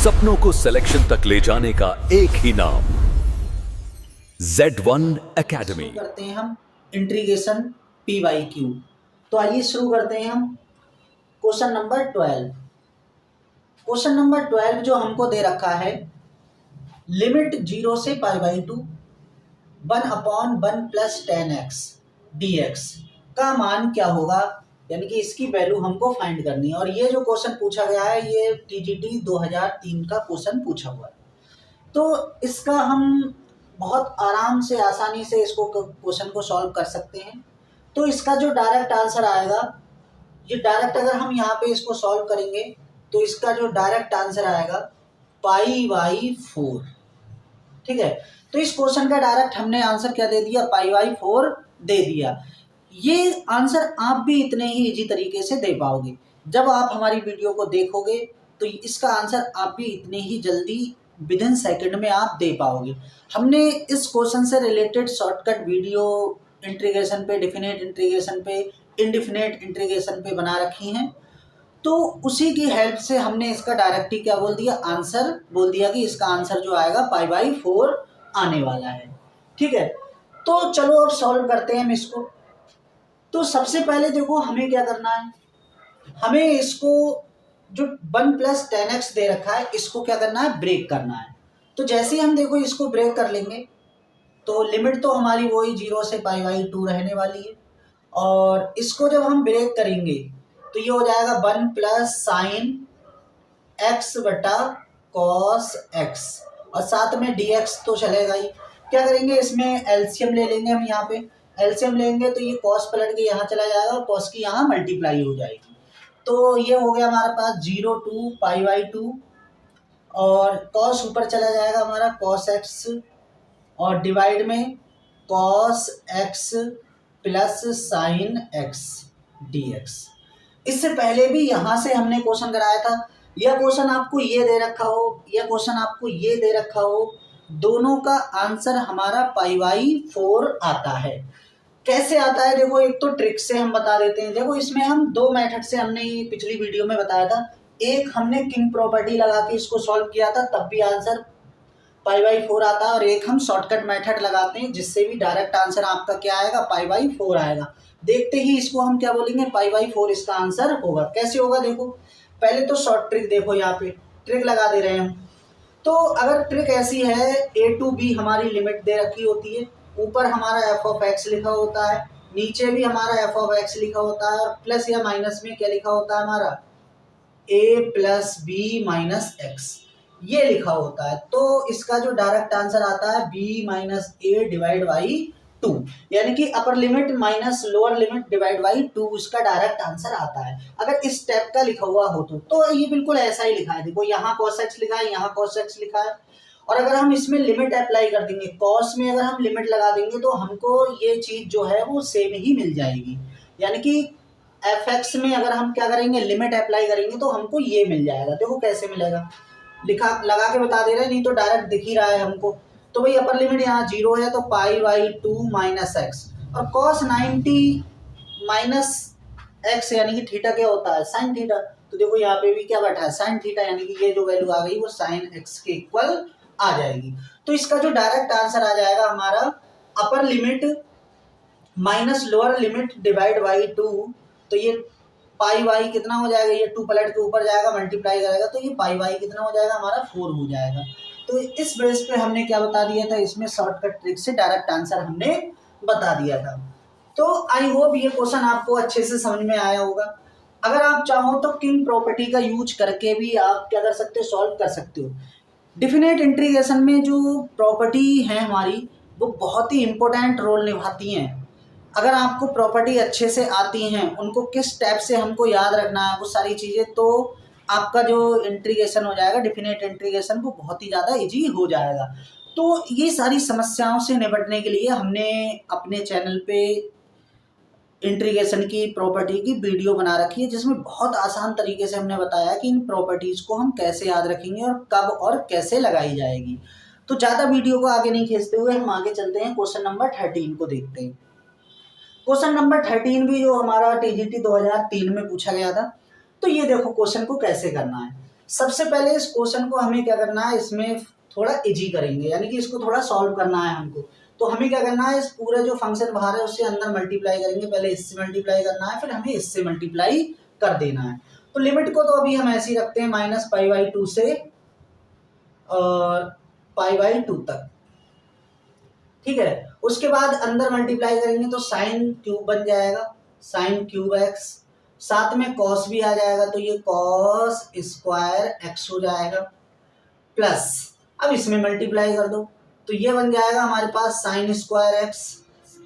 सपनों को सिलेक्शन तक ले जाने का एक ही नाम, Z1 एकेडमी। करते हैं हम इंटीग्रेशन PYQ। तो आइए शुरू करते हैं हम क्वेश्चन नंबर 12। क्वेश्चन नंबर 12 जो हमको दे रखा है, लिमिट 0 से π/2 1/1 + 10x dx का मान क्या होगा, यानी कि इसकी वैल्यू हमको फाइंड करनी है। और ये जो क्वेश्चन पूछा गया है ये TGT 2003 का क्वेश्चन पूछा हुआ है। तो इसका हम बहुत आराम से आसानी से इसको क्वेश्चन को सॉल्व कर सकते हैं। तो इसका जो डायरेक्ट आंसर आएगा, ये डायरेक्ट अगर हम यहाँ पे इसको सॉल्व करेंगे तो इसका जो डायरेक्ट आंसर आएगा π/4। ठीक है, तो इस क्वेश्चन का डायरेक्ट हमने आंसर क्या दे दिया, π/4 दे दिया। ये आंसर आप भी इतने ही इजी तरीके से दे पाओगे। जब आप हमारी वीडियो को देखोगे तो इसका आंसर आप भी इतने ही जल्दी विदिन सेकंड में आप दे पाओगे। हमने इस क्वेश्चन से रिलेटेड शॉर्टकट वीडियो इंटीग्रेशन पे, डेफिनेट इंटीग्रेशन पे, इनडेफिनेट इंटीग्रेशन पे बना रखी हैं। तो उसी की हेल्प से हमने इसका डायरेक्ट ही क्या बोल दिया, आंसर बोल दिया कि इसका आंसर जो आएगा π/4 आने वाला है। ठीक है, तो चलो अब सॉल्व करते हैं हम इसको। तो सबसे पहले देखो हमें क्या करना है, हमें इसको जो 1 + 10x दे रखा है इसको क्या करना है, ब्रेक करना है। तो जैसे ही हम देखो इसको ब्रेक कर लेंगे तो लिमिट तो हमारी वही 0 से π/2 रहने वाली है। और इसको जब हम ब्रेक करेंगे तो ये हो जाएगा 1 + sin x बटा cos x, और साथ में dx तो चलेगा ही। क्या करेंगे, इसमें एलसीएम ले लेंगे हम। यहाँ पे एलसीएम लेंगे तो ये cos पलट के यहाँ चला जाएगा और cos की यहाँ मल्टीप्लाई हो जाएगी। तो ये हो गया हमारे पास 0 to π/2, और cos ऊपर चला जाएगा हमारा cos x, और डिवाइड में cos x plus sin x dx। इससे पहले भी यहाँ से हमने क्वेश्चन कराया था। यह क्वेश्चन आपको ये दे रखा हो, यह क्वेश्चन आपको ये दे रखा हो, दोनों का आंसर हमारा π/4 आता है। कैसे आता है देखो, एक तो ट्रिक से हम बता देते हैं। देखो इसमें हम दो मेथड से, हमने पिछली वीडियो में बताया था। एक हमने किंग प्रॉपर्टी लगा के इसको सॉल्व किया था, तब भी आंसर π/4 आता है। और एक हम शॉर्टकट मेथड लगाते हैं जिससे भी डायरेक्ट आंसर आपका क्या आएगा, π/4 आएगा। देखते ही इसको हम क्या बोलेंगे, π/4 इसका आंसर होगा। कैसे होगा देखो, पहले तो शॉर्ट ट्रिक देखो, यहाँ पे ट्रिक लगा दे रहे हैं हम। तो अगर ट्रिक ऐसी है, a to b हमारी लिमिट दे रखी होती है, ऊपर हमारा f(x) लिखा होता है, नीचे भी हमारा f(x) लिखा होता है, और प्लस या माइनस में क्या लिखा होता है हमारा, a + b - x ये लिखा होता है। तो इसका जो डायरेक्ट आंसर आता है b - a डिवाइड बाई 2, यानी कि upper limit minus lower limit divide by 2 इसका डायरेक्ट आंसर आता है। अगर इस स्टेप का लिखा हुआ हो तो ये बिल्कुल ऐसा ही लिखा है। देखो यहाँ cos x लिखा है, यहाँ cos x लिखा है, और अगर हम इसमें लिमिट अप्लाई कर देंगे, cos में अगर हम लिमिट लगा देंगे तो हमको ये चीज जो है वो सेम ही मिल जाएगी। यानी कि fx में अगर हम क्या करेंगे, लिमिट अप्लाई करेंगे तो हमको ये मिल जाएगा। देखो कैसे मिलेगा, लिखा लगा के बता दे रहे हैं, नहीं तो डायरेक्ट दिख ही रहा है हमको। तो भाई अपर लिमिट यहाँ 0 है तो π/2 - x, और cos 90 - x यानी कि थीटा क्या होता है, sin थीटा। तो देखो यहाँ पे भी क्या बैठा है, sin थीटा, यानी कि ये जो वैल्यू आ गई वो sin x के इक्वल आ जाएगी। तो इसका जो डायरेक्ट आंसर आ जाएगा हमारा upper limit minus lower limit divide by 2। तो ये π/y कितना हो जाएगा, ये 2 पलट के ऊपर जाएगा, मल्टीप्लाई करेगा तो ये π/y कितना हो जाएगा हमारा 4 हो जाएगा। तो इस बेस पे हमने क्या बता दिया था, इसमें शॉर्टकट ट्रिक से डायरेक्ट आंसर हमने बता दिया था। तो आई होप ये क्वेश्चन आपको अच्छे से समझ में आया होगा। अगर आप चाहो तो किंग प्रॉपर्टी का यूज करके भी आप क्या कर सकते हो, सॉल्व कर सकते हो। डेफिनेट इंटीग्रेशन में जो प्रॉपर्टी है हमारी वो बहुत ही इंपॉर्टेंट रोल निभाती हैं। अगर आपको प्रॉपर्टी अच्छे से आती हैं, उनको किस स्टेप से हमको याद रखना है वो सारी चीज़ें, तो आपका जो इंटीग्रेशन हो जाएगा, डेफिनेट इंटीग्रेशन, वो बहुत ही ज़्यादा इजी हो जाएगा। तो ये सारी समस्याओं से निपटने के लिए हमने अपने चैनल पे इंटीग्रेशन की प्रॉपर्टी की वीडियो बना रखी है, जिसमें बहुत आसान तरीके से हमने बताया कि इन प्रॉपर्टीज़ को हम कैसे याद रखेंगे और कब और कैसे लगाई जाएगी। तो ज़्यादा वीडियो को आगे नहीं खींचते हुए हम आगे चलते हैं, क्वेश्चन नंबर 13 को देखते हैं। क्वेश्चन नंबर 13 भी जो हमारा TGT 2003 में पूछा गया था। तो ये देखो क्वेश्चन को कैसे करना है। सबसे पहले इस क्वेश्चन को हमें क्या करना है, इसमें थोड़ा इजी करेंगे, यानी कि इसको थोड़ा सॉल्व करना है हमको। तो हमें क्या करना है, इस पूरे जो फंक्शन बाहर है उससे अंदर मल्टीप्लाई करेंगे। पहले इससे मल्टीप्लाई करना है, फिर हमें इससे मल्टीप्लाई कर देना है। तो लिमिट को तो अभी हम ऐसे ही रखते हैं -π/2 से और π/2 तक, ठीक है। उसके बाद अंदर मल्टीप्लाई करेंगे तो साइन क्यूब बन जाएगा, साइन क्यूब एक्स, साथ में कॉस भी आ जाएगा, तो ये कॉस स्क्वायर एक्स हो जाएगा, प्लस अब इसमें मल्टीप्लाई कर दो तो ये बन जाएगा हमारे पास साइन स्क्वायर एक्स,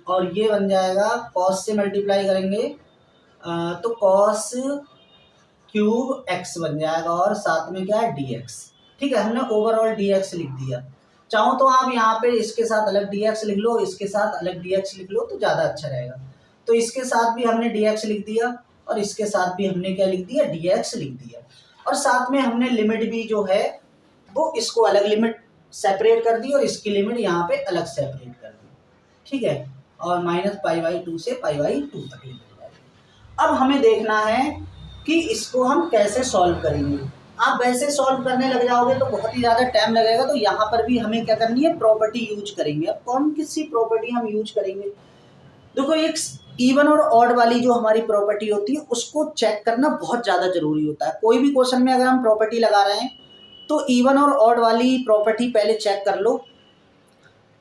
और ये बन जाएगा कॉस से मल्टीप्लाई करेंगे तो कॉस क्यूब एक्स बन जाएगा, और साथ में क्या है dx, ठीक है। हमने ओवरऑल dx लिख दिया। चाहो तो आप यहाँ पे इसके साथ अलग dx लिख लो, इसके साथ अलग dx लिख लो तो ज़्यादा अच्छा रहेगा। तो इसके साथ भी हमने dx लिख दिया और इसके साथ भी हमने क्या लिख दिया, dx लिख दिया, और साथ में हमने लिमिट भी जो है वो इसको अलग लिमिट सेपरेट कर दी और इसकी लिमिट यहाँ पे अलग सेपरेट कर दी, ठीक है। और -π/2 से π/2 तक लिमिट है। अब हमें देखना है कि इसको हम कैसे सॉल्व करेंगे। आप वैसे सॉल्व करने लग जाओगे तो बहुत ही ज़्यादा टाइम लगेगा, तो यहाँ पर भी हमें क्या करनी है, प्रॉपर्टी यूज करेंगे। अब कौन किसी प्रॉपर्टी हम यूज करेंगे, देखो एक इवन और ऑड वाली जो हमारी प्रॉपर्टी होती है उसको चेक करना बहुत ज़्यादा जरूरी होता है। कोई भी क्वेश्चन में अगर हम प्रॉपर्टी लगा रहे हैं तो इवन और ऑड वाली प्रॉपर्टी पहले चेक कर लो।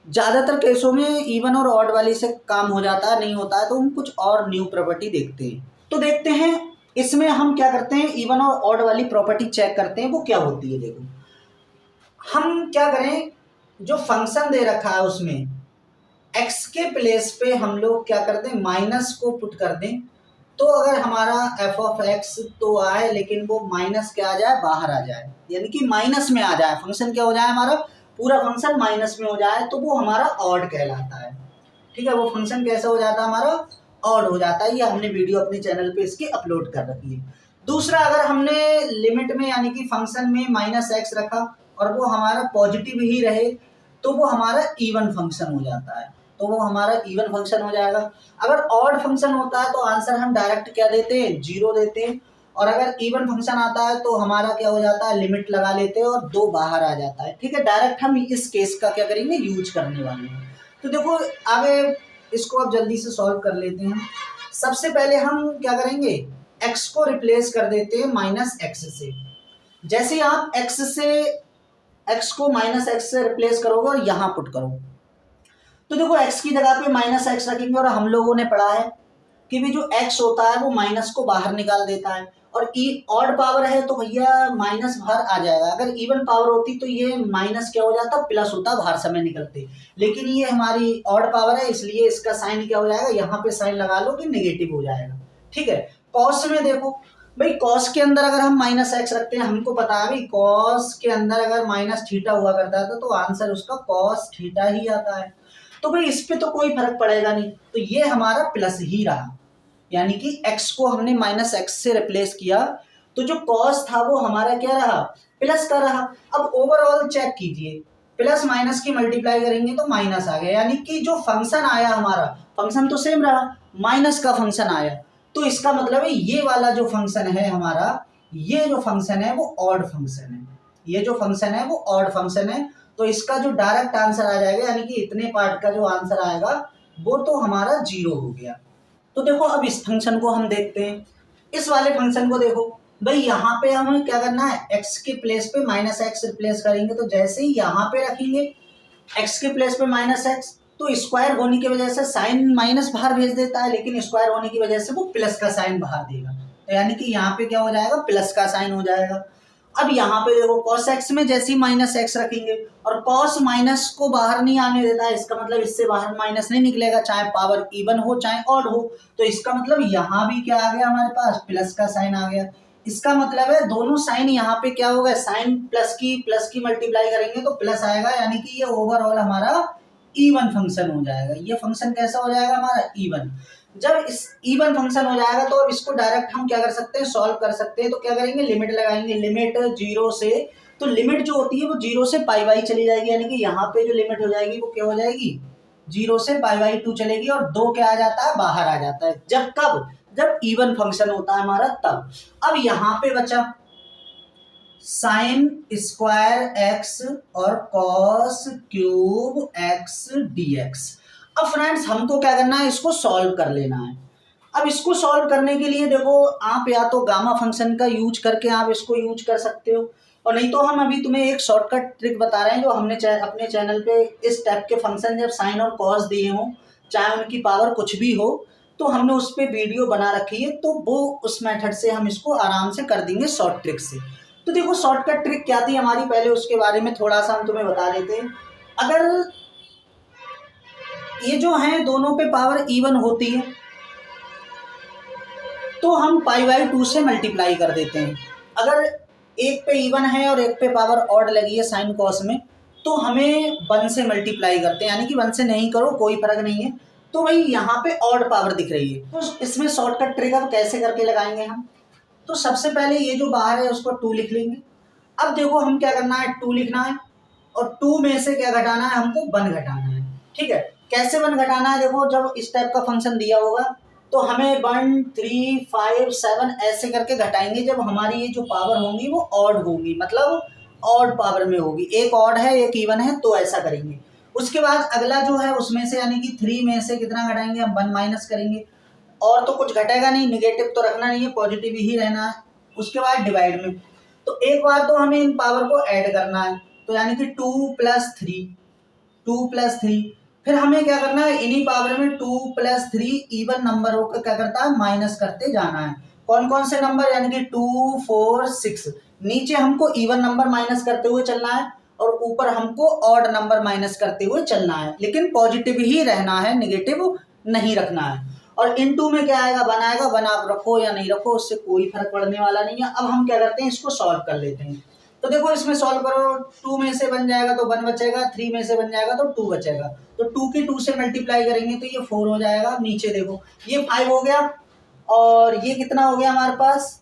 ज़्यादातर केसों में इवन और ऑड वाली से काम हो जाता है, नहीं होता है तो हम कुछ और न्यू प्रॉपर्टी देखते हैं। तो देखते हैं इसमें हम क्या करते हैं, इवन और ऑड वाली प्रॉपर्टी चेक करते हैं वो क्या होती है। देखो हम क्या करें, जो फंक्शन दे रखा है उसमें x के प्लेस पे हम लोग क्या कर दें, माइनस को पुट कर दें, तो अगर हमारा f(x) तो आए लेकिन वो माइनस क्या आ जाए, बाहर आ जाए, यानी कि माइनस में आ जाए, फंक्शन क्या हो जाए, हमारा पूरा फंक्शन माइनस में हो जाए, तो वो हमारा ऑड कहलाता है, ठीक है। वो फंक्शन कैसा हो जाता है, हमारा ऑड हो जाता है। ये हमने वीडियो अपने चैनल पे इसकी अपलोड कर रखी है। दूसरा, अगर हमने लिमिट में यानी कि फंक्शन में -x रखा और वो हमारा पॉजिटिव ही रहे तो वो हमारा इवन फंक्शन हो जाता है, तो वो हमारा इवन फंक्शन हो जाएगा। अगर ऑड फंक्शन होता है तो आंसर हम डायरेक्ट क्या देते हैं, 0 देते हैं, और अगर इवन फंक्शन आता है तो हमारा क्या हो जाता है, लिमिट लगा लेते हैं और 2 बाहर आ जाता है, ठीक है। डायरेक्ट हम इस केस का क्या करेंगे, यूज करने वाले हैं। तो देखो आगे इसको अब जल्दी से सॉल्व कर लेते हैं। सबसे पहले हम क्या करेंगे, x को रिप्लेस कर देते हैं -x से। जैसे ही आप x को -x से रिप्लेस करोगे और यहाँ पुट करो तो देखो x की जगह पे -x रखेंगे, और हम लोगों ने पढ़ा है कि भी जो x होता है वो माइनस को बाहर निकाल देता है, और ऑड पावर है तो भैया माइनस बाहर आ जाएगा। अगर इवन पावर होती तो ये माइनस क्या हो जाता, प्लस होता बाहर समय निकलते, लेकिन ये हमारी ऑड पावर है इसलिए इसका साइन क्या हो जाएगा, यहाँ पे साइन लगा लो कि नेगेटिव हो जाएगा, ठीक है। कॉस में देखो भाई, कॉस के अंदर अगर हम -x रखते हैं, हमको पता है भाई कॉस के अंदर अगर -θ हुआ करता था तो आंसर उसका cos θ ही आता है, तो भाई इस पे तो कोई फर्क पड़ेगा नहीं, तो ये हमारा प्लस ही रहा, यानी कि x को हमने -x से रिप्लेस किया तो जो cos था वो हमारा क्या रहा, प्लस का रहा। अब ओवरऑल चेक कीजिए, प्लस माइनस की मल्टीप्लाई करेंगे तो माइनस आ गया, यानी कि जो फंक्शन आया हमारा, फंक्शन तो सेम रहा, माइनस का फंक्शन आया, तो इसका मतलब है ये वाला जो फंक्शन है हमारा, ये जो फंक्शन है वो ऑड फंक्शन है, ये जो फंक्शन है वो ऑड फंक्शन है। तो इसका जो डायरेक्ट आंसर आ जाएगा, यानी कि इतने पार्ट का जो आंसर आएगा वो तो हमारा 0 हो गया। तो देखो अब इस फंक्शन को हम देखते हैं, इस वाले फंक्शन को देखो भाई, यहाँ पे हमें क्या करना है, x के प्लेस पे -x रिप्लेस करेंगे, तो जैसे ही यहाँ पे रखेंगे x के प्लेस पे -x, तो स्क्वायर होने की वजह से साइन माइनस बाहर भेज देता है, लेकिन स्क्वायर होने की वजह से वो प्लस का साइन बाहर देगा, तो यानी कि यहाँ पे क्या हो जाएगा, प्लस का साइन हो जाएगा। अब यहाँ पे देखो cos x में जैसे ही -x रखेंगे, और cos माइनस को बाहर नहीं आने देता है, इसका मतलब इससे बाहर माइनस नहीं निकलेगा, चाहे पावर इवन हो चाहे ऑड हो, तो इसका मतलब यहाँ भी क्या आ गया हमारे पास, प्लस का साइन आ गया। इसका मतलब है दोनों साइन यहाँ पे क्या होगा, साइन प्लस की मल्टीप्लाई करेंगे तो प्लस आएगा, यानी कि ये ओवरऑल हमारा इवन फंक्शन हो जाएगा। ये फंक्शन कैसा हो जाएगा हमारा, इवन। जब इस इवन फंक्शन हो जाएगा तो अब इसको डायरेक्ट हम क्या कर सकते हैं, सॉल्व कर सकते हैं। तो क्या करेंगे, लिमिट लगाएंगे, लिमिट 0 से, तो लिमिट जो होती है वो 0 से π/2 चली जाएगी, यानी कि यहाँ पे जो लिमिट हो जाएगी वो क्या हो जाएगी, 0 से π/2 चलेगी, और 2 क्या आ जाता है, बाहर आ जाता है। जब कब, जब इवन फंक्शन होता है हमारा तब। अब यहाँ पे बचा साइन स्क्वायर एक्स और कॉस क्यूब एक्स dx। अब फ्रेंड्स हमको क्या करना है, इसको सॉल्व कर लेना है। अब इसको सॉल्व करने के लिए देखो, आप या तो गामा फंक्शन का यूज करके आप इसको यूज कर सकते हो, और नहीं तो हम अभी तुम्हें एक शॉर्टकट ट्रिक बता रहे हैं जो हमने अपने चैनल पे इस टाइप के फंक्शन जब साइन और कॉस दिए हों, चाहे उनकी पावर कुछ भी हो, तो हमने उस पर वीडियो बना रखी है, तो वो उस मेथड से हम इसको आराम से कर देंगे शॉर्ट ट्रिक से। तो देखो शॉर्टकट ट्रिक क्या थी हमारी, पहले उसके बारे में थोड़ा सा हम तुम्हें बता देते हैं। अगर ये जो है दोनों पे पावर इवन होती है तो हम π/2 से मल्टीप्लाई कर देते हैं। अगर एक पे इवन है और एक पे पावर ऑड लगी है साइन कॉस में, तो हमें 1 से मल्टीप्लाई करते हैं, यानी कि 1 से नहीं करो कोई फर्क नहीं है। तो भाई यहाँ पे ऑड पावर दिख रही है, तो इसमें शॉर्टकट ट्रिक अब कैसे करके लगाएंगे हम। तो सबसे पहले ये जो बाहर है उसको 2 लिख लेंगे। अब देखो हम क्या करना है, 2 लिखना है और 2 में से क्या घटाना है, हमको 1 घटाना है। ठीक है, कैसे 1 घटाना है, देखो जब इस टाइप का फंक्शन दिया होगा तो हमें 1 3 5 7 ऐसे करके घटाएंगे जब हमारी ये जो पावर होंगी वो ऑड होगी, मतलब ऑड पावर में होगी। एक ऑड है एक इवन है, तो ऐसा करेंगे। उसके बाद अगला जो है उसमें से यानी कि 3 में से कितना घटाएंगे, हम 1 माइनस करेंगे, और तो कुछ घटेगा नहीं, निगेटिव तो रखना नहीं है, पॉजिटिव ही रहना है। उसके बाद डिवाइड में, तो एक बार तो हमें इन पावर को ऐड करना है, तो यानी कि 2 + 3, 2 + 3। फिर हमें क्या करना है, इन्हीं पावर में 2 + 3 इवन नंबरों को क्या करता है, माइनस करते जाना है। कौन कौन से नंबर, यानी कि 2 4 6। नीचे हमको इवन नंबर माइनस करते हुए चलना है और ऊपर हमको ऑड नंबर माइनस करते हुए चलना है, लेकिन पॉजिटिव ही रहना है, नेगेटिव नहीं रखना है। और इन 2 में क्या आएगा, 1 आएगा। 1 आप रखो या नहीं रखो, उससे कोई फर्क पड़ने वाला नहीं है। अब हम क्या करते हैं, इसको सॉल्व कर लेते हैं। तो देखो इसमें सॉल्व करो, 2 में से बन जाएगा तो 1 बचेगा, 3 में से बन जाएगा तो 2 बचेगा, तो 2 की 2 से मल्टीप्लाई करेंगे तो ये 4 हो जाएगा। नीचे देखो ये 5 हो गया, और ये कितना हो गया हमारे पास,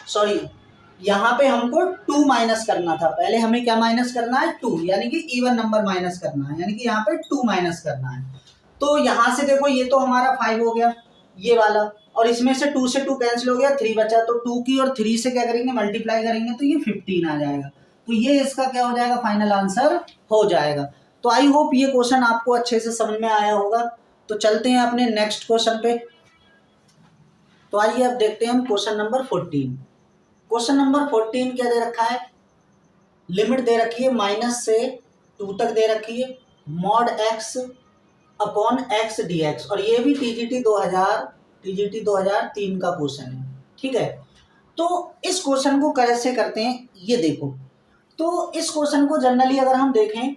सॉरी यहाँ पे हमको 2 माइनस करना था। पहले हमें क्या माइनस करना है, 2, यानी कि इवन नंबर माइनस करना है, यानी कि यहाँ पे 2 माइनस करना है। तो यहाँ से देखो ये तो हमारा 5 हो गया ये वाला, और इसमें से 2 से 2 कैंसिल हो गया, 3 बचा। तो 2 की और 3 से क्या करेंगे, मल्टीप्लाई करेंगे तो ये 15 आ जाएगा। तो ये इसका क्या हो जाएगा, फाइनल आंसर हो जाएगा। तो आई होप ये क्वेश्चन आपको अच्छे से समझ में आया होगा। तो चलते हैं अपने नेक्स्ट क्वेश्चन पे। तो आइए अब देखते हैं हम क्वेश्चन नंबर 14। क्वेश्चन नंबर 14 क्या दे रखा है, लिमिट दे रखी है -से 2 तक दे रखी है, mod x upon x dx, और ये भी TGT 2003 का क्वेश्चन है। ठीक है, तो इस क्वेश्चन को कैसे करते हैं ये देखो। तो इस क्वेश्चन को जनरली अगर हम देखें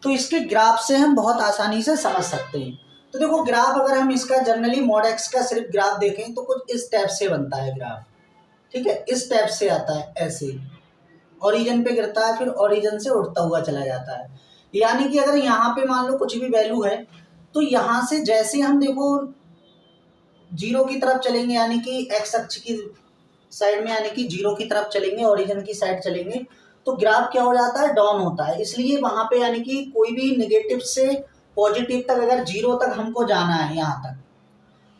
तो इसके ग्राफ से हम बहुत आसानी से समझ सकते हैं। तो देखो ग्राफ अगर हम इसका जनरली mod x का सिर्फ ग्राफ देखें तो कुछ इस टाइप से बनता है ग्राफ। ठीक है, इस टाइप से आता है, ऐसे ओरिजिन पे गिरता है, फिर ओरिजिन से उठता हुआ चला जाता है। यानी कि अगर यहाँ पे मान लो कुछ भी वैल्यू है, तो यहाँ से जैसे हम देखो 0 की तरफ चलेंगे, यानी कि एक्स अक्ष की साइड में, यानी कि 0 की तरफ चलेंगे, ओरिजिन की साइड चलेंगे, तो ग्राफ क्या हो जाता है, डाउन होता है। इसलिए वहाँ पे यानी कि कोई भी नेगेटिव से पॉजिटिव तक अगर 0 तक हमको जाना है यहाँ तक,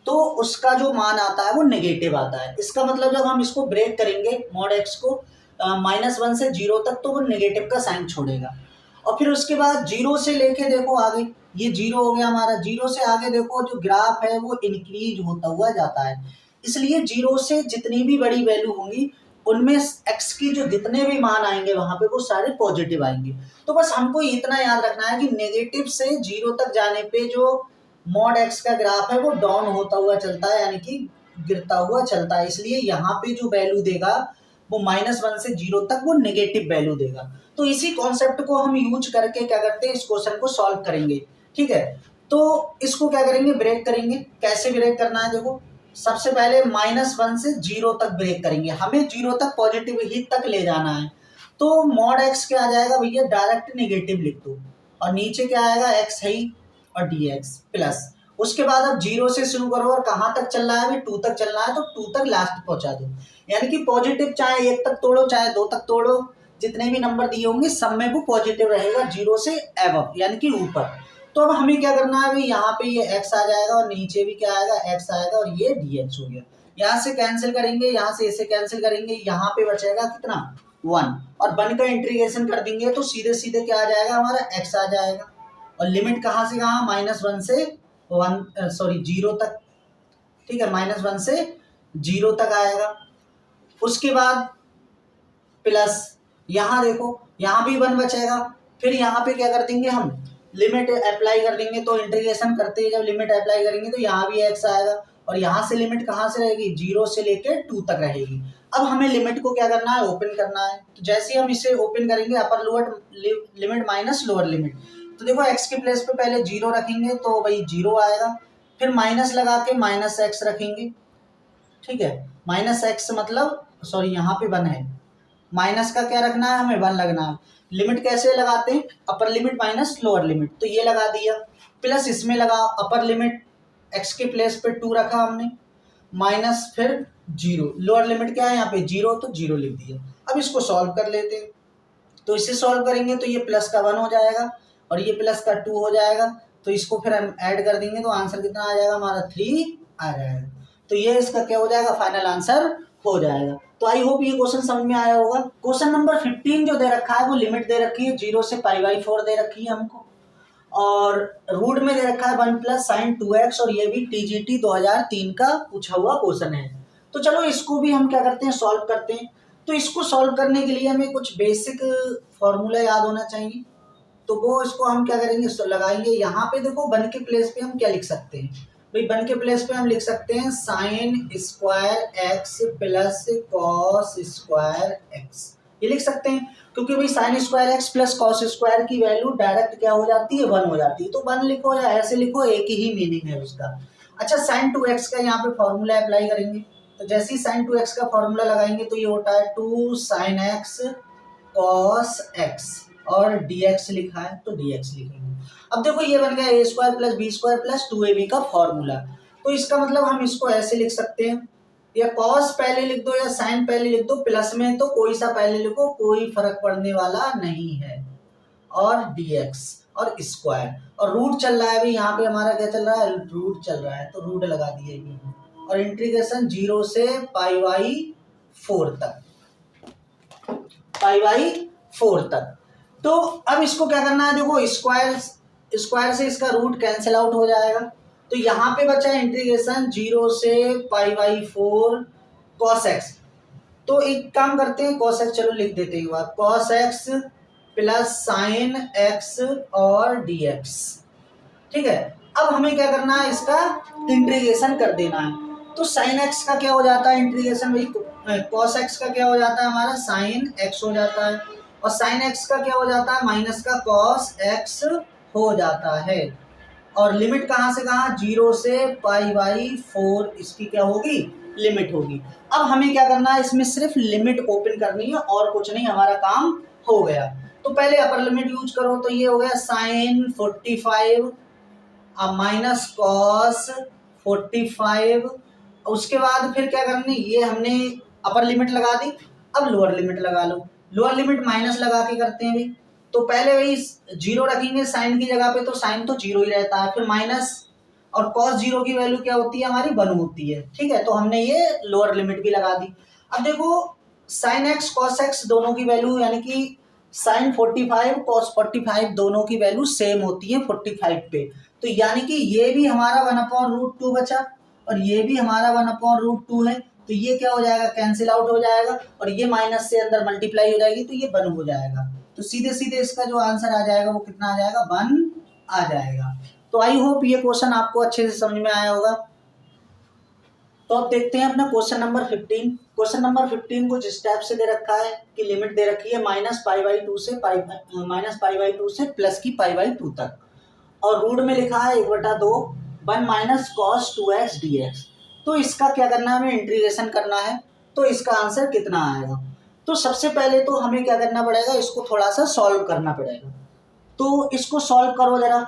तो उसका जो मान आता है वो नेगेटिव आता है। इसका मतलब जब हम इसको ब्रेक करेंगे mod x को -1 से 0 तक, तो वो नेगेटिव का साइन छोड़ेगा। और फिर उसके बाद 0 से लेके देखो आगे, ये 0 हो गया हमारा, 0 से आगे देखो जो ग्राफ है वो इंक्रीज होता हुआ जाता है। इसलिए 0 से जितनी भी बड़ी वैल्यू होंगी उनमें x की जो जितने भी मान आएंगे वहां पे वो सारे पॉजिटिव आएंगे। तो बस हमको इतना याद रखना है कि नेगेटिव से 0 तक जाने पे जो mod x का ग्राफ है वो डाउन होता हुआ चलता है, यानी कि गिरता हुआ चलता है। इसलिए यहाँ पे जो वैल्यू देगा वो -1 से 0 तक वो नेगेटिव वैल्यू देगा। तो इसी कॉन्सेप्ट को हम यूज करके क्या करते हैं, इस क्वेश्चन को सॉल्व करेंगे। ठीक है, तो इसको क्या करेंगे, ब्रेक करेंगे। कैसे ब्रेक करना है, देखो सबसे पहले -1 से 0 तक ब्रेक करेंगे, हमें 0 तक पॉजिटिव ही तक ले जाना है। तो mod x क्या आ जाएगा भैया, डायरेक्ट नेगेटिव लिख दो, और नीचे क्या आएगा, x है ही और dx प्लस। उसके बाद अब 0 से शुरू करो और कहाँ तक चल रहा है, अभी 2 तक चल रहा है, तो 2 तक लास्ट पहुंचा दो। यानी कि पॉजिटिव चाहे 1 तक तोड़ो चाहे 2 तक तोड़ो, जितने भी नंबर दिए होंगे सब में वो पॉजिटिव रहेगा 0 से एबव, यानी कि ऊपर। तो अब हमें क्या करना है भाई, यहाँ पे ये x आ जाएगा और नीचे भी क्या आएगा, x आएगा और ये dx हो गया। यहाँ से कैंसिल करेंगे, यहाँ से इसे कैंसिल करेंगे, यहाँ पे बचेगा कितना 1 और 1 का इंटीग्रेशन कर देंगे तो सीधे सीधे क्या आ जाएगा हमारा x आ जाएगा। और लिमिट कहाँ से कहाँ, -1 से 0 तक, ठीक है, -1 से 0 तक आएगा। उसके बाद प्लस यहाँ देखो यहाँ भी 1 बचेगा, फिर यहाँ पे क्या कर देंगे हम, लिमिट अप्लाई कर देंगे। तो इंटीग्रेशन करते ही जब लिमिट अप्लाई करेंगे तो यहाँ भी x आएगा और यहाँ से लिमिट कहाँ से रहेगी, 0 से लेके 2 तक रहेगी। अब हमें लिमिट को क्या करना है, ओपन करना है। तो जैसे ही हम इसे ओपन करेंगे, upper lower limit minus lower limit, तो देखो x के प्लेस पे पहले 0 रखेंगे तो भाई 0 आएगा, फिर माइनस लगा के -x रखेंगे, ठीक है, -x मतलब सॉरी यहाँ पे 1 है, माइनस का क्या रखना है हमें, 1 लगना है। लिमिट कैसे लगाते हैं, upper limit minus lower limit, तो ये लगा दिया, प्लस इसमें लगा अपर लिमिट x के प्लेस पे 2 रखा हमने, माइनस फिर 0, लोअर लिमिट क्या है यहाँ पे 0, तो 0 लिख दिया। अब इसको सॉल्व कर लेते हैं, तो इसे सॉल्व करेंगे तो ये प्लस का 1 हो जाएगा और ये प्लस का 2 हो जाएगा, तो इसको फिर हम ऐड कर देंगे तो आंसर कितना आ जाएगा हमारा 3 आ जाएगा। तो ये इसका क्या हो जाएगा, फाइनल आंसर हो जाएगा। तो आई होप ये क्वेश्चन समझ में आया होगा। क्वेश्चन नंबर 15 जो दे रखा है वो लिमिट दे रखी है 0 से π/4 दे रखी है हमको, और रूट में दे रखा है 1 + sin 2x, और ये भी TGT 2003 का पूछा हुआ क्वेश्चन है। तो चलो इसको भी हम क्या करते हैं, सॉल्व करते हैं। तो इसको सॉल्व करने के लिए हमें कुछ बेसिक फॉर्मूला याद होना चाहिए, तो वो इसको हम क्या करेंगे, लगाएंगे। यहाँ पे देखो 1 के प्लेस पे हम क्या लिख सकते हैं भाई, 1 के प्लेस पे हम लिख सकते हैं sin square x plus cos square x, ये लिख सकते हैं, क्योंकि भाई sin square x plus cos square की वैल्यू डायरेक्ट क्या हो जाती है, 1 हो जाती है। तो 1 लिखो या ऐसे लिखो, एक ही मीनिंग है उसका। अच्छा, sin 2x का यहाँ पे फॉर्मूला अप्लाई करेंगे, तो जैसे ही sin 2x का फॉर्मूला लगाएंगे तो ये होता है 2 sin x cos x, और dx लिखा है तो dx लिखेंगे। अब देखो ये बन गया a² + b² + 2ab का फॉर्मूला। तो इसका मतलब हम इसको ऐसे लिख सकते हैं, या cos पहले लिख दो या sin पहले लिख दो, प्लस में तो कोई सा पहले लिखो, कोई फर्क पड़ने वाला नहीं है, और dx और स्क्वायर, और रूट चल रहा है भाई, यहाँ पे हमारा क्या चल रहा है, रूट चल रहा है, तो रूट लगा दिए भी, और इंटीग्रेशन 0 से π/4 तक, π/4 तक। तो अब इसको क्या करना है, देखो स्क्वायर से इसका रूट कैंसिल आउट हो जाएगा, तो यहाँ पे बचा है इंटीग्रेशन 0 से π/4 cos x। तो एक काम करते हैं, cos x चलो लिख देते हैं एक बार, cos x plus sin x और dx, ठीक है। अब हमें क्या करना है, इसका इंटीग्रेशन कर देना है। तो sin x का क्या हो जाता है इंटीग्रेशन भाई, cos x का क्या हो जाता है हमारा sin x हो जाता है, और sin x का क्या हो जाता है, माइनस का cos x हो जाता है, और लिमिट कहाँ से कहाँ, 0 से π/4 इसकी क्या होगी, लिमिट होगी। अब हमें क्या करना है, इसमें सिर्फ लिमिट ओपन करनी है और कुछ नहीं, हमारा काम हो गया। तो पहले अपर लिमिट यूज करो, तो ये हो गया sin 45 माइनस कॉस 45, उसके बाद फिर क्या करनी, ये हमने अपर लिमिट लगा दी, अब लोअर लिमिट लगा लो। लोअर लिमिट माइनस लगा के करते हैं भाई, तो पहले वही 0 रखेंगे साइन की जगह पे, तो साइन तो 0 ही रहता है, फिर माइनस, और कॉस 0 की वैल्यू क्या होती है हमारी, 1 होती है, ठीक है। तो हमने ये लोअर लिमिट भी लगा दी। अब देखो साइन एक्स कॉस एक्स दोनों की वैल्यू, यानी कि साइन 45 कॉस 45 दोनों की वैल्यू सेम होती है 45 पे, तो यानी कि ये भी हमारा 1/√2 बचा और ये भी हमारा 1/√2 है, तो ये क्या हो जाएगा, कैंसिल आउट हो जाएगा, और ये माइनस से अंदर मल्टीप्लाई हो जाएगी, तो ये 1 हो जाएगा। तो सीधे सीधे इसका जो आंसर आ जाएगा वो कितना आ जाएगा, 1 आ जाएगा। तो आई होप ये क्वेश्चन आपको अच्छे से समझ में आया होगा। तो अब देखते हैं अपना क्वेश्चन नंबर 15। क्वेश्चन नंबर 15 कुछ इस टाइप से दे रखा है कि लिमिट दे रखी है -π/2 से प्लस की π/2 तक, और रूट में लिखा है 1/2 1 - cos 2x dx। तो इसका क्या करना है, हमें इंटीग्रेशन करना है, तो इसका आंसर कितना आएगा। तो सबसे पहले तो हमें क्या करना पड़ेगा, इसको थोड़ा सा सॉल्व करना पड़ेगा। तो इसको सॉल्व करो जरा।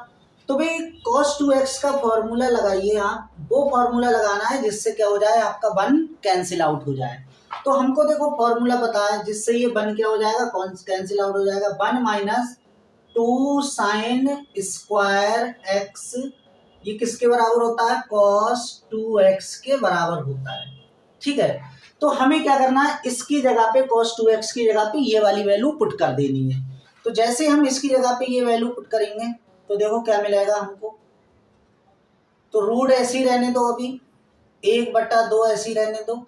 तो भाई cos 2x का फॉर्मूला लगाइए, यहाँ वो फॉर्मूला लगाना है जिससे क्या हो जाए, आपका 1 कैंसिल आउट हो जाए। तो हमको देखो फॉर्मूला पता है जिससे ये 1 क्या हो जाएगा, कैंसिल आउट हो जाएगा, 1 - 2 साइन स्क्वायर एक्स, ये किसके बराबर होता है, cos 2x के बराबर होता है। ठीक है, तो हमें क्या करना है, इसकी जगह पे cos 2x की जगह पे ये वाली वैल्यू पुट कर देनी है। तो जैसे हम इसकी जगह पे ये वैल्यू पुट करेंगे तो देखो क्या मिलेगा हमको, तो रूट ऐसी रहने दो, अभी 1/2 ऐसी रहने दो,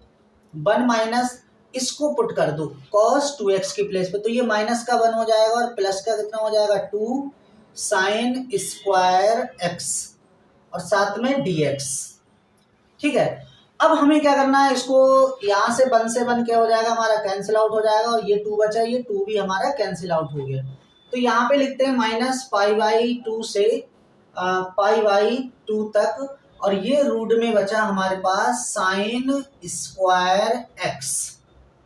1 माइनस इसको पुट कर दो cos 2x की प्लेस पे, तो ये माइनस का 1 हो जाएगा और प्लस का कितना हो जाएगा 2 साइन स्क्वायर एक्स और साथ में dx। ठीक है, अब हमें क्या करना है, इसको यहाँ से 1 से 1 क्या हो जाएगा हमारा, कैंसिल आउट हो जाएगा और ये 2 बचा, ये 2 भी हमारा कैंसिल आउट हो गया। तो यहाँ पे लिखते हैं -π/2 से π/2 तक, और ये रूट में बचा हमारे पास साइन स्क्वायर एक्स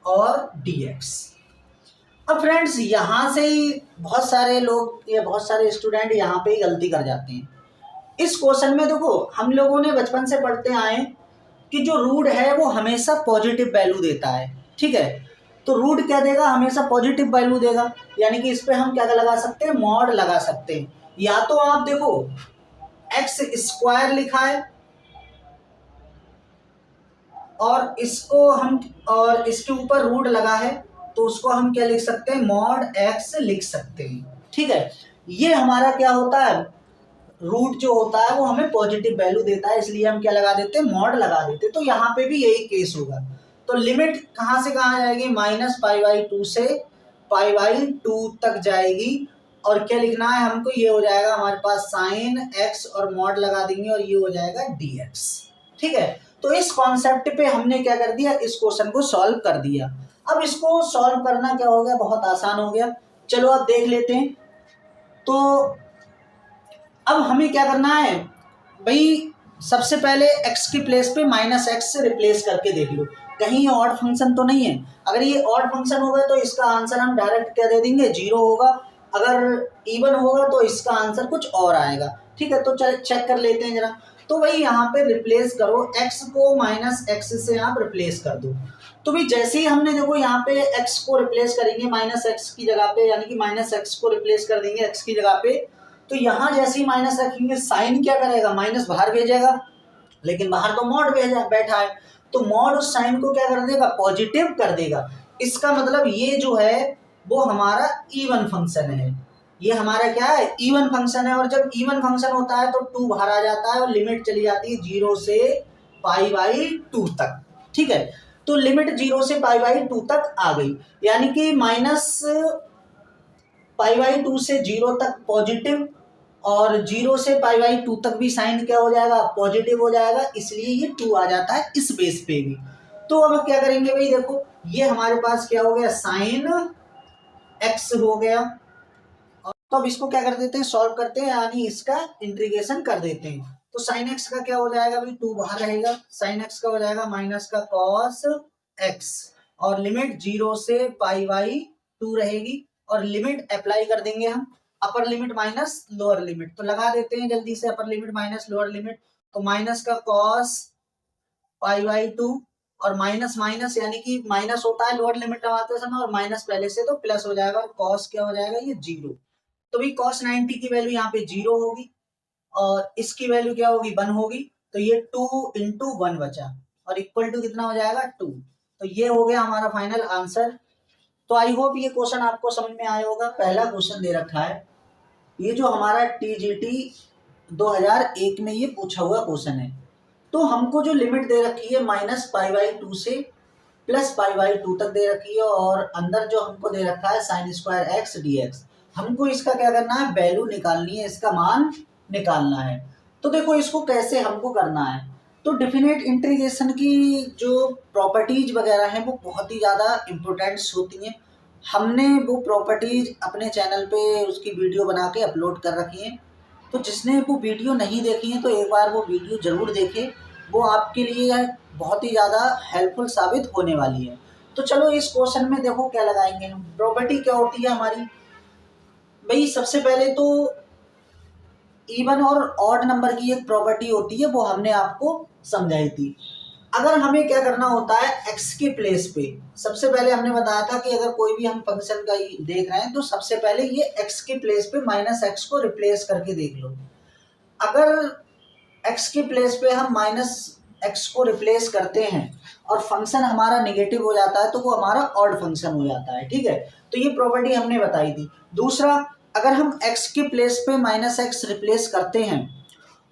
और dx। अब फ्रेंड्स यहाँ से ही बहुत सारे लोग या बहुत सारे स्टूडेंट यहाँ पे ही गलती कर जाते हैं। इस क्वेश्चन में देखो, हम लोगों ने बचपन से पढ़ते आए कि जो रूट है वो हमेशा पॉजिटिव वैल्यू देता है। ठीक है, तो रूट क्या देगा, हमेशा पॉजिटिव वैल्यू देगा, यानी कि इस पे हम क्या लगा सकते हैं, मॉड लगा सकते हैं। या तो आप देखो एक्स स्क्वायर लिखा है और इसको हम, और इसके ऊपर रूट लगा है, तो उसको हम क्या लिख सकते हैं, मॉड एक्स लिख सकते हैं। ठीक है, ये हमारा क्या होता है, रूट जो होता है वो हमें पॉजिटिव वैल्यू देता है, इसलिए हम क्या लगा देते हैं, मॉड लगा देते हैं। तो यहाँ पे भी यही केस होगा। तो लिमिट कहाँ से कहाँ जाएगी, -π/2 से π/2 तक जाएगी, और क्या लिखना है हमको, ये हो जाएगा हमारे पास साइन एक्स और मॉड लगा देंगे और ये हो जाएगा dx। ठीक है, तो इस कॉन्सेप्ट पे हमने क्या कर दिया, इस क्वेश्चन को सॉल्व कर दिया। अब इसको सॉल्व करना क्या हो गया, बहुत आसान हो गया। चलो अब देख लेते हैं। तो अब हमें क्या करना है भाई, सबसे पहले x की प्लेस पे -x से रिप्लेस करके देख लो, कहीं ऑड फंक्शन तो नहीं है। अगर ये ऑड फंक्शन होगा तो इसका आंसर हम डायरेक्ट क्या दे देंगे, 0 होगा। अगर इवन होगा तो इसका आंसर कुछ और आएगा। ठीक है, तो चल चेक कर लेते हैं जरा। तो भाई यहाँ पे रिप्लेस करो, x को -x से आप रिप्लेस कर दो। तो भाई जैसे ही हमने देखो यहाँ पे x को रिप्लेस करेंगे -x की जगह पे, यानी कि -x को रिप्लेस कर देंगे x की जगह पे, तो यहाँ जैसे ही माइनस रखेंगे साइन क्या करेगा, माइनस बाहर भेजेगा, लेकिन बाहर तो मॉड भेजा बैठा है, तो मॉड उस साइन को क्या कर देगा, पॉजिटिव कर देगा। इसका मतलब ये जो है वो हमारा इवन फंक्शन है, ये हमारा क्या है, इवन फंक्शन है। और जब इवन फंक्शन होता है तो 2 बाहर आ जाता है और लिमिट चली जाती है 0 से π/2 तक। ठीक है, तो लिमिट 0 से π/2 तक आ गई, यानी कि -π/2 से 0 तक पॉजिटिव, और 0 से π/2 तक भी साइन क्या हो जाएगा, पॉजिटिव हो जाएगा, इसलिए ये 2 आ जाता है इस बेस पे भी। तो अब क्या करेंगे भाई, देखो ये हमारे पास क्या हो गया, साइन एक्स हो गया। और तो अब इसको क्या कर देते हैं, सॉल्व करते हैं, यानी इसका इंटीग्रेशन कर देते हैं। तो साइन एक्स का क्या हो जाएगा भाई, 2 बाहर रहेगा, साइन एक्स का हो जाएगा माइनस का कॉस एक्स, और लिमिट 0 से π/2 रहेगी, और लिमिट अप्लाई कर देंगे हम, upper limit minus lower limit. तो लगा देते हैं जल्दी से, upper limit minus lower limit, तो माइनस का कॉस π/2 और माइनस माइनस, यानी कि माइनस होता है लोअर लिमिट लगाते समय, और माइनस पहले से तो प्लस हो जाएगा, और कॉस क्या हो जाएगा, ये 0। तो भाई कॉस 90 की वैल्यू यहाँ पे 0 होगी, और इसकी वैल्यू क्या होगी, 1 होगी। तो ये 2 × 1 बचा, और इक्वल टू कितना हो जाएगा, 2। तो ये हो गया हमारा फाइनल आंसर। तो आई होप ये क्वेश्चन आपको समझ में आया होगा। पहला क्वेश्चन दे रखा है, ये जो हमारा TGT 2001 में ये पूछा हुआ क्वेश्चन है। तो हमको जो लिमिट दे रखी है -π/2 से +π/2 तक दे रखी है, और अंदर जो हमको दे रखा है साइन स्क्वायर एक्स dx, हमको इसका क्या करना है, वैल्यू निकालनी है, इसका मान निकालना है। तो देखो इसको कैसे हमको करना है, तो डेफिनेट इंटीग्रेशन की जो प्रॉपर्टीज वगैरह हैं वो बहुत ही ज़्यादा इम्पोर्टेंट्स होती हैं। हमने वो प्रॉपर्टीज अपने चैनल पे उसकी वीडियो बना के अपलोड कर रखी है, तो जिसने वो वीडियो नहीं देखी है तो एक बार वो वीडियो ज़रूर देखें, वो आपके लिए बहुत ही ज़्यादा हेल्पफुल साबित होने वाली है। तो चलो इस क्वेश्चन में देखो क्या लगाएंगे हम। प्रॉपर्टी क्या होती है हमारी भाई, सबसे पहले तो इवन और ऑड नंबर की एक प्रॉपर्टी होती है, वो हमने आपको समझाई थी। अगर हमें क्या करना होता है x के प्लेस पे, सबसे पहले हमने बताया था कि अगर कोई भी हम फंक्शन का देख रहे हैं तो सबसे पहले ये x के प्लेस पे माइनस एक्स को रिप्लेस करके देख लो। अगर x के प्लेस पे हम माइनस एक्स को रिप्लेस करते हैं और फंक्शन हमारा नेगेटिव हो जाता है तो वो हमारा ऑड फंक्शन हो जाता है, ठीक है। तो ये प्रॉपर्टी हमने बताई थी। दूसरा, अगर हम x के प्लेस पे माइनस एक्स रिप्लेस करते हैं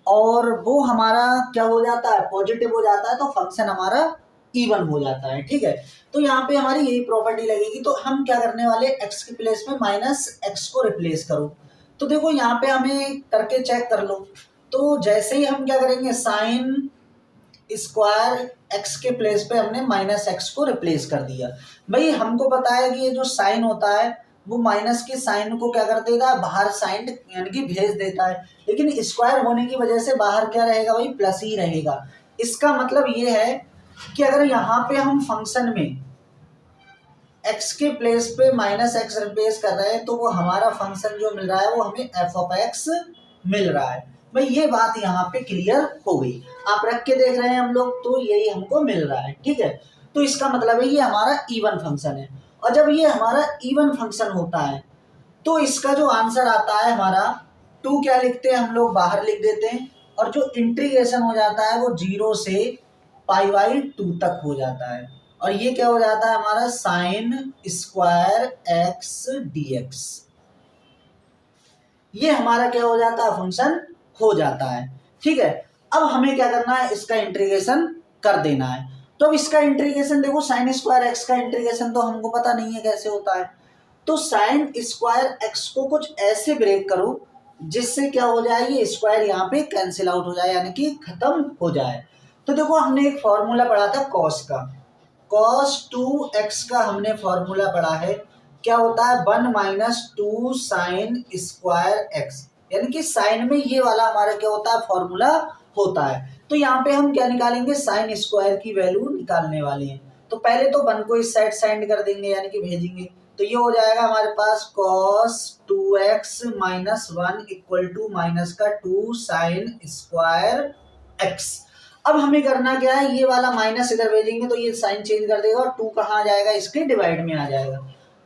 और वो हमारा क्या हो जाता है, पॉजिटिव हो जाता है, तो फंक्शन हमारा इवन हो जाता है, ठीक है। तो यहाँ पे हमारी यही प्रॉपर्टी लगेगी। तो हम क्या करने वाले, x के प्लेस पे माइनस एक्स को रिप्लेस करो। तो देखो यहाँ पे हमें करके चेक कर लो। तो जैसे ही हम क्या करेंगे, साइन स्क्वायर एक्स के प्लेस पे हमने माइनस एक्स को रिप्लेस कर दिया। भाई हमको पता है कि ये जो साइन होता है वो माइनस के साइन को क्या कर देता है, बाहर साइन यानी कि भेज देता है, लेकिन स्क्वायर होने की वजह से बाहर क्या रहेगा भाई, प्लस ही रहेगा। इसका मतलब ये है कि अगर यहाँ पे हम फंक्शन में x के प्लेस पे माइनस एक्स रिप्लेस कर रहे हैं तो वो हमारा फंक्शन जो मिल रहा है वो हमें एफ ऑफ एक्स मिल रहा है। भाई ये बात यहाँ पे क्लियर हो गई, आप रख के देख रहे हैं हम लोग, तो यही हमको मिल रहा है, ठीक है। तो इसका मतलब है ये हमारा इवन फंक्शन है। और जब ये हमारा इवन फंक्शन होता है तो इसका जो आंसर आता है हमारा, टू क्या लिखते हैं हम लोग, बाहर लिख देते हैं, और जो इंटीग्रेशन हो जाता है वो 0 से π/2 तक हो जाता है। और ये क्या हो जाता है हमारा, साइन स्क्वायर एक्स dx। ये हमारा क्या हो जाता है, फंक्शन हो जाता है, ठीक है। अब हमें क्या करना है, इसका इंटीग्रेशन कर देना है। तो अब इसका इंटीग्रेशन देखो, साइन स्क्वायर एक्स का इंटीग्रेशन तो हमको पता नहीं है कैसे होता है। तो साइन स्क्वायर एक्स को कुछ ऐसे ब्रेक करो जिससे क्या हो जाए, ये स्क्वायर यहाँ पे कैंसिल आउट हो जाए, यानी कि खत्म हो जाए। तो देखो हमने एक फॉर्मूला पढ़ा था कॉस का, cos 2x का हमने फॉर्मूला पढ़ा है, क्या होता है 1 माइनस 2 साइन स्क्वायर एक्स, यानी कि साइन में ये वाला हमारा क्या होता है, फॉर्मूला होता है। तो यहाँ पे हम क्या निकालेंगे, साइन स्क्वायर की वैल्यू निकालने वाले हैं। तो पहले तो 1 को इस साइड सेंड कर देंगे, यानी कि भेजेंगे। तो ये हो जाएगा हमारे पास cos 2x माइनस 1 इक्वल टू माइनस का 2 साइन स्क्वायर एक्स। अब हमें करना क्या है, ये वाला माइनस इधर भेजेंगे तो ये साइन चेंज कर देगा और 2 कहाँ आ जाएगा, इसके डिवाइड में आ जाएगा।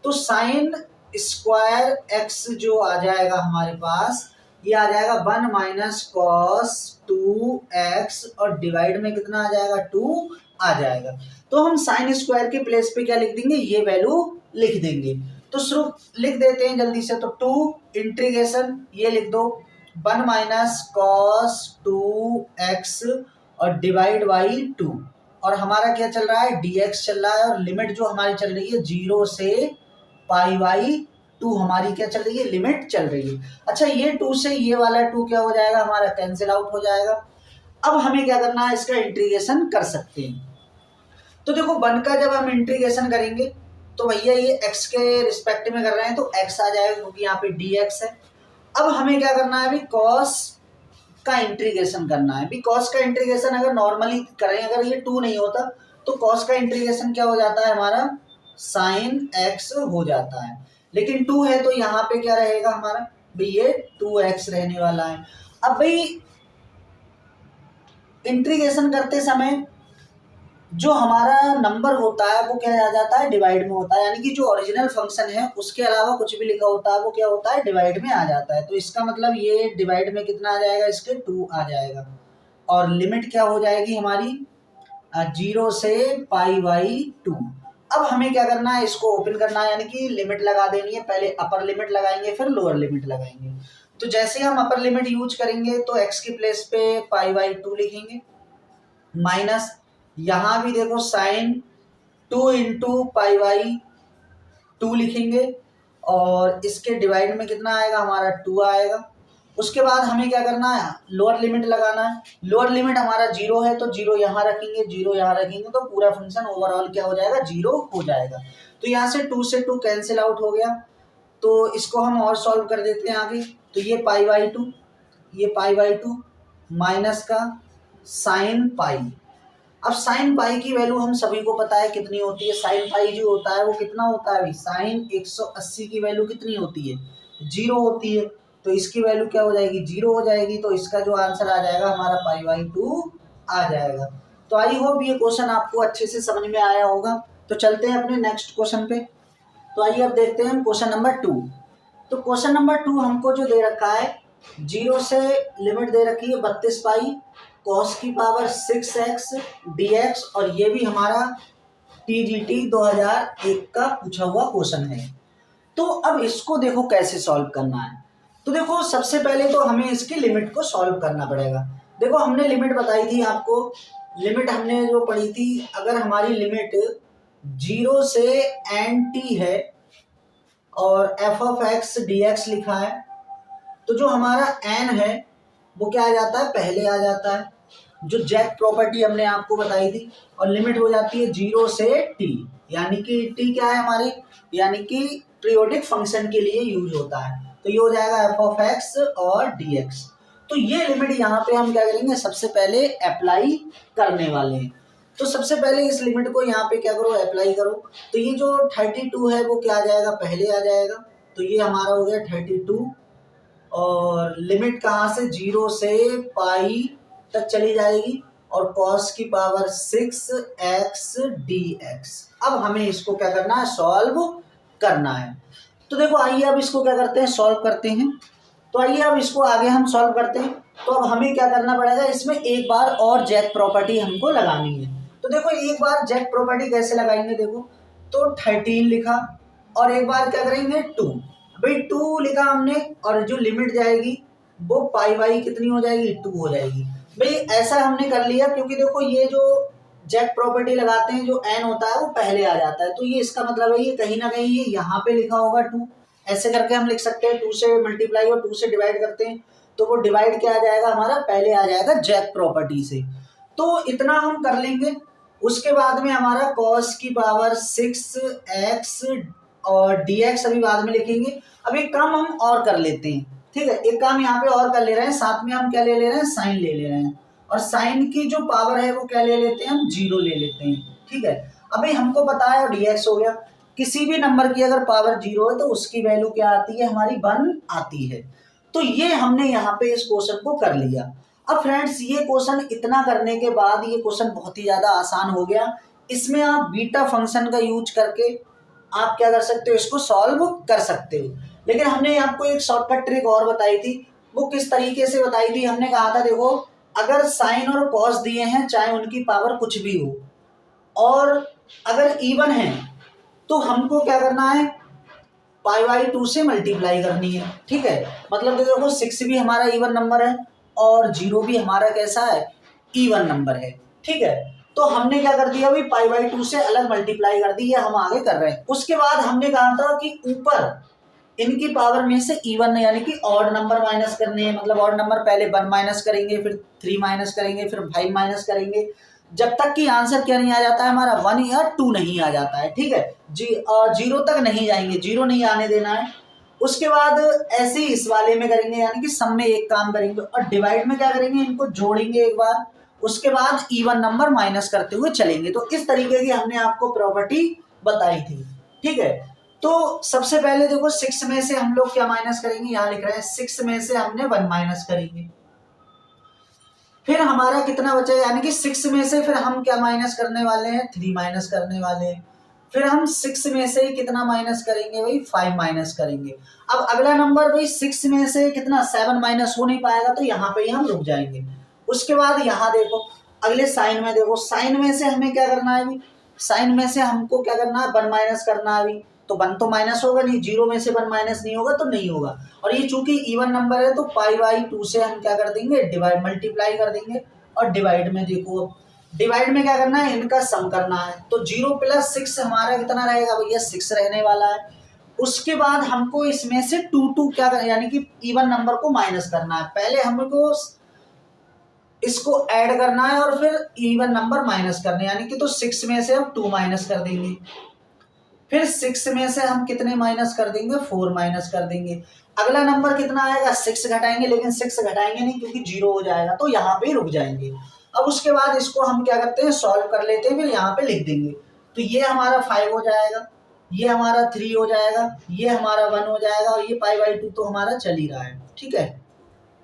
तो साइन स्क्वायर एक्स जो आ जाएगा हमारे पास, ये आ जाएगा 1 माइनस कॉस 2x और डिवाइड में कितना आ जाएगा, 2 आ जाएगा। तो हम साइन स्क्वायर के प्लेस पे क्या लिख देंगे, ये वैल्यू लिख देंगे। तो शुरू लिख देते हैं जल्दी से। तो 2 इंटीग्रेशन ये लिख दो, 1 माइनस कॉस 2x और डिवाइड बाई 2, और हमारा क्या चल रहा है, dx चल रहा है, और लिमिट जो हमारी चल रही है 0 से π/2 हमारी क्या चल रही है, लिमिट चल रही है। अच्छा, ये 2 से ये वाला 2 क्या हो जाएगा हमारा, कैंसिल आउट हो जाएगा। अब हमें क्या करना है, इसका इंटीग्रेशन कर सकते हैं। तो देखो 1 का जब हम इंटीग्रेशन करेंगे तो भैया ये x के रिस्पेक्ट में कर रहे हैं तो x आ जाएगा, क्योंकि यहाँ पे dx है। अब हमें क्या करना है, अभी cos का इंटीग्रेशन करना है। cos का इंटीग्रेशन अगर नॉर्मली करें, अगर ये 2 नहीं होता तो cos का इंटीग्रेशन क्या हो जाता है हमारा, sin x हो जाता है। लेकिन 2 है तो यहाँ पे क्या रहेगा हमारा, भाई ये 2x रहने वाला है। अब भाई इंटीग्रेशन करते समय जो हमारा नंबर होता है वो क्या आ जाता है, डिवाइड में होता है, यानी कि जो ओरिजिनल फंक्शन है उसके अलावा कुछ भी लिखा होता है वो क्या होता है, डिवाइड में आ जाता है। तो इसका मतलब ये डिवाइड में कितना आ जाएगा, इसके 2 आ जाएगा, और लिमिट क्या हो जाएगी हमारी 0 से π/2। अब हमें क्या करना है, इसको ओपन करना है, यानी कि लिमिट लगा देनी है। पहले अपर लिमिट लगाएंगे फिर लोअर लिमिट लगाएंगे। तो जैसे हम अपर लिमिट यूज करेंगे तो x के प्लेस पे π/2 लिखेंगे, माइनस यहाँ भी देखो साइन 2 इंटू π/2 लिखेंगे, और इसके डिवाइड में कितना आएगा हमारा, 2 आएगा। उसके बाद हमें क्या करना है, लोअर लिमिट लगाना है। लोअर लिमिट हमारा 0 है तो 0 यहाँ रखेंगे, 0 यहाँ रखेंगे, तो पूरा फंक्शन ओवरऑल क्या हो जाएगा, 0 हो जाएगा। तो यहाँ से 2 से 2 कैंसिल आउट हो गया। तो इसको हम और सॉल्व कर देते हैं आगे। तो ये π/2, ये π/2 माइनस का साइन पाई। अब साइन पाई की वैल्यू हम सभी को पता है कितनी होती है, साइन पाई जो होता है वो कितना होता है, साइन 180 की वैल्यू कितनी होती है, 0 होती है। तो इसकी वैल्यू क्या हो जाएगी, 0 हो जाएगी। तो इसका जो आंसर आ जाएगा हमारा π/2 आ जाएगा। तो आई होप ये क्वेश्चन आपको अच्छे से समझ में आया होगा। तो चलते हैं अपने नेक्स्ट क्वेश्चन पे। तो आइए अब देखते हैं क्वेश्चन नंबर 2। तो क्वेश्चन नंबर 2 हमको जो दे रखा है, 0 से लिमिट दे रखी है 32 पाई cos की पावर 6x dx, और ये भी हमारा TGT 2001 का पूछा हुआ क्वेश्चन है। तो अब इसको देखो कैसे सॉल्व करना है। तो देखो सबसे पहले तो हमें इसकी लिमिट को सॉल्व करना पड़ेगा। देखो हमने लिमिट बताई थी आपको, लिमिट हमने जो पढ़ी थी, अगर हमारी लिमिट 0 से NT है और f(x) dx लिखा है, तो जो हमारा n है वो क्या आ जाता है, पहले आ जाता है, जो जैक प्रॉपर्टी हमने आपको बताई थी, और लिमिट हो जाती है 0 से t, यानी कि t क्या है हमारी, यानी कि पीरियोडिक फंक्शन के लिए यूज होता है। तो ये हो जाएगा f(x) और dx। तो ये लिमिट यहाँ पे हम क्या करेंगे, सबसे पहले अप्लाई करने वाले हैं। तो सबसे पहले इस लिमिट को यहाँ पे क्या करो, अप्लाई करो। तो ये जो 32 है वो क्या आ जाएगा, पहले आ जाएगा। तो ये हमारा हो गया 32, और लिमिट कहाँ से, 0 से पाई तक चली जाएगी, और cos की पावर 6x dx। अब हमें इसको क्या करना है, सॉल्व करना है। तो देखो आइए अब इसको क्या करते हैं, सॉल्व करते हैं। तो आइए अब इसको आगे हम सॉल्व करते हैं। तो अब हमें क्या करना पड़ेगा, इसमें एक बार और जैक प्रॉपर्टी हमको लगानी है। तो देखो एक बार जैक प्रॉपर्टी कैसे लगाएंगे, देखो तो 13 लिखा, और एक बार क्या करेंगे 2, भाई 2 लिखा हमने, और जो लिमिट जाएगी वो पाई बाई कितनी हो जाएगी, 2 हो जाएगी। भाई ऐसा हमने कर लिया, क्योंकि देखो ये जो जैक प्रॉपर्टी लगाते हैं, जो n होता है वो पहले आ जाता है। तो ये इसका मतलब है ये कहीं ना कहीं ये यहाँ पे लिखा होगा 2, ऐसे करके हम लिख सकते हैं। 2 से मल्टीप्लाई और 2 से डिवाइड करते हैं, तो वो डिवाइड क्या आ जाएगा हमारा, पहले आ जाएगा जैक प्रॉपर्टी से। तो इतना हम कर लेंगे। उसके बाद में हमारा cos की पावर 6x और dx अभी बाद में लिखेंगे। अब एक काम हम और कर लेते हैं, ठीक है, एक काम यहाँ पे और कर ले रहे हैं, साथ में हम क्या ले रहे हैं, साइन ले ले रहे हैं, और साइन की जो पावर है वो क्या ले लेते हैं, हम 0 ले लेते हैं, ठीक है। अभी हमको पता है और dx हो गया। किसी भी नंबर की अगर पावर 0 है तो उसकी वैल्यू क्या आती है, हमारी 1 आती है। तो ये हमने यहाँ पे इस क्वेश्चन को कर लिया। अब फ्रेंड्स ये क्वेश्चन इतना करने के बाद ये क्वेश्चन बहुत ही ज़्यादा आसान हो गया। इसमें आप बीटा फंक्शन का यूज करके आप क्या कर सकते हो, इसको सॉल्व कर सकते हो। लेकिन हमने आपको एक शॉर्टकट ट्रिक और बताई थी। वो किस तरीके से बताई थी, हमने कहा था देखो अगर साइन और कॉस दिए हैं, चाहे उनकी पावर कुछ भी हो, और अगर इवन है तो हमको क्या करना है, पाई बाई 2 से मल्टीप्लाई करनी है, ठीक है। मतलब देखो 6 भी हमारा इवन नंबर है और 0 भी हमारा कैसा है, इवन नंबर है, ठीक है। तो हमने क्या कर दिया, अभी पाई बाई 2 से अलग मल्टीप्लाई कर दी, ये हम आगे कर रहे हैं। उसके बाद हमने कहा था कि ऊपर इनकी पावर में से इवन यानी कि ऑड नंबर माइनस करने हैं। मतलब ऑड नंबर पहले 1 माइनस करेंगे, फिर 3 माइनस करेंगे, फिर 5 माइनस करेंगे, जब तक कि आंसर क्या नहीं आ जाता है हमारा, 1 या 2 नहीं आ जाता है, ठीक है। 0 तक नहीं जाएंगे, 0 नहीं आने देना है। उसके बाद ऐसे ही इस वाले में करेंगे, यानी कि सम में एक काम करेंगे, और डिवाइड में क्या करेंगे, इनको जोड़ेंगे एक बार, उसके बाद इवन नंबर माइनस करते हुए चलेंगे। तो इस तरीके की हमने आपको प्रॉपर्टी बताई थी, ठीक है। तो सबसे पहले देखो 6 में से हम लोग क्या माइनस करेंगे, यहाँ लिख रहे हैं 6 में से हमने 1 माइनस करेंगे, फिर हमारा कितना बचा, यानी कि 6 में से फिर हम क्या माइनस करने वाले हैं, 3 माइनस करने वाले हैं। फिर हम 6 में से कितना माइनस करेंगे भाई, 5 माइनस करेंगे। अब अगला नंबर भाई 6 में से कितना, 7 माइनस हो नहीं पाएगा, तो यहाँ पे ही हम रुक जाएंगे। उसके बाद यहाँ देखो अगले साइन में, देखो साइन में से हमें क्या करना है, साइन में से हमको क्या करना है, 1 माइनस करना है। अभी तो 1 तो माइनस होगा नहीं, 0 में से 1 माइनस नहीं होगा तो नहीं होगा। और ये चूंकि इवन नंबर है तो पाई बाई 2 से हम क्या कर देंगे, डिवाइड मल्टीप्लाई कर देंगे, और डिवाइड में देखो डिवाइड में क्या करना है, इनका सम करना है। तो 0 + 6 हमारा कितना रहेगा भैया, 6 रहने वाला है। उसके बाद हमको इसमें से 2 क्या यानी कि इवन नंबर को माइनस करना है। पहले हमको इसको ऐड करना है और फिर इवन नंबर माइनस करने, यानी कि तो 6 में से हम 2 माइनस कर देंगे, फिर 6 में से हम कितने माइनस कर देंगे, 4 माइनस कर देंगे। अगला नंबर कितना आएगा, 6 घटाएंगे, लेकिन 6 घटाएंगे नहीं क्योंकि 0 हो जाएगा, तो यहाँ पे रुक जाएंगे। अब उसके बाद इसको हम क्या करते हैं, सॉल्व कर लेते हैं, फिर यहाँ पे लिख देंगे। तो ये हमारा 5 हो जाएगा, ये हमारा 3 हो जाएगा, ये हमारा 1 हो जाएगा, और ये पाई बाई 2 तो हमारा चल ही रहा है, ठीक है।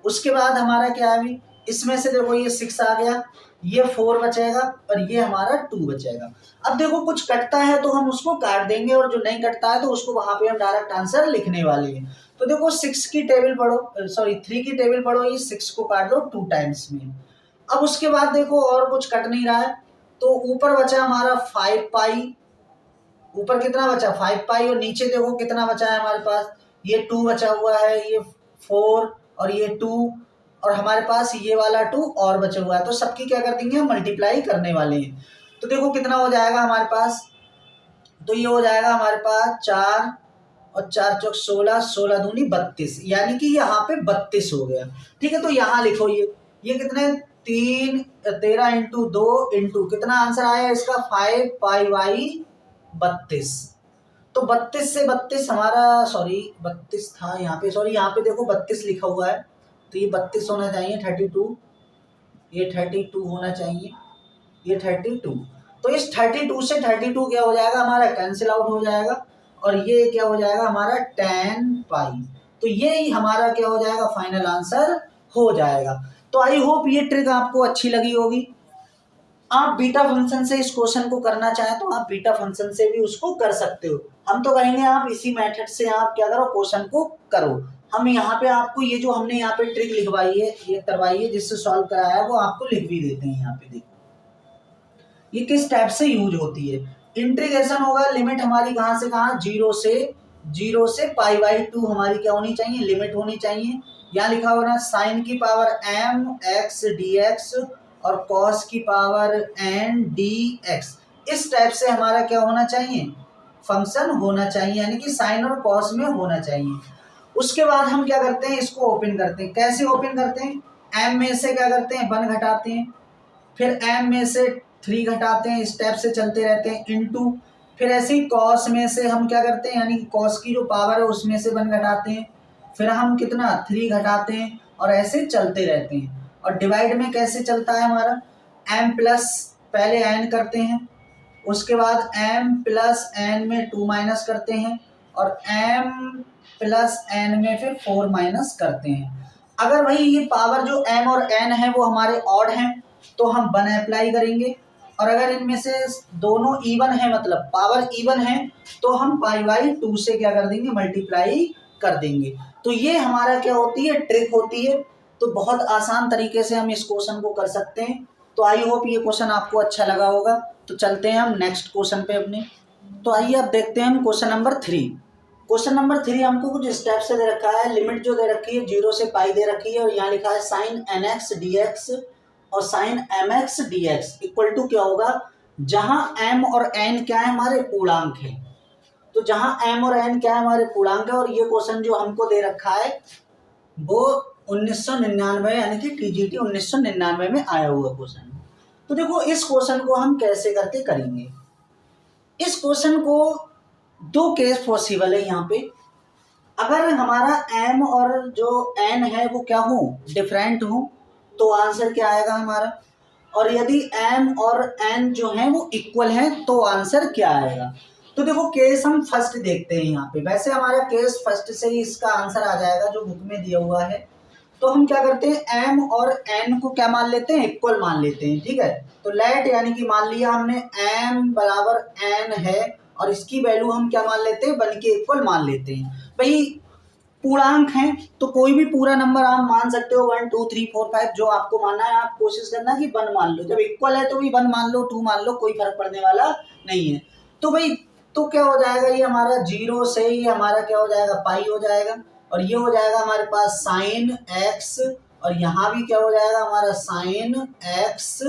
उसके बाद हमारा क्या है, अभी इसमें से देखो ये 6 आ गया, ये 4 बचेगा और ये हमारा 2 बचेगा। अब देखो कुछ कटता है तो हम उसको काट देंगे और जो नहीं कटता है तो उसको वहां पे हम डायरेक्ट आंसर लिखने वाले हैं। तो देखो 6 की टेबल पढ़ो, सॉरी 3 की टेबल पढ़ो, ये 6 को काट दो 2 टाइम्स में। अब उसके बाद देखो और कुछ कट नहीं रहा है, तो ऊपर बचा हमारा 5 पाई, ऊपर कितना बचा 5 पाई, और नीचे देखो कितना बचा है हमारे पास, ये 2 बचा हुआ है, ये 4 और ये 2 और हमारे पास ये वाला 2 और बचा हुआ है। तो सबकी क्या कर देंगे हम मल्टीप्लाई करने वाले हैं। तो देखो कितना हो जाएगा हमारे पास, तो ये हो जाएगा हमारे पास 4 और 4 चौक 16, 16 दूनी 32, यानी कि यहाँ पे 32 हो गया। ठीक है, तो यहाँ लिखो ये कितने 3 13 इंटू 2 इंटू कितना आंसर आया इसका 5 पाई बाई 32। तो 32 से 32 हमारा, सॉरी 32 था यहाँ पे, सॉरी यहाँ पे देखो 32 लिखा हुआ है, तो ये 32 होना चाहिए, 32, ये 32 होना चाहिए, ये 32। तो इस 32 से 32 क्या हो जाएगा हमारा कैंसिल आउट हो जाएगा, और ये क्या हो जाएगा हमारा 10 पाई। तो ये ही हमारा क्या हो जाएगा फाइनल आंसर हो जाएगा। तो आई होप ये ट्रिक आपको अच्छी लगी होगी। आप बीटा फंक्शन से इस क्वेश्चन को करना चाहें तो आप बीटा फंक्शन से भी उसको कर सकते हो। हम तो कहेंगे आप इसी मेथड से आप क्या करो क्वेश्चन को करो। हम यहाँ पे आपको ये जो हमने यहाँ पे ट्रिक लिखवाई है, ये करवाई है जिससे सॉल्व कराया है, वो आपको लिख भी देते हैं यहाँ पे। देखो ये किस टाइप से यूज होती है। इंटीग्रेशन होगा, लिमिट हमारी कहाँ से कहाँ, 0 से पाई बाई 2 हमारी क्या होनी चाहिए, लिमिट होनी चाहिए। यहाँ लिखा हुआ ना साइन की पावर m x dx और कॉस की पावर n dx, इस टाइप से हमारा क्या होना चाहिए फंक्शन होना चाहिए, यानी कि साइन और कॉस में होना चाहिए। उसके बाद हम क्या करते हैं, इसको ओपन करते हैं। कैसे ओपन करते हैं, m में से क्या करते हैं 1 घटाते हैं, फिर m में से 3 घटाते हैं, स्टेप से चलते रहते हैं, इनटू, फिर ऐसे ही कॉस में से हम क्या करते हैं, यानी कि कॉस की जो पावर है उसमें से 1 घटाते हैं, फिर हम कितना 3 घटाते हैं और ऐसे चलते रहते हैं। और डिवाइड में कैसे चलता है हमारा, m प्लस पहले n करते हैं, उसके बाद m प्लस n में 2 माइनस करते हैं और m प्लस n में फिर 4 माइनस करते हैं। अगर भाई ये पावर जो m और n है वो हमारे ऑड हैं तो हम 1 अप्लाई करेंगे, और अगर इनमें से दोनों इवन है मतलब पावर इवन है तो हम पाई बाई 2 से क्या कर देंगे मल्टीप्लाई कर देंगे। तो ये हमारा क्या होती है ट्रिक होती है। तो बहुत आसान तरीके से हम इस क्वेश्चन को कर सकते हैं। तो आई होप ये क्वेश्चन आपको अच्छा लगा होगा। तो चलते हैं हम नेक्स्ट क्वेश्चन पे अपने। तो आइए अब देखते हैं हम क्वेश्चन नंबर 3। क्वेश्चन नंबर 3 हमको कुछ स्टेप से दे रखा है, लिमिट जो दे रखी है 0 से पाई दे रखी है, और यहाँ लिखा है साइन nx dx और sine mx dx equal to क्या होगा, जहां m और n क्या है हमारे पूर्णांक है। तो जहां m और n क्या है हमारे पूर्णांक है, और ये क्वेश्चन जो हमको दे रखा है वो 1999 यानी कि टीजीटी 1999 में आया हुआ क्वेश्चन। तो देखो इस क्वेश्चन को हम कैसे करके करेंगे। इस क्वेश्चन को 2 केस पॉसिबल है यहाँ पे। अगर हमारा m और जो n है वो क्या हो डिफरेंट हो तो आंसर क्या आएगा हमारा, और यदि m और n जो है वो इक्वल है तो आंसर क्या आएगा। तो देखो केस हम फर्स्ट देखते हैं यहाँ पे। वैसे हमारा केस फर्स्ट से ही इसका आंसर आ जाएगा जो बुक में दिया हुआ है। तो हम क्या करते हैं m और n को क्या मान लेते हैं इक्वल मान लेते हैं। ठीक है, तो लेट यानी कि मान लिया हमने m बराबर n है और इसकी वैल्यू हम क्या मान लेते हैं 1 के इक्वल मान लेते हैं। भाई पूर्णांक है तो कोई भी पूरा नंबर आप मान सकते हो, 1 2 3 4 5 जो आपको मानना है आप कोशिश करना कि 1 मान लो। जब इक्वल है तो भी 1 मान लो 2 मान लो, कोई फर्क पड़ने वाला नहीं है। तो भाई तो क्या हो जाएगा, ये हमारा 0 से ही हमारा क्या हो जाएगा पाई हो जाएगा, और ये हो जाएगा हमारे पास साइन x, और यहाँ भी क्या हो जाएगा हमारा साइन x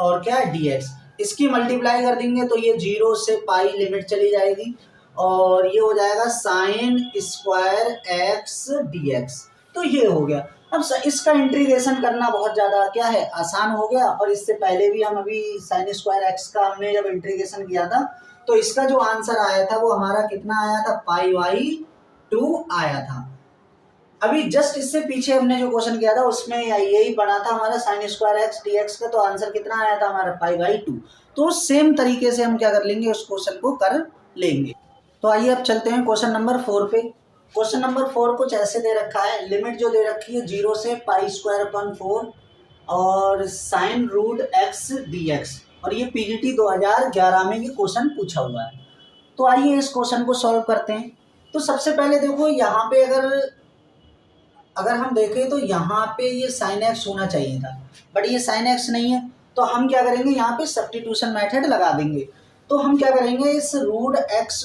और क्या dx। इसकी मल्टीप्लाई कर देंगे तो ये 0 से पाई लिमिट चली जाएगी और ये हो जाएगा साइन स्क्वायर x dx। तो ये हो गया। अब इसका इंटीग्रेशन करना बहुत ज़्यादा क्या है आसान हो गया, और इससे पहले भी हम अभी साइन स्क्वायर x का हमने जब इंटीग्रेशन किया था तो इसका जो आंसर आया था वो हमारा कितना आया था पाई बाई 2 आया था। अभी जस्ट इससे पीछे हमने जो क्वेश्चन किया था उसमें यही बना था हमारा साइन स्क्वायर x dx का, तो आंसर कितना आया था हमारा पाई बाई 2। तो सेम तरीके से हम क्या कर लेंगे उस क्वेश्चन को कर लेंगे। तो आइए अब चलते हैं क्वेश्चन नंबर 4 पे। क्वेश्चन नंबर 4 कुछ ऐसे दे रखा है, लिमिट जो दे रखी है 0 से पाई स्क्वायर अपन 4 और sine root X D X, और ये पीजीटी 2011 में ये क्वेश्चन पूछा हुआ है। तो आइए इस क्वेश्चन को सॉल्व करते हैं। तो सबसे पहले देखो यहाँ पे अगर हम देखें तो यहाँ पे ये साइन एक्स होना चाहिए था, बट ये साइन एक्स नहीं है। तो हम क्या करेंगे, यहाँ पे सब्स्टिट्यूशन मेथड लगा देंगे। तो हम क्या करेंगे, इस रूट एक्स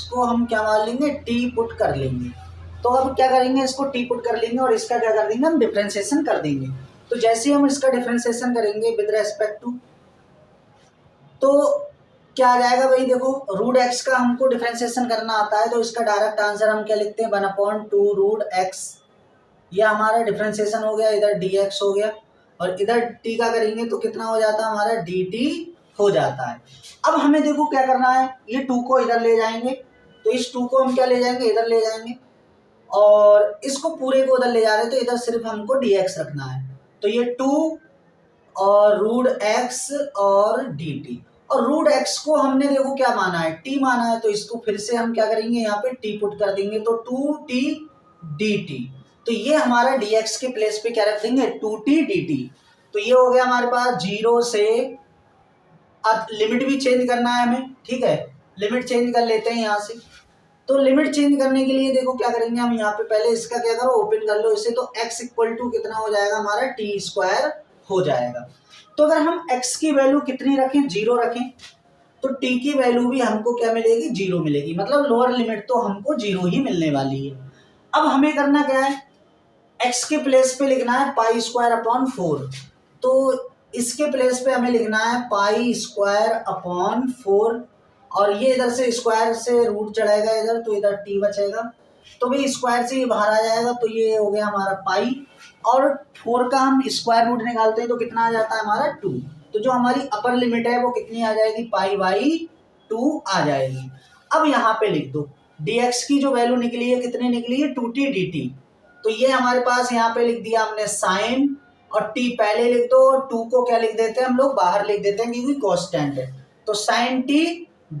को हम क्या मान लेंगे, टी पुट कर लेंगे। तो अब क्या करेंगे, इसको टी पुट कर लेंगे और इसका क्या कर देंगे, हम डिफ्रेंसिएशन कर देंगे। तो जैसे ही हम इसका डिफ्रेंसिएशन करेंगे विद रेस्पेक्ट टू, तो क्या आ जाएगा भाई, देखो रूट एक्स का हमको डिफ्रेंसिएशन करना आता है, तो इसका डायरेक्ट आंसर हम क्या लिखते हैं, 1/2 रूट एक्स। यह हमारा डिफ्रेंसिएशन हो गया, इधर डी एक्स हो गया, और इधर टी का करेंगे तो कितना हो जाता है हमारा, डी टी हो जाता है। अब हमें देखो क्या करना है, ये 2 को इधर ले जाएंगे, तो इस 2 को हम क्या ले जाएंगे, इधर ले जाएंगे, और इसको पूरे को उधर ले जा रहे हैं, तो इधर सिर्फ हमको डी एक्स रखना है। तो ये 2 और रूट एक्स और डी टी, और रूट एक्स को हमने देखो क्या माना है, टी माना है, तो इसको फिर से हम क्या करेंगे, यहाँ पे टी पुट कर देंगे, तो 2t dt। तो ये हमारा dx के प्लेस पे क्या रख देंगे, 2t dt। तो ये हो गया हमारे पास 0 से, अब लिमिट भी चेंज करना है हमें, ठीक है, लिमिट चेंज कर लेते हैं यहाँ से। तो लिमिट चेंज करने के लिए देखो क्या करेंगे हम, यहाँ पे पहले इसका क्या करो, ओपन कर लो इसे, तो x इक्वल टू कितना हो जाएगा हमारा, टी स्क्वायर हो जाएगा। तो अगर हम x की वैल्यू कितनी रखें, 0 रखें, तो t की वैल्यू भी हमको क्या मिलेगी, 0 मिलेगी, मतलब लोअर लिमिट तो हमको 0 ही मिलने वाली है। अब हमें करना क्या है, x के प्लेस पे लिखना है पाई स्क्वायर अपॉन 4। तो इसके प्लेस पे हमें लिखना है पाई स्क्वायर अपॉन 4, और ये इधर से स्क्वायर से रूट चढ़ेगा इधर, तो इधर t बचेगा, तो भाई स्क्वायर से ये बाहर आ जाएगा, तो ये हो गया हमारा पाई, और 4 का हम स्क्वायर रूट निकालते हैं तो कितना आ जाता है हमारा 2। तो जो हमारी अपर लिमिट है वो कितनी आ जाएगी, पाई बाई 2 आ जाएगी। अब यहाँ पे लिख दो dx की जो वैल्यू निकली है, कितनी निकली है, 2t dt। तो ये हमारे पास यहाँ पे लिख दिया हमने साइन, और t पहले लिख दो, और 2 को क्या लिख देते हैं हम लोग, बाहर लिख देते हैं क्योंकि कांस्टेंट है, तो साइन t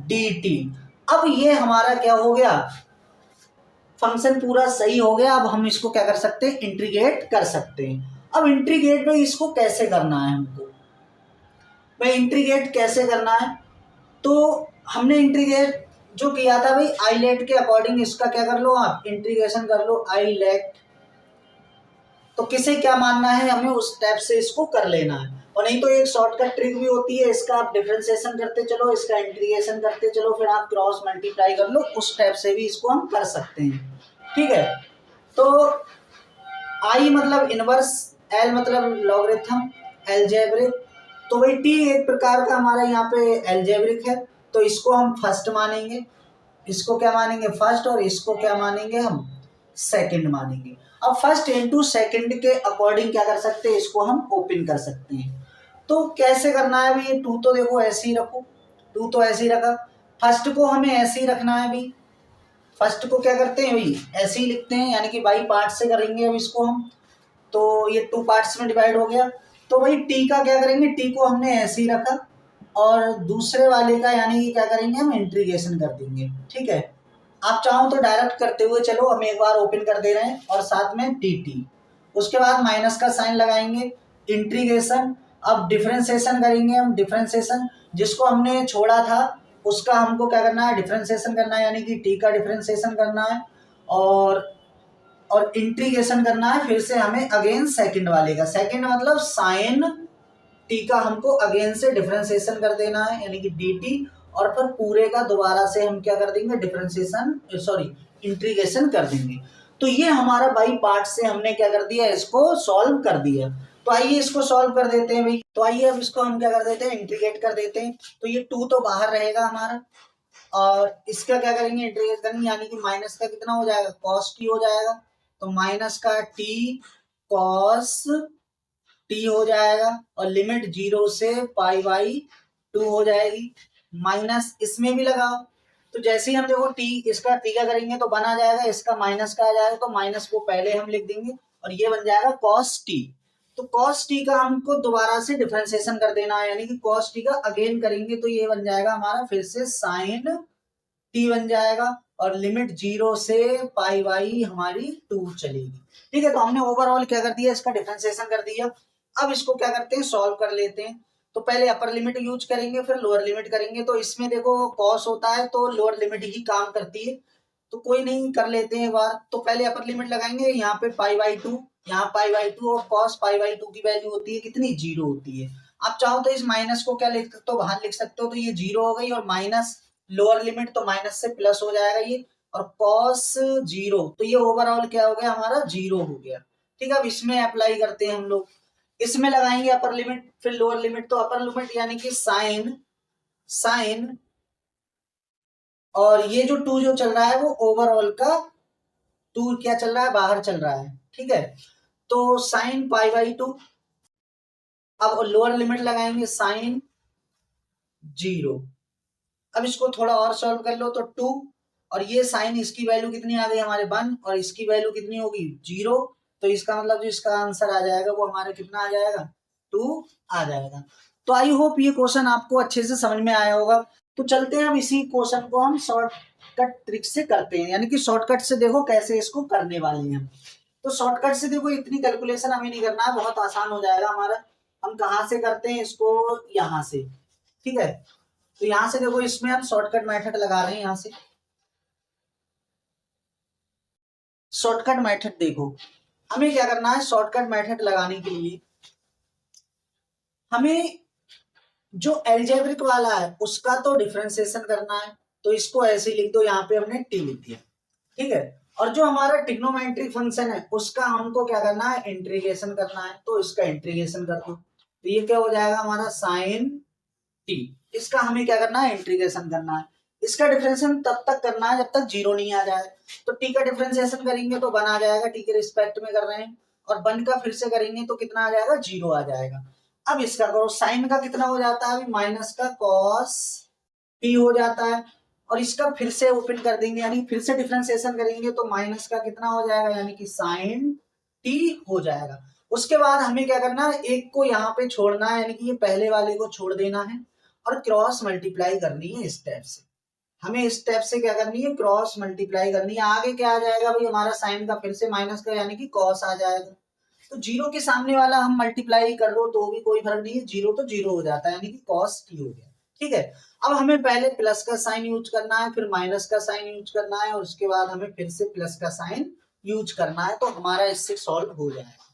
dt। अब ये हमारा क्या हो गया, फंक्शन पूरा सही हो गया। अब हम इसको क्या कर सकते हैं, इंटीग्रेट कर सकते हैं। अब इंटीग्रेट में इसको कैसे करना है हमको, भाई इंटीग्रेट कैसे करना है, तो हमने इंटीग्रेट जो किया था भाई आईलेट के अकॉर्डिंग, इसका क्या कर लो आप, इंटीग्रेशन कर लो आईलेट। तो किसे क्या मानना है, हमें उस टाइप से इसको कर लेना है। और नहीं तो एक शॉर्टकट ट्रिक भी होती है, इसका आप डिफरेंशिएशन करते चलो, इसका इंटीग्रेशन करते चलो, फिर आप क्रॉस मल्टीप्लाई कर लो, उस टाइप से भी इसको हम कर सकते हैं, ठीक है। तो आई मतलब इनवर्स, एल मतलब लॉगरिथम, एल्जेब्रिक। तो भाई टी एक प्रकार का हमारा यहाँ पे एल्जेब्रिक है, तो इसको हम फर्स्ट मानेंगे, इसको क्या मानेंगे फर्स्ट, और इसको क्या मानेंगे हम सेकंड मानेंगे। अब फर्स्ट इनटू सेकंड के अकॉर्डिंग क्या कर सकते हैं, इसको हम ओपन कर सकते हैं। तो कैसे करना है भाई, टू तो देखो ऐसे ही रखो, टू तो ऐसे ही रखा, फर्स्ट को हमें ऐसे ही रखना है भाई, फर्स्ट को क्या करते हैं भाई ऐसे ही लिखते हैं, यानी कि बाई पार्ट से करेंगे अब इसको हम। तो ये 2 पार्ट्स में डिवाइड हो गया, तो भाई टी का क्या करेंगे, टी को हमने ऐसे ही रखा, और दूसरे वाले का यानी कि क्या करेंगे हम इंटीग्रेशन कर देंगे, ठीक है। आप चाहो तो डायरेक्ट करते हुए चलो, हम एक बार ओपन कर दे रहे हैं, और साथ में टी टी, उसके बाद माइनस का साइन लगाएंगे, इंटीग्रेशन। अब डिफरेंशिएशन करेंगे हम, डिफरेंशिएशन जिसको हमने छोड़ा था उसका हमको क्या करना है, डिफरेंशिएशन करना है, यानी कि टी का डिफरेंशिएशन करना है, और इंटीग्रेशन करना है फिर से हमें अगेन सेकंड वाले का, सेकंड मतलब साइन टी का हमको अगेन से डिफरेंशिएशन कर देना है, यानी कि डी टी, और फिर पूरे का दोबारा से हम क्या कर देंगे, डिफरेंशिएशन सॉरी इंटीग्रेशन कर देंगे। तो ये हमारा बाई पार्ट से हमने क्या कर दिया, इसको सॉल्व कर दिया। तो आइए इसको सॉल्व कर देते हैं भाई। तो आइए अब इसको हम क्या कर देते हैं, इंटीग्रेट कर देते हैं। तो ये 2 तो बाहर रहेगा हमारा, और इसका क्या करेंगे, इंटीग्रेट करेंगे, यानी कि माइनस का कितना हो जाएगा, कॉस टी हो जाएगा। तो माइनस का टी कॉस टी हो जाएगा, और लिमिट 0 से पाई बाई 2 हो जाएगी, माइनस इसमें भी लगाओ। तो जैसे ही हम देखो टी, इसका टी का करेंगे तो बना जाएगा, इसका माइनस का आ जाएगा, तो माइनस को पहले हम लिख देंगे, और ये बन जाएगा कॉस टी। तो कॉस टी का हमको दोबारा से डिफरेंशिएशन कर देना है, यानी कि कॉस टी का अगेन करेंगे, तो ये बन जाएगा हमारा फिर से साइन टी बन जाएगा, और लिमिट 0 से पाई बाई हमारी 2 चलेगी, ठीक है, तो हमने ओवरऑल क्या कर दिया, इसका डिफरेंशिएशन कर दिया। अब इसको क्या करते हैं, सॉल्व कर लेते हैं। तो पहले अपर लिमिट यूज करेंगे, फिर लोअर लिमिट करेंगे। तो इसमें देखो कॉस होता है तो लोअर लिमिट ही काम करती है, तो कोई नहीं, कर लेते हैं एक बार। तो पहले अपर लिमिट लगाएंगे, यहाँ पे π/2, यहाँ π/2, और cos π/2 की वैल्यू होती है कितनी, 0 होती है। आप चाहो तो इस माइनस को क्या लिख सकते हो, बाहर लिख सकते हो, तो ये 0 हो गई, और माइनस लोअर लिमिट तो माइनस से प्लस हो जाएगा ये, और cos 0, तो ये ओवरऑल क्या हो गया हमारा, 0 हो गया। ठीक है, अब इसमें अप्लाई करते हैं हम लोग, इसमें लगाएंगे अपर लिमिट फिर लोअर लिमिट। तो अपर लिमिट यानी कि साइन और ये जो 2 जो चल रहा है वो ओवरऑल का 2 क्या चल रहा है, बाहर चल रहा है। ठीक है, तो साइन π/2, अब लोअर लिमिट लगाएंगे साइन 0। अब इसको थोड़ा और सॉल्व कर लो, तो 2, और ये साइन इसकी वैल्यू कितनी आ गई हमारे 1, और इसकी वैल्यू कितनी होगी 0। तो इसका मतलब जो इसका आंसर आ जाएगा वो हमारे कितना आ जाएगा, 2 आ जाएगा। तो आई होप ये क्वेश्चन आपको अच्छे से समझ में आया होगा। तो चलते हैं अब इसी क्वेश्चन को हम शॉर्टकट ट्रिक से करते हैं, यानी कि शॉर्टकट से देखो कैसे इसको करने वाले हैं। तो शॉर्टकट से देखो इतनी कैलकुलेशन हमें नहीं करना है, बहुत आसान हो जाएगा हमारा। हम कहाँ से करते हैं इसको, यहाँ से। ठीक है, तो यहाँ से देखो इसमें हम शॉर्टकट मेथड लगा रहे हैं। यहाँ से शॉर्टकट मेथड देखो, हमें क्या करना है, शॉर्टकट मेथड लगाने के लिए हमें जो एल्जेब्रिक वाला है उसका तो डिफरेंशिएशन करना है, तो इसको ऐसे लिख दो, यहाँ पे हमने टी लिख दिया। ठीक है, और जो हमारा ट्रिग्नोमेट्रिक फंक्शन है उसका हमको क्या करना है, इंटीग्रेशन करना है, तो इसका इंटीग्रेशन कर दो। तो ये क्या हो जाएगा हमारा साइन टी, इसका हमें क्या करना है, इंटीग्रेशन करना है। इसका डिफरेंशिएशन तब तक करना है जब तक 0 नहीं आ जाए। तो टी का डिफरेंशिएशन करेंगे तो 1 आ जाएगा, टी के रिस्पेक्ट में कर रहे हैं, और 1 का फिर से करेंगे तो कितना आ जाएगा, 0 आ जाएगा। अब इसका करो, साइन का कितना हो जाता है, माइनस का कॉस टी हो जाता है, और इसका फिर से ओपन कर देंगे, यानी फिर से डिफरेंशिएशन करेंगे तो माइनस का कितना हो जाएगा, यानी कि साइन टी हो जाएगा। उसके बाद हमें क्या करना है, एक को यहाँ पे छोड़ना है, यानी कि ये पहले वाले को छोड़ देना है, और क्रॉस मल्टीप्लाई करनी है इस स्टेप से। हमें इस स्टेप से क्या करनी है, क्रॉस मल्टीप्लाई करनी है। आगे क्या आ जाएगा भाई हमारा, साइन का फिर से माइनस का, यानी कि कॉस आ जाएगा। तो 0 के सामने वाला हम मल्टीप्लाई कर लो तो भी कोई फर्क नहीं है, 0 तो 0 हो जाता है, यानी कि कॉस टी हो गया। ठीक है, अब हमें पहले प्लस का साइन यूज करना है, फिर माइनस का साइन यूज करना है, और उसके बाद हमें फिर से प्लस का साइन यूज करना है, तो हमारा इससे सॉल्व हो जाएगा।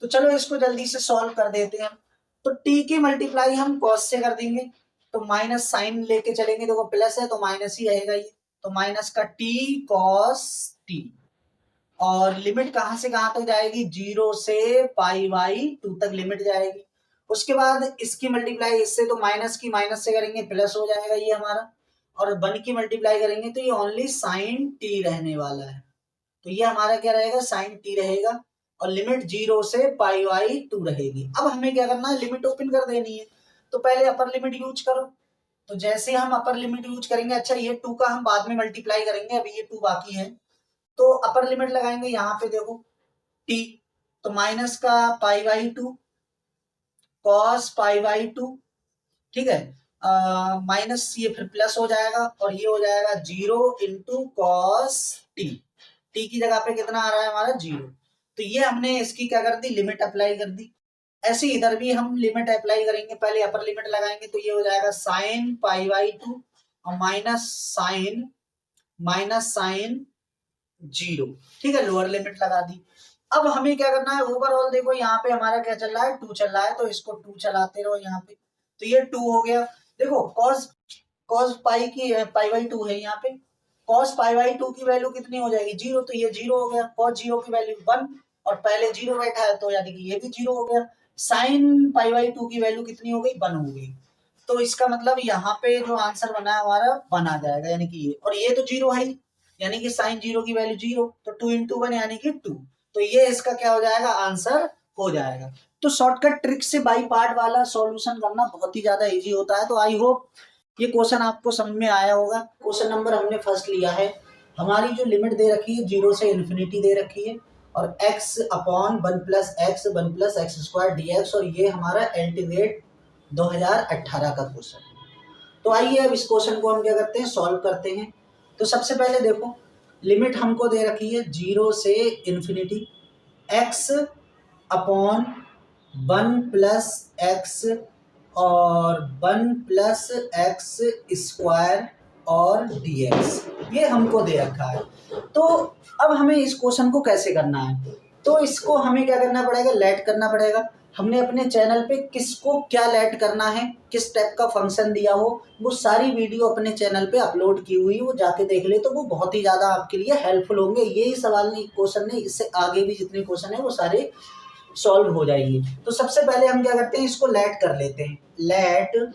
तो चलो इसको जल्दी से सॉल्व कर देते हैं। तो टी की मल्टीप्लाई हम कॉस से कर देंगे, तो माइनस साइन लेके चलेंगे, देखो प्लस है तो माइनस ही रहेगा ये, तो माइनस का टी कॉस टी, और लिमिट कहां से कहां तक जाएगी, 0 से π/2 तक लिमिट जाएगी। उसके बाद इसकी मल्टीप्लाई इससे, तो माइनस की माइनस से करेंगे प्लस हो जाएगा ये हमारा, और 1 की मल्टीप्लाई करेंगे तो ये ओनली साइन टी रहने वाला है, तो ये हमारा क्या रहेगा, साइन टी रहेगा, और लिमिट 0 से π/2 रहेगी। अब हमें क्या करना है, लिमिट ओपन कर देनी है। तो पहले अपर लिमिट यूज करो, तो जैसे हम अपर लिमिट यूज करेंगे, अच्छा ये 2 का हम बाद में मल्टीप्लाई करेंगे, अभी ये 2 बाकी है। तो अपर लिमिट लगाएंगे, यहाँ पे देखो टी, तो माइनस का π/2 कॉस π/2, ठीक है, माइनस ये फिर प्लस हो जाएगा, और ये हो जाएगा 0 इंटू कॉस टी, टी की जगह पे कितना आ रहा है हमारा 0। तो ये हमने इसकी क्या कर दी, लिमिट अप्लाई कर दी। ऐसे इधर भी हम लिमिट अप्लाई करेंगे, पहले अपर लिमिट लगाएंगे, तो ये हो जाएगा साइन π/2 और माइनस साइन 0। ठीक है, लोअर लिमिट लगा दी। अब हमें क्या करना है, ओवरऑल देखो यहाँ पे हमारा क्या चल रहा है, 2 चल रहा है, तो इसको 2 चलाते रहो यहाँ पे, तो ये 2 हो गया। देखो cos π/2 है यहाँ पे, cos π/2 की वैल्यू कितनी हो जाएगी, 0, तो ये 0 हो गया, cos 0 की वैल्यू 1, और पहले 0 बैठा है तो यानी कि ये भी 0 हो गया। साइन π/2 की वैल्यू कितनी हो गई, 1 हो गई। तो इसका मतलब यहाँ पे जो आंसर बना है हमारा 1 आ जाएगा, यानी कि ये, और ये तो 0 है ही, यानी कि साइन 0 की वैल्यू 0, तो 2 इंटू 1 यानी कि 2, तो ये इसका क्या हो जाएगा, आंसर हो जाएगा। तो शॉर्टकट ट्रिक से बाई पार्ट वाला सॉल्यूशन करना बहुत ही ज्यादा इजी होता है। तो आई होप ये क्वेश्चन आपको समझ में आया होगा। क्वेश्चन नंबर हमने फर्स्ट लिया है, हमारी जो लिमिट दे रखी है 0 से इन्फिनिटी दे रखी है, और x upon 1 plus x square dx, और ये हमारा एल्टीग्रेट 2018 का क्वेश्चन। तो आइए अब इस क्वेश्चन को हम क्या करते हैं, सॉल्व करते हैं। तो सबसे पहले देखो लिमिट हमको दे रखी है 0 से इन्फिनिटी, एक्स अपॉन 1+x और 1+x² और dx, ये हमको दे रखा है। तो अब हमें इस क्वेश्चन को कैसे करना है, तो इसको हमें क्या करना पड़ेगा, लेट करना पड़ेगा। हमने अपने चैनल पे किसको क्या लेट करना है, किस टाइप का फंक्शन दिया हो, वो सारी वीडियो अपने चैनल पे अपलोड की हुई, वो जाके देख ले, तो वो बहुत ही ज़्यादा आपके लिए हेल्पफुल होंगे। यही सवाल नहीं, क्वेश्चन नहीं, इससे आगे भी जितने क्वेश्चन है वो सारे सॉल्व हो जाएंगे। तो सबसे पहले हम क्या करते हैं, इसको लेट कर लेते हैं। लेट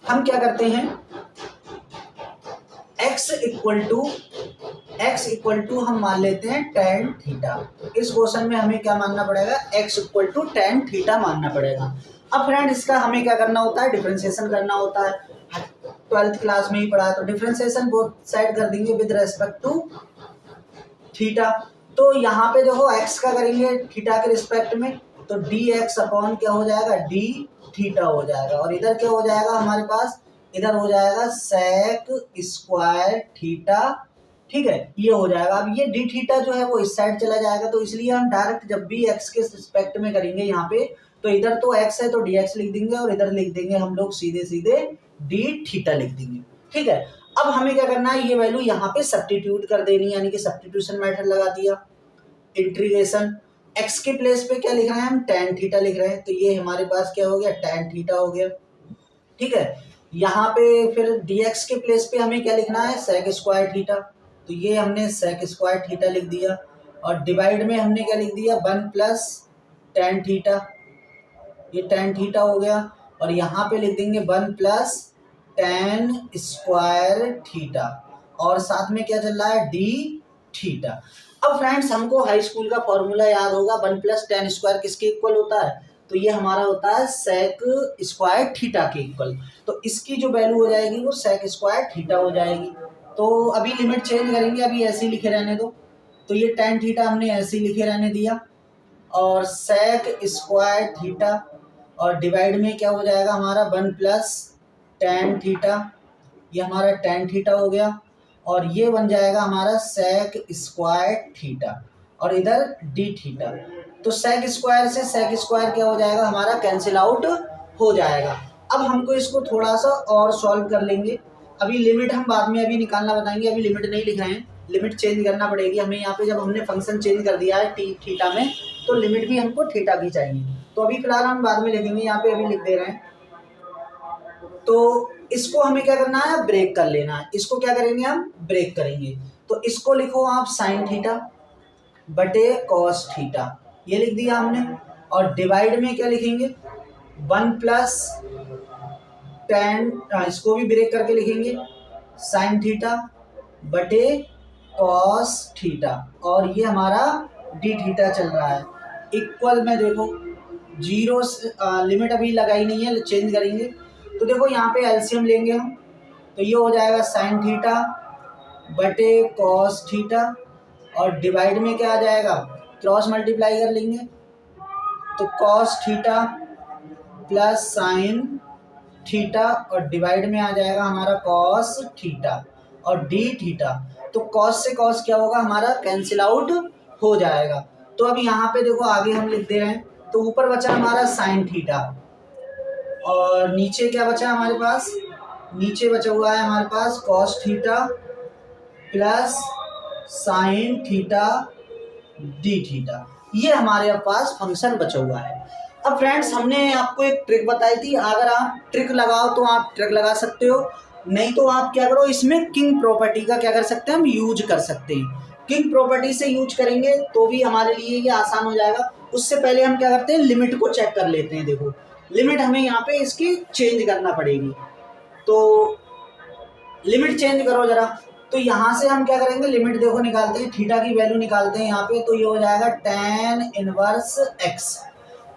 हम क्या करते हैं, x इक्वल टू हम मान लेते हैं tan थीटा। इस क्वेश्चन में हमें क्या मानना पड़ेगा, x equal to tan theta मानना पड़ेगा। अब फ्रेंड इसका हमें क्या करना होता है, डिफरेंशिएशन करना होता है। 12th क्लास में ही पढ़ा है, तो डिफरेंशिएशन बोथ साइड कर देंगे विद रेस्पेक्ट टू थीटा। तो यहाँ पे देखो x का करेंगे थीटा के रिस्पेक्ट में, तो dx अपॉन क्या हो जाएगा, d थीटा हो जाएगा। और इधर क्या हो जाएगा हमारे पास, इधर हो जाएगा sec² थीटा, ठीक है, ये हो जाएगा। अब ये d थीटा जो है वो इस साइड चला जाएगा, तो इसलिए हम डायरेक्ट जब भी x के रिस्पेक्ट में करेंगे यहाँ पे, तो इधर तो x है तो dx लिख देंगे और इधर लिख देंगे हम लोग सीधे सीधे d थीटा लिख देंगे, ठीक है। अब हमें क्या करना है, ये वैल्यू यहाँ पे सब्स्टिट्यूट कर देनी, यानी कि सब्स्टिट्यूशन मेथड लगा दिया। इंटीग्रेशन x के प्लेस पे क्या लिख रहे हैं हम, tan थीटा लिख रहे हैं, तो ये हमारे पास क्या हो गया, tan थीटा हो गया, ठीक है। यहाँ पे फिर dx के प्लेस पे हमें क्या लिखना है, sec² थीटा, तो ये हमने sec² थीटा लिख दिया। और डिवाइड में हमने क्या लिख दिया, 1+tan थीटा, ये tan थीटा हो गया। और यहाँ पे लिख देंगे 1+tan² थीटा, और साथ में क्या चल रहा है, d थीटा। अब फ्रेंड्स हमको हाई स्कूल का फॉर्मूला याद होगा, 1+tan² किसके इक्वल होता है, तो ये हमारा होता है sec² थीटा के इक्वल। तो इसकी जो वैल्यू हो जाएगी वो sec² थीटा हो जाएगी। तो अभी लिमिट चेंज करेंगे, अभी ऐसे ही लिखे रहने दो। तो ये tan थीटा हमने ऐसे ही लिखे रहने दिया, और sec² थीटा, और डिवाइड में क्या हो जाएगा हमारा 1+tan थीटा, ये हमारा tan थीटा हो गया। और ये बन जाएगा हमारा sec² थीटा, और इधर d थीटा। तो sec² से sec² क्या हो जाएगा हमारा, कैंसिल आउट हो जाएगा। अब हमको इसको थोड़ा सा और सॉल्व कर लेंगे। अभी लिमिट हम बाद में अभी निकालना बताएंगे, अभी लिमिट नहीं लिख रहे हैं, लिमिट चेंज करना पड़ेगी हमें। यहाँ पे जब हमने फंक्शन चेंज कर दिया है थीटा में, तो लिमिट भी हमको थीटा की चाहिए। तो अभी फिलहाल हम बाद में लिखेंगे, यहाँ पे अभी लिख दे रहे हैं। तो इसको हमें क्या करना है, ब्रेक कर लेना है। इसको क्या करेंगे, हम ब्रेक करेंगे। तो इसको लिखो आप sin थीटा बटे cos थीटा, ये लिख दिया हमने। और डिवाइड में क्या लिखेंगे, 1+tan, इसको भी ब्रेक करके लिखेंगे, sin थीटा बटे cos थीटा, और ये हमारा d थीटा चल रहा है। इक्वल में देखो 0 से लिमिट अभी लगाई नहीं है, चेंज करेंगे। तो देखो यहाँ पे एलसीएम लेंगे हम, तो ये हो जाएगा sin थीटा बटे cos थीटा, और डिवाइड में क्या आ जाएगा, क्रॉस मल्टीप्लाई कर लेंगे, तो cos theta plus sin theta, और डिवाइड में आ जाएगा हमारा cos थीटा और d थीटा। तो cos से cos क्या होगा हमारा, कैंसिल आउट हो जाएगा। तो अब यहाँ पे देखो आगे हम लिख दे रहे हैं, तो ऊपर बचा हमारा sin थीटा, और नीचे क्या बचा हमारे पास, नीचे बचा हुआ है हमारे पास cos theta plus sin theta d theta, ये हमारे पास फंक्शन बचा हुआ है। अब फ्रेंड्स हमने आपको एक ट्रिक बताई थी, अगर आप ट्रिक लगाओ तो आप ट्रिक लगा सकते हो, नहीं तो आप क्या करो, इसमें किंग प्रॉपर्टी का क्या कर सकते हैं, हम यूज कर सकते हैं। किंग प्रॉपर्टी से यूज करेंगे तो भी हमारे लिए ये आसान हो जाएगा। उससे पहले हम क्या करते हैं, लिमिट को चेक कर लेते हैं। देखो लिमिट हमें यहाँ पे इसकी चेंज करना पड़ेगी, तो लिमिट चेंज करो जरा। तो यहाँ से हम क्या करेंगे, लिमिट देखो निकालते हैं, थीटा की वैल्यू निकालते हैं यहाँ पे, तो ये हो जाएगा tan इनवर्स x।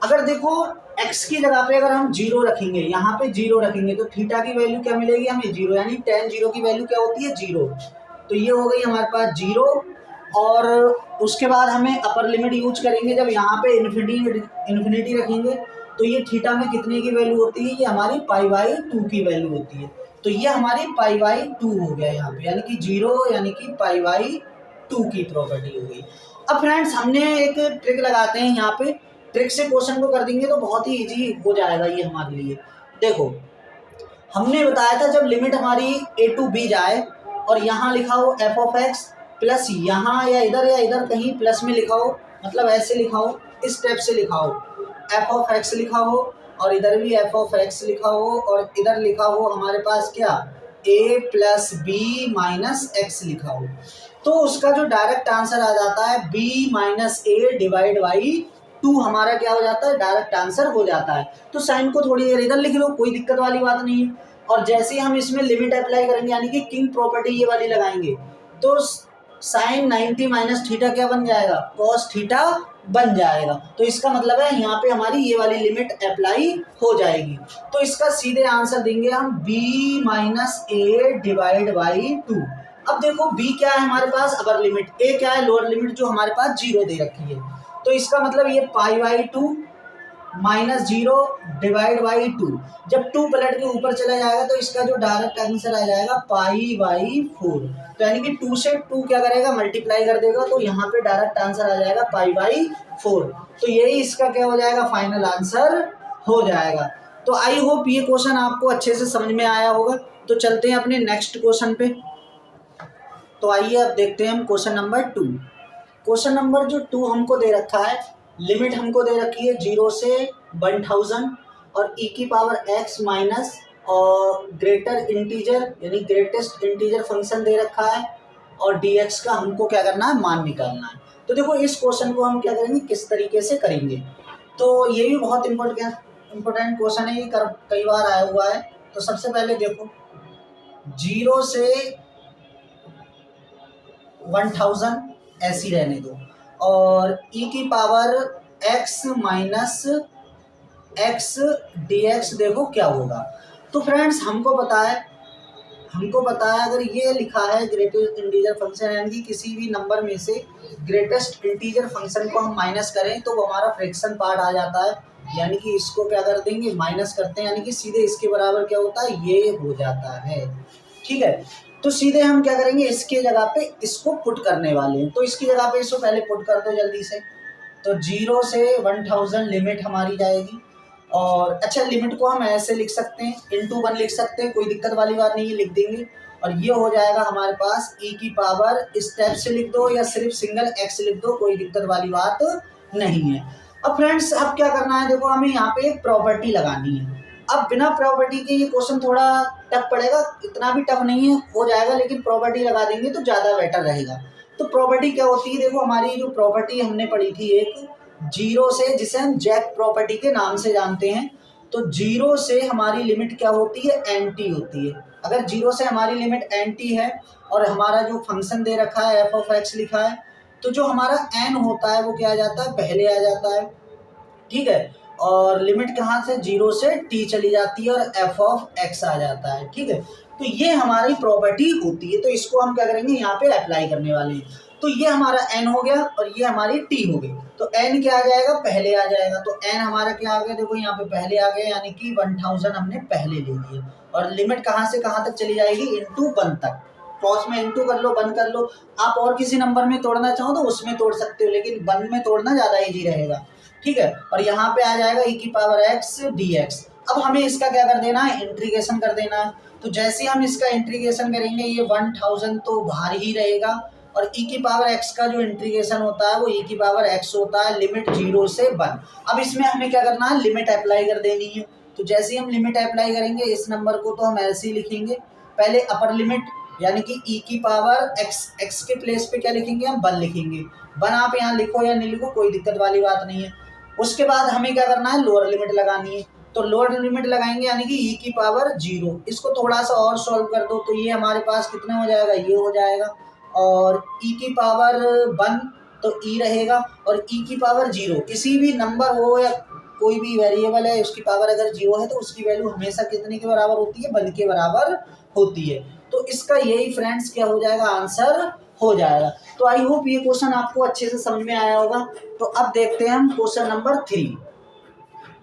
अगर देखो x की जगह पे अगर हम 0 रखेंगे, यहाँ पे 0 रखेंगे, तो थीटा की वैल्यू क्या मिलेगी हमें, 0, यानी tan 0 की वैल्यू क्या होती है, 0। तो ये हो गई हमारे पास 0, और उसके बाद हमें अपर लिमिट यूज करेंगे, जब यहाँ पे इन्फिनिटी रखेंगे, तो ये थीटा में कितने की वैल्यू होती है, ये हमारी π/2 की वैल्यू होती है। तो ये हमारी π/2 हो गया यहाँ पे, यानी कि 0 यानी कि π/2 की प्रॉपर्टी हो गई। अब फ्रेंड्स हमने एक ट्रिक लगाते हैं यहाँ पे, ट्रिक से क्वेश्चन को कर देंगे तो बहुत ही इजी हो जाएगा ये हमारे लिए। देखो हमने बताया था जब लिमिट हमारी a टू b जाए और यहाँ लिखा हो एफ ऑफ एक्स प्लस यहाँ या इधर कहीं प्लस में लिखा हो, मतलब ऐसे लिखा हो, इस स्टेप से लिखा हो, एफ ऑफ एक्स लिखा हो और इधर भी एफ ऑफ एक्स लिखा हो और इधर लिखा हो हमारे पास क्या a plus B minus X लिखा हो, तो उसका जो डायरेक्ट आंसर आ जाता है b minus A divide by 2 हमारा क्या हो जाता है, डायरेक्ट आंसर हो जाता है। तो साइन को थोड़ी देर इधर लिख लो, कोई दिक्कत वाली बात नहीं है। और जैसे ही हम इसमें लिमिट अप्लाई करेंगे यानी कि किंग प्रॉपर्टी ये वाली लगाएंगे तो साइन 90 माइनस थीटा क्या बन जाएगा, कॉस थीटा बन जाएगा। तो इसका मतलब है यहाँ पे हमारी ये वाली लिमिट अप्लाई हो जाएगी। तो इसका सीधे आंसर देंगे हम b minus A divide by 2। अब देखो b क्या है हमारे पास, अपर लिमिट, a क्या है लोअर लिमिट जो हमारे पास 0 दे रखी है। तो इसका मतलब ये pi by 2 minus 0 divide by 2, जब 2 पलट के ऊपर चला जाएगा तो इसका जो डायरेक्ट आंसर आ जाएगा पाई बाई 4। तो यानी कि 2 से 2 क्या करेगा, मल्टीप्लाई कर देगा, तो यहाँ पे डायरेक्ट आंसर आ जाएगा पाई बाई 4। तो यही इसका क्या हो जाएगा, फाइनल आंसर हो जाएगा। तो आई होप ये क्वेश्चन आपको अच्छे से समझ में आया होगा। तो चलते हैं अपने नेक्स्ट क्वेश्चन पे। तो आइए अब देखते हैं हम क्वेश्चन नंबर 2। क्वेश्चन नंबर जो 2 हमको दे रखा है, लिमिट हमको दे रखी है 0 से 1000 और e की पावर x माइनस और ग्रेटर इंटीजर यानी ग्रेटेस्ट इंटीजर फंक्शन दे रखा है और dx का हमको क्या करना है, मान निकालना है। तो देखो इस क्वेश्चन को हम क्या करेंगे, किस तरीके से करेंगे। तो ये भी बहुत इम्पोर्टेंट क्वेश्चन है, ये कई बार आया हुआ है। तो सबसे पहले देखो 0 से 1000 ऐसी रहने दो और e की power x minus x dx देखो क्या होगा। तो फ्रेंड्स हमको पता है अगर ये लिखा है ग्रेटेस्ट इंटीजर फंक्शन यानी कि किसी भी नंबर में से ग्रेटेस्ट इंटीजर फंक्शन को हम माइनस करें तो वो हमारा फ्रैक्शन पार्ट आ जाता है, यानी कि इसको क्या कर देंगे, माइनस करते हैं, यानी कि सीधे इसके बराबर क्या होता है, ये हो जाता है। ठीक है, तो सीधे हम क्या करेंगे, इसके जगह पे इसको पुट करने वाले हैं। तो इसकी जगह पे इसको पहले पुट कर दो जल्दी से। तो 0 से 1000 लिमिट हमारी जाएगी और अच्छा लिमिट को हम ऐसे लिख सकते हैं, इंटू 1 लिख सकते हैं, कोई दिक्कत वाली बात नहीं है, लिख देंगे। और ये हो जाएगा हमारे पास e की पावर, स्टेप से लिख दो या सिर्फ सिंगल x लिख दो, कोई दिक्कत वाली बात नहीं है। अब फ्रेंड्स अब क्या करना है, देखो हमें यहाँ पे एक प्रॉपर्टी लगानी है। अब बिना प्रॉपर्टी के ये क्वेश्चन थोड़ा टफ पड़ेगा, इतना भी टफ नहीं है, हो जाएगा, लेकिन प्रॉपर्टी लगा देंगे तो ज़्यादा बेटर रहेगा। तो प्रॉपर्टी क्या होती है, देखो हमारी जो प्रॉपर्टी हमने पढ़ी थी एक 0 से, जिसे हम जैक प्रॉपर्टी के नाम से जानते हैं। तो 0 से हमारी लिमिट क्या होती है, एंटी होती है। अगर 0 से हमारी लिमिट एंटी है और हमारा जो फंक्शन दे रखा है एफ ऑफ एक्स लिखा है, तो जो हमारा एन होता है वो क्या आ जाता है, पहले आ जाता है। ठीक है, और लिमिट कहाँ से, 0 से t चली जाती है और एफ ऑफ एक्स आ जाता है। ठीक है, तो ये हमारी प्रॉपर्टी होती है। तो इसको हम क्या करेंगे, यहाँ पे अप्लाई करने वाले हैं। तो ये हमारा n हो गया और ये हमारी t हो गई। तो n क्या आ जाएगा, पहले आ जाएगा। तो n हमारा क्या आ गया, देखो यहाँ पे पहले आ गया, यानी कि 1000 हमने पहले ले लिए। और लिमिट कहाँ से कहाँ तक चली जाएगी, इंटू 1 तक। पॉज में इंटू कर लो, बंद कर लो। आप और किसी नंबर में तोड़ना चाहो तो उसमें तोड़ सकते हो, लेकिन 1 में तोड़ना ज़्यादा ईजी रहेगा। ठीक है, और यहाँ पे आ जाएगा e की पावर x dx। अब हमें इसका क्या कर देना है, इंटीग्रेशन कर देना है। तो जैसे हम इसका इंटीग्रेशन करेंगे, ये 1000 तो बाहर ही रहेगा और e की पावर x का जो इंटीग्रेशन होता है वो e की पावर x होता है, लिमिट 0 से 1। अब इसमें हमें क्या करना है, लिमिट अप्लाई कर देनी है। तो जैसे हम लिमिट अप्लाई करेंगे, इस नंबर को तो हम ऐसे ही लिखेंगे, पहले अपर लिमिट यानी कि e की पावर x के प्लेस पे क्या लिखेंगे, हम 1 लिखेंगे। 1 आप यहाँ लिखो या नहीं लिखो, कोई दिक्कत वाली बात नहीं है। उसके बाद हमें क्या करना है, लोअर लिमिट लगानी है। तो लोअर लिमिट लगाएंगे यानी कि e की पावर 0। इसको थोड़ा सा और सॉल्व कर दो तो ये हमारे पास कितने हो जाएगा, ये हो जाएगा। और e की पावर 1 तो e रहेगा और e की पावर 0, किसी भी नंबर हो या कोई भी वेरिएबल है उसकी पावर अगर 0 है तो उसकी वैल्यू हमेशा कितने के बराबर होती है, 1 के बराबर होती है। तो इसका यही फ्रेंड्स क्या हो जाएगा, आंसर हो जाएगा। तो आई होप ये क्वेश्चन आपको अच्छे से समझ में आया होगा। तो अब देखते हैं हम क्वेश्चन नंबर 3।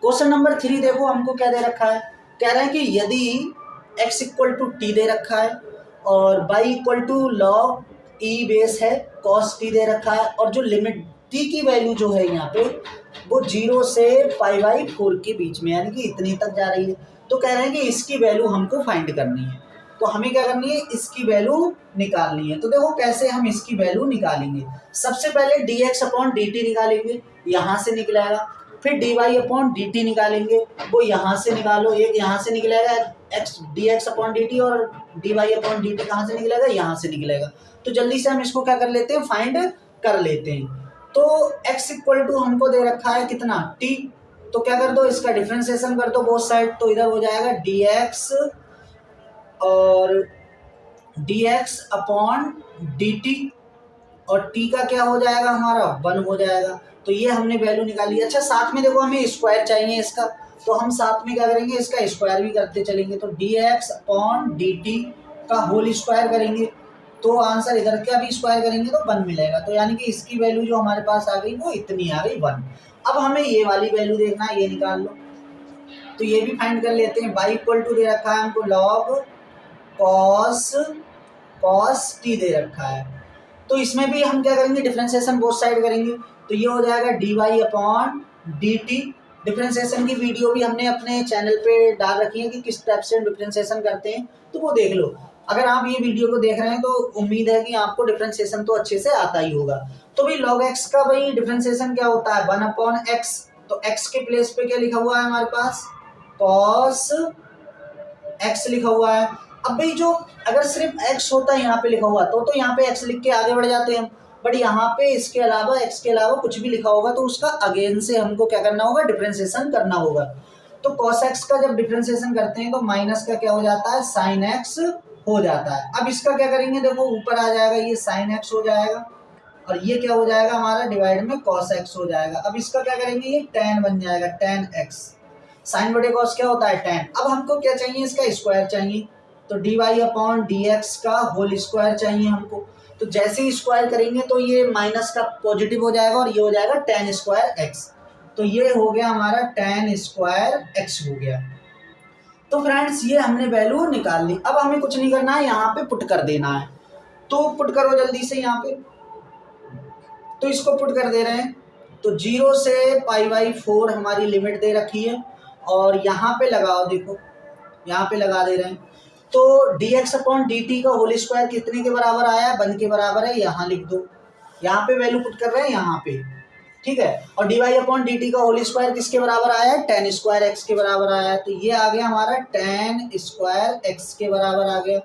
क्वेश्चन नंबर 3 देखो हमको क्या दे रखा है, कह रहा है कि यदि x इक्वल टू टी दे रखा है और y equal to log E base है, कॉस टी दे रखा है, और जो लिमिट टी की वैल्यू जो है यहाँ पे वो 0 से π/4 के बीच में, यानी कि इतनी तक जा रही है। तो कह रहे हैं कि इसकी वैल्यू हमको फाइंड करनी है। तो हमें क्या करनी है, इसकी वैल्यू निकालनी है। तो देखो कैसे हम इसकी वैल्यू निकालेंगे। सबसे पहले dx/dt निकालेंगे, यहाँ से निकलेगा। फिर dy/dt निकालेंगे, वो यहाँ से निकालो, एक यहाँ से निकलेगा dx/dt, और dy/dt कहाँ से निकलेगा, यहाँ से निकलेगा। तो जल्दी से हम इसको क्या कर लेते हैं, फाइंड कर लेते हैं। तो x = हमको दे रखा है कितना, t। तो क्या कर दो, इसका डिफरेंशिएशन कर दो बोथ साइड। तो इधर हो जाएगा dx और dx/dt, और t का क्या हो जाएगा हमारा 1 हो जाएगा। तो ये हमने वैल्यू निकाली। अच्छा साथ में देखो हमें स्क्वायर चाहिए इसका, तो हम साथ में क्या करेंगे, इसका स्क्वायर भी करते चलेंगे। तो dx/dt का होल स्क्वायर करेंगे, तो आंसर इधर का भी स्क्वायर करेंगे तो 1 मिलेगा। तो यानी कि इसकी वैल्यू जो हमारे पास आ गई वो इतनी आ गई 1। अब हमें ये वाली वैल्यू देखना है, ये निकाल लो। तो ये भी फाइंड कर लेते हैं। y = दे रखा है हमको log cos t दे रखा है। तो इसमें भी हम क्या करेंगे, डिफरेंशिएशन बोथ साइड करेंगे। तो ये हो जाएगा dy/dt। डिफरेंशिएशन की वीडियो भी हमने अपने चैनल पे डाल रखी है कि किस टाइप से डिफरेंशिएशन करते हैं, तो वो देख लो। अगर आप ये वीडियो को देख रहे हैं तो उम्मीद है कि आपको डिफरेंशिएशन तो अच्छे से आता ही होगा। तो भाई log x का भाई डिफरेंशिएशन क्या होता है, 1/x। तो x के प्लेस पे क्या लिखा हुआ है हमारे पास, cos x लिखा हुआ है। अब भाई जो अगर सिर्फ x होता है यहाँ पे लिखा हुआ तो यहाँ पे x लिख के आगे बढ़ जाते हैं हम। बट यहाँ पे इसके अलावा x के अलावा कुछ भी लिखा होगा तो उसका अगेन से हमको क्या करना होगा, डिफरेंशिएशन करना होगा। तो cos x का जब डिफरेंशिएशन करते हैं तो माइनस का क्या हो जाता है, sin x हो जाता है। अब इसका क्या करेंगे, देखो ऊपर आ जाएगा ये sin x हो जाएगा, और ये क्या हो जाएगा हमारा डिवाइड में cos x हो जाएगा। अब इसका क्या करेंगे, ये tan बन जाएगा, tan x। साइन बटे cos क्या होता है, tan। अब हमको क्या चाहिए, इसका स्क्वायर चाहिए। तो dy/dx का होल स्क्वायर चाहिए हमको। तो जैसे ही स्क्वायर करेंगे तो ये माइनस का पॉजिटिव हो जाएगा, और ये हो जाएगा tan² x। तो ये हो गया हमारा tan² x हो गया। तो फ्रेंड्स ये हमने वैल्यू निकाल ली। अब हमें कुछ नहीं करना है, यहाँ पे पुट कर देना है। तो पुट करो जल्दी से यहाँ पे। तो इसको पुट कर दे रहे हैं। तो 0 से π/4 हमारी लिमिट दे रखी है, और यहाँ पे लगाओ, देखो यहाँ पे लगा दे रहे हैं। तो dx/dt का होल स्क्वायर कितने के बराबर आया, 1 के बराबर है, यहाँ लिख दो। यहाँ पे वैल्यू पुट कर रहे हैं यहाँ पे, ठीक है। और dy/dt का होल स्क्वायर किसके बराबर आया है, tan² x के बराबर आया है। तो ये आ गया हमारा tan² x के बराबर आ गया,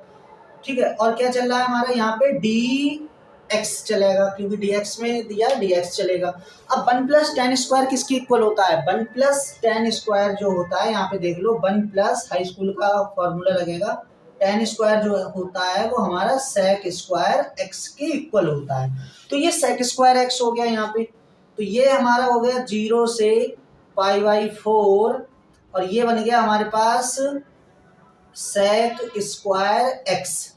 ठीक है। और क्या चल रहा है हमारा यहाँ पे, dx चलेगा, क्योंकि dx में दिया dx चलेगा। अब 1 + tan² किसके इक्वल होता है, 1 + tan² जो होता है, यहाँ पे देख लो, 1 + हाई स्कूल का फॉर्मूला लगेगा, tan² जो होता है वो हमारा sec² x के इक्वल होता है। तो ये sec² x हो गया यहाँ पे। तो ये हमारा हो गया 0 से π/4, और ये बन गया हमारे पास sec² x।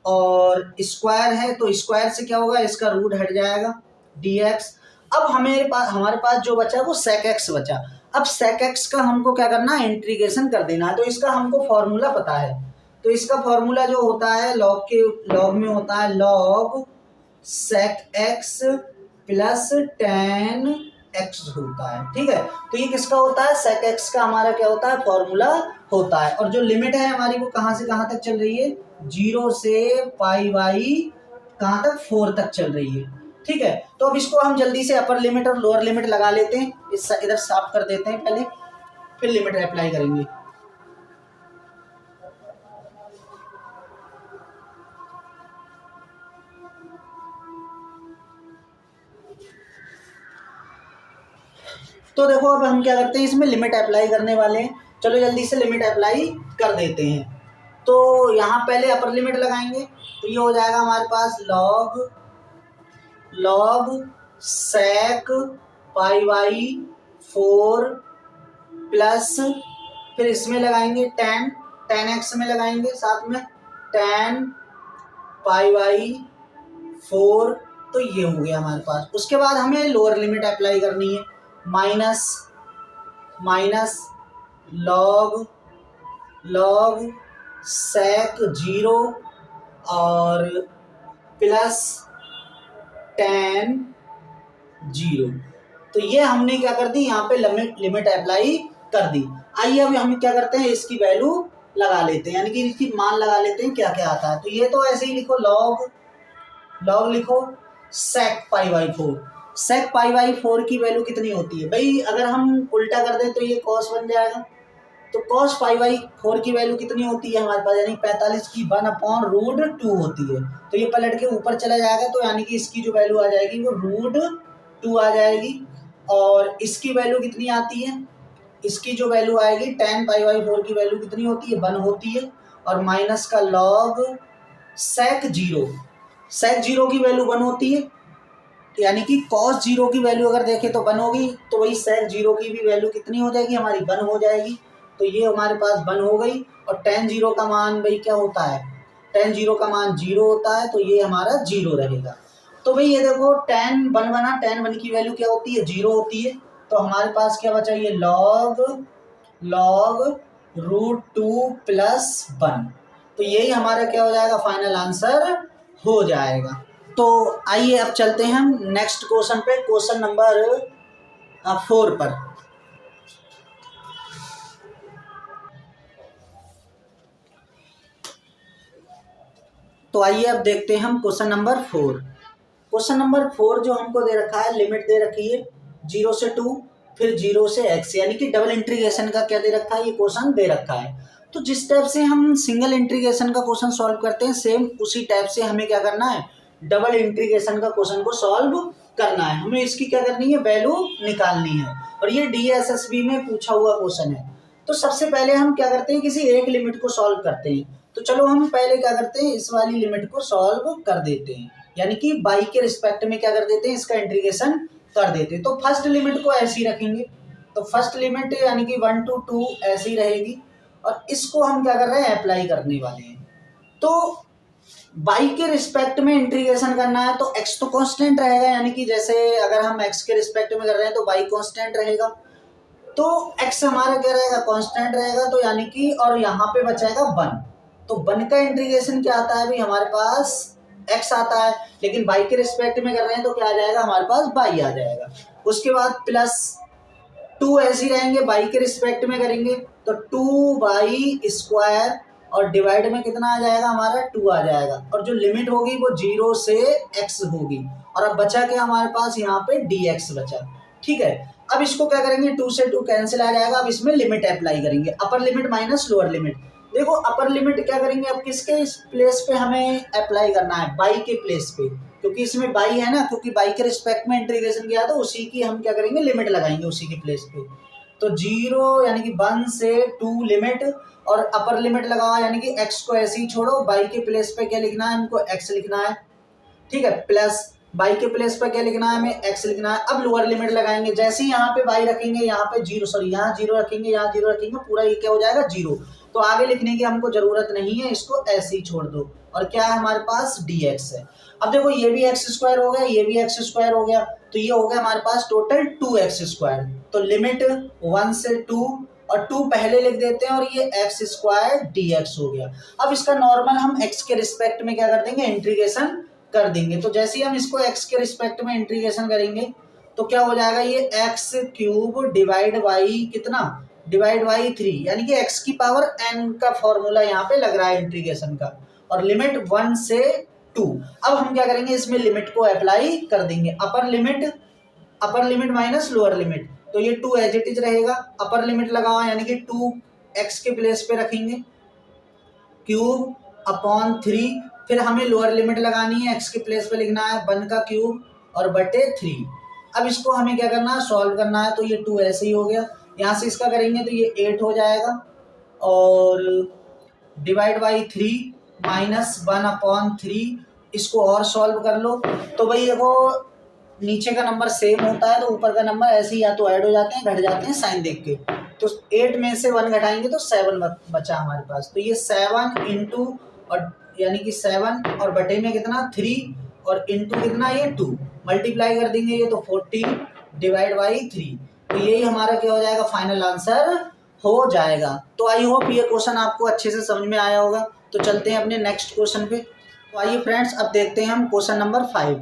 और स्क्वायर है तो स्क्वायर से क्या होगा, इसका रूट हट जाएगा, dx। अब हमारे पास जो बचा है वो sec x बचा। अब sec x का हमको क्या करना है, इंटीग्रेशन कर देना है। तो इसका हमको फॉर्मूला पता है। तो इसका फॉर्मूला जो होता है लॉग में होता है, log sec x plus tan x होता है, ठीक है। तो ये किसका होता है, sec x का हमारा क्या होता है, फॉर्मूला होता है। और जो लिमिट है हमारी वो कहाँ से कहाँ तक चल रही है, 0 से कहाँ तक, 4 तक चल रही है, ठीक है। तो अब इसको हम जल्दी से अपर लिमिट और लोअर लिमिट लगा लेते हैं। इधर साफ कर देते हैं पहले, फिर लिमिट अप्लाई करेंगे। तो देखो अब हम क्या करते हैं, इसमें लिमिट अप्लाई करने वाले हैं। चलो जल्दी से लिमिट अप्लाई कर देते हैं। तो यहाँ पहले अपर लिमिट लगाएंगे। तो ये हो जाएगा हमारे पास log sec π/4 प्लस, फिर इसमें लगाएंगे tan x में लगाएंगे साथ में tan π/4। तो ये हो गया हमारे पास। उसके बाद हमें लोअर लिमिट अप्लाई करनी है, माइनस log sec 0 और प्लस tan 0। तो ये हमने क्या कर दी, यहाँ पे लिमिट अप्लाई कर दी। आइए अब हम क्या करते हैं, इसकी वैल्यू लगा लेते हैं, यानी कि इसकी मान लगा लेते हैं क्या क्या आता है। तो ये तो ऐसे ही लिखो, लॉग लिखो sec π/4। sec π/4 की वैल्यू कितनी होती है भाई, अगर हम उल्टा कर दें तो ये cos बन जाएगा। तो cos π/4 की वैल्यू कितनी होती है हमारे पास, यानी 45 की 1/√2 होती है। तो ये पलट के ऊपर चला जाएगा, तो यानी कि इसकी जो वैल्यू आ जाएगी वो √2 आ जाएगी। और इसकी वैल्यू कितनी आती है, इसकी जो वैल्यू आएगी tan π/4 की वैल्यू कितनी होती है, 1 होती है। और माइनस का log sec 0 की वैल्यू 1 होती है, यानी कि cos 0 की वैल्यू अगर देखें तो 1 होगी, तो वही sec 0 की भी वैल्यू कितनी हो जाएगी हमारी, 1 हो जाएगी। तो ये हमारे पास 1 हो गई। और tan 0 का मान भाई क्या होता है, tan 0 का मान 0 होता है, तो ये हमारा 0 रहेगा। तो भाई ये देखो tan 1 बना, tan 1 की वैल्यू क्या होती है, 0 होती है। तो हमारे पास क्या बचा, ये log √2 + 1। तो यही हमारा क्या हो जाएगा, फाइनल आंसर हो जाएगा। तो आइए अब चलते हैं हम नेक्स्ट क्वेश्चन पे, क्वेश्चन नंबर 4 पर। तो आइए अब देखते हैं हम क्वेश्चन नंबर 4। क्वेश्चन नंबर 4 जो हमको दे रखा है, लिमिट दे रखी है 0 से 2, फिर 0 से x, यानी कि डबल इंटीग्रेशन का क्या दे रखा है, ये क्वेश्चन दे रखा है। तो जिस टाइप से हम सिंगल इंटीग्रेशन का क्वेश्चन सॉल्व करते हैं, सेम उसी टाइप से हमें क्या करना है, डबल इंटीग्रेशन का क्वेश्चन को सॉल्व करना है। हमें इसकी क्या करनी है, वैल्यू निकालनी है। और ये DSSB में पूछा हुआ क्वेश्चन है। तो सबसे पहले हम क्या करते हैं, किसी एक लिमिट को सॉल्व करते हैं। तो चलो हम पहले क्या करते हैं, इस वाली लिमिट को सॉल्व कर देते हैं, यानी कि y के रिस्पेक्ट में क्या कर देते हैं, इसका इंटीग्रेशन कर देते हैं। तो फर्स्ट लिमिट को ऐसी रखेंगे, तो फर्स्ट लिमिट यानी कि 1 to 2 ऐसी रहेगी। और इसको हम क्या कर रहे हैं, अप्लाई करने वाले हैं। तो y के रिस्पेक्ट में इंटीग्रेशन करना है, तो x तो कांस्टेंट रहेगा, यानी कि जैसे अगर हम x के रिस्पेक्ट में कर रहे हैं तो y कांस्टेंट रहेगा। तो x हमारा क्या रहेगा, कांस्टेंट रहेगा। तो यानी कि और यहाँ पे बचाएगा 1। तो 1 का इंटीग्रेशन क्या आता है भाई, हमारे पास x आता है, लेकिन y के रिस्पेक्ट में कर रहे हैं तो क्या आ जाएगा, हमारे पास y आ जाएगा। उसके बाद प्लस 2 ऐसे ही रहेंगे, y के रिस्पेक्ट में करेंगे तो 2y² और डिवाइड में कितना आ जाएगा हमारा, 2 आ जाएगा। और जो लिमिट होगी वो 0 से x होगी। और अब बचा क्या हमारे पास, यहाँ पे dx बचा। ठीक है, अब इसको क्या करेंगे, 2 से 2 कैंसिल आ जाएगा। अब इसमें लिमिट अप्लाई करेंगे, upper limit minus lower limit. देखो अपर लिमिट क्या करेंगे, अब किसके इस प्लेस पे हमें अप्लाई करना है, y के प्लेस पे, क्योंकि इसमें y है ना, क्योंकि y के रिस्पेक्ट में इंटीग्रेशन किया तो उसी की हम क्या करेंगे, लिमिट लगाएंगे उसी के प्लेस पे। तो 0 यानी कि 1 से 2 लिमिट, और अपर लिमिट लगाओ, यानी कि x को ऐसे ही छोड़ो, y के प्लेस पे क्या लिखना है हमको, x लिखना है। ठीक है, प्लस y के प्लेस पर क्या लिखना है, हमें x लिखना है। अब लोअर लिमिट लगाएंगे, जैसे ही यहाँ पे y रखेंगे, यहाँ पे 0 यहाँ 0 रखेंगे, यहाँ 0 रखेंगे, पूरा ये क्या हो जाएगा, 0। तो आगे लिखने की हमको जरूरत नहीं है, इसको ऐसे ही छोड़ दो। और क्या है हमारे पास, dx है। अब देखो ये भी x² हो गया, ये भी x² हो गया, तो ये हो गया हमारे पास टोटल 2x²। तो लिमिट 1 से 2 और 2 पहले लिख देते हैं, और ये x² dx हो गया। अब इसका नॉर्मल हम x के रिस्पेक्ट में क्या कर देंगे, इंटीग्रेशन कर देंगे। तो जैसे ही हम इसको x के रिस्पेक्ट में इंटीग्रेशन करेंगे तो क्या हो जाएगा, ये x³ डिवाइड y कितना, डिवाइड बाई 3, यानी कि x की पावर n का फॉर्मूला यहाँ पे लग रहा है इंटीग्रेशन का। और लिमिट 1 से 2। अब हम क्या करेंगे, इसमें लिमिट को अप्लाई कर देंगे, upper limit minus lower limit. तो ये 2 एज इट इज रहेगा, अपर लिमिट लगाओ, यानी कि 2x के प्लेस पे रखेंगे, क्यूब अपॉन 3। फिर हमें लोअर लिमिट लगानी है, x के प्लेस पे लिखना है 1 का क्यूब और बटे 3। अब इसको हमें क्या करना है, सॉल्व करना है। तो ये 2 ऐसे ही हो गया, यहाँ से इसका करेंगे तो ये 8 हो जाएगा, और डिवाइड बाई 3 माइनस 1/3। इसको और सॉल्व कर लो। तो भाई देखो नीचे का नंबर सेम होता है, तो ऊपर का नंबर ऐसे ही या तो ऐड हो जाते हैं, घट जाते हैं साइन देख के। तो 8 में से 1 घटाएंगे तो 7 बचा हमारे पास। तो ये 7 इंटू, और यानी कि 7 और बटे में कितना 3, और इंटू कितना ये 2, मल्टीप्लाई कर देंगे ये तो 14 डिवाइड बाई 3। तो यही हमारा क्या हो जाएगा, फाइनल आंसर हो जाएगा। तो आई होप ये क्वेश्चन आपको अच्छे से समझ में आया होगा। तो चलते हैं अपने नेक्स्ट क्वेश्चन पे। तो आइए फ्रेंड्स, अब देखते हैं हम क्वेश्चन नंबर 5।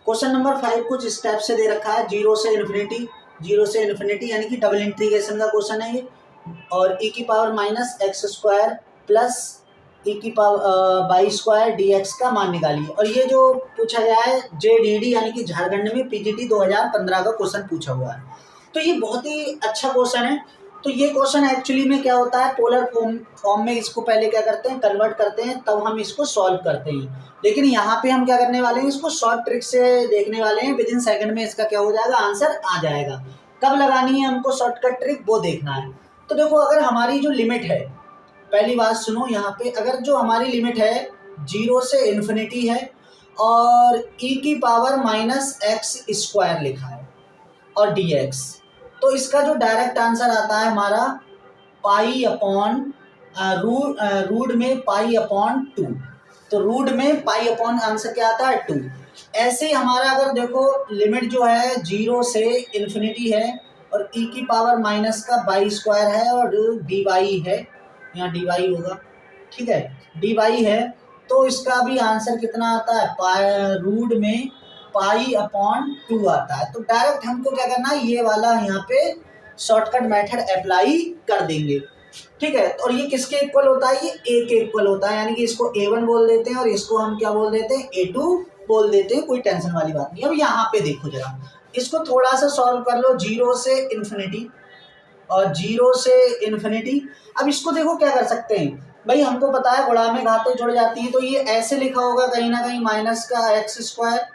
क्वेश्चन नंबर 5 कुछ स्टेप से दे रखा है, जीरो से इन्फिनिटी, जीरो से इन्फिनिटी यानी कि डबल इंटीग्रेशन का क्वेश्चन है ये। और ई की power minus x square plus e की power by square d x का मान निकालिए। और ये जो पूछा गया है JDD यानी कि झारखंड में PGT 2015 का क्वेश्चन पूछा हुआ है। तो ये बहुत ही अच्छा क्वेश्चन है। तो ये क्वेश्चन एक्चुअली में क्या होता है, पोलर फॉर्म में इसको पहले क्या करते हैं, कन्वर्ट करते हैं, तब हम इसको सॉल्व करते हैं। लेकिन यहाँ पे हम क्या करने वाले हैं, इसको शॉर्ट ट्रिक से देखने वाले हैं। विद इन सेकंड में इसका क्या हो जाएगा, आंसर आ जाएगा। कब लगानी है हमको शॉर्टकट ट्रिक, वो देखना है। तो देखो, अगर हमारी जो लिमिट है, पहली बात सुनो यहाँ पे, अगर जो हमारी लिमिट है जीरो से इन्फिनिटी है और ई की पावर माइनस एक्स स्क्वायर लिखा है और डी एक्स, तो इसका जो डायरेक्ट आंसर आता है हमारा पाई अपॉन रूट में पाई अपॉन 2। तो रूट में पाई अपॉन आंसर क्या आता है 2। ऐसे हमारा अगर देखो लिमिट जो है जीरो से इन्फिनिटी है और ई की पावर माइनस का बाई स्क्वायर है और डी वाई है, यहाँ डी वाई होगा, ठीक है, डी वाई है। तो इसका भी आंसर कितना आता है, रूट में पाई अपॉन 2 आता है। तो डायरेक्ट हमको क्या करना है, ये वाला यहाँ पे शॉर्टकट मेथड अप्लाई कर देंगे, ठीक है। और ये किसके इक्वल होता है, ये ए के इक्वल होता है, यानी कि इसको A1 बोल देते हैं और इसको हम क्या बोल देते हैं, A2 बोल देते हैं। कोई टेंशन वाली बात नहीं। अब यहाँ पे देखो जरा, इसको थोड़ा सा सॉल्व कर लो, जीरो से इन्फिनिटी और जीरो से इन्फिनिटी। अब इसको देखो क्या कर सकते हैं भाई, हमको पता है गुणा में घातें जुड़ जाती है, तो ये ऐसे लिखा होगा कहीं ना कहीं, माइनस का एक्स स्क्वायर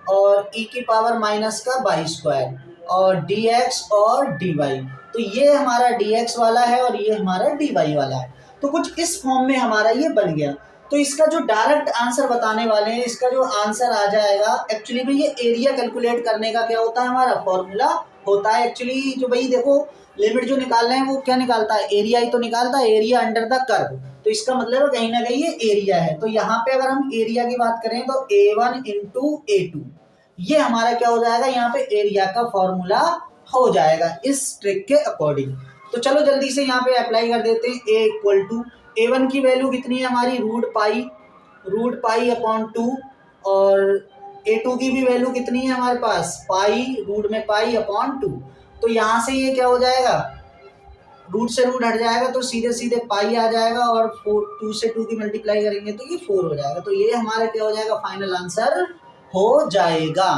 और ई की पावर माइनस का बाई स्क्वायर और डी एक्स और डी वाई। तो ये हमारा डी एक्स वाला है और ये हमारा डी वाई वाला है। तो कुछ इस फॉर्म में हमारा ये बन गया। तो इसका जो डायरेक्ट आंसर बताने वाले हैं, इसका जो आंसर आ जाएगा, एक्चुअली में ये एरिया कैलकुलेट करने का क्या होता है, हमारा फॉर्मूला होता है। एक्चुअली जो भाई देखो, लिमिट जो निकाल रहे हैं वो क्या निकालता है, एरिया ही तो निकालता है, एरिया अंडर द कर्व। तो इसका मतलब है कहीं ना कहीं ये एरिया है। तो यहाँ पे अगर हम एरिया की बात करें तो A1 इंटू A2, ये हमारा क्या हो जाएगा, यहाँ पे एरिया का फॉर्मूला हो जाएगा इस ट्रिक के अकॉर्डिंग। तो चलो जल्दी से यहाँ पे अप्लाई कर देते हैं। A इक्वल टू A1 की वैल्यू कितनी है हमारी, रूट पाई अपॉन 2 और A2 की भी वैल्यू कितनी है हमारे पास, पाई, रूट में पाई अपॉन 2। तो यहाँ से ये क्या हो जाएगा, रूट से रूट हट जाएगा तो सीधे सीधे पाई आ जाएगा और 2 से 2 की मल्टीप्लाई करेंगे तो ये 4 हो जाएगा। तो ये हमारा क्या हो जाएगा, फाइनल आंसर हो जाएगा।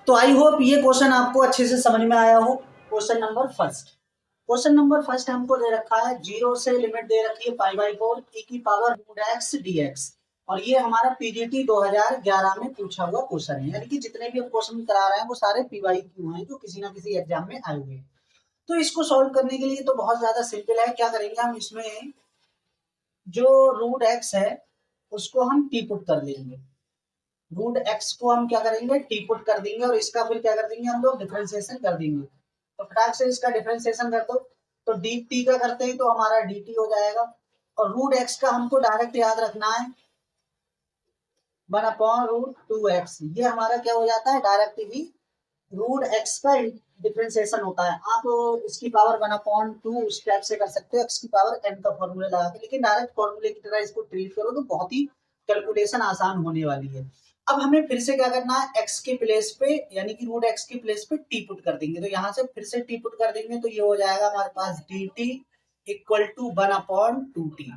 तो आई होप ये क्वेश्चन आपको अच्छे से समझ में आया हो। क्वेश्चन नंबर फर्स्ट हमको दे रखा है, जीरो से लिमिट दे रखी है पाई बाई 4 ई की power root X D X. और ये हमारा PGT 2011 में पूछा हुआ क्वेश्चन है, यानी कि जितने भी हम क्वेश्चन करा रहे हैं वो सारे PYQ हैं जो किसी ना किसी एग्जाम में आए हुए हैं। तो इसको सॉल्व करने के लिए तो बहुत ज्यादा सिंपल है। क्या करेंगे हम, इसमें जो रूट एक्स है उसको हम टी पुट कर लेंगे, रूट एक्स को हम क्या करेंगे, टी पुट कर देंगे और इसका फिर क्या कर देंगे हम लोग, डिफरेंशिएशन कर देंगे। तो फटाक से इसका डिफरेंशिएशन कर दो, तो डी टी का करते हैं तो हमारा डी टी हो जाएगा। और रूट एक्स का हमको डायरेक्ट याद रखना है 1 अपॉन रूट 2x, ये हमारा क्या हो जाता है, डायरेक्ट ही रूट एक्स का डिफरेंशिएशन होता है। आप इसकी पावर 1 अपॉन 2 स्टेप से कर सकते हो, एक्स की पावर n का फॉर्मूला लगा के, लेकिन डायरेक्ट फॉर्मूले की तरह इसको ट्रीट करो तो बहुत ही कैलकुलेशन आसान होने वाली है। अब हमें फिर से क्या करना है, एक्स के प्लेस पे यानी कि रूट एक्स के प्लेस पे टी पुट कर देंगे। तो यहाँ से फिर से टी पुट कर देंगे तो ये हो जाएगा हमारे पास d t equal to 1 upon 2t,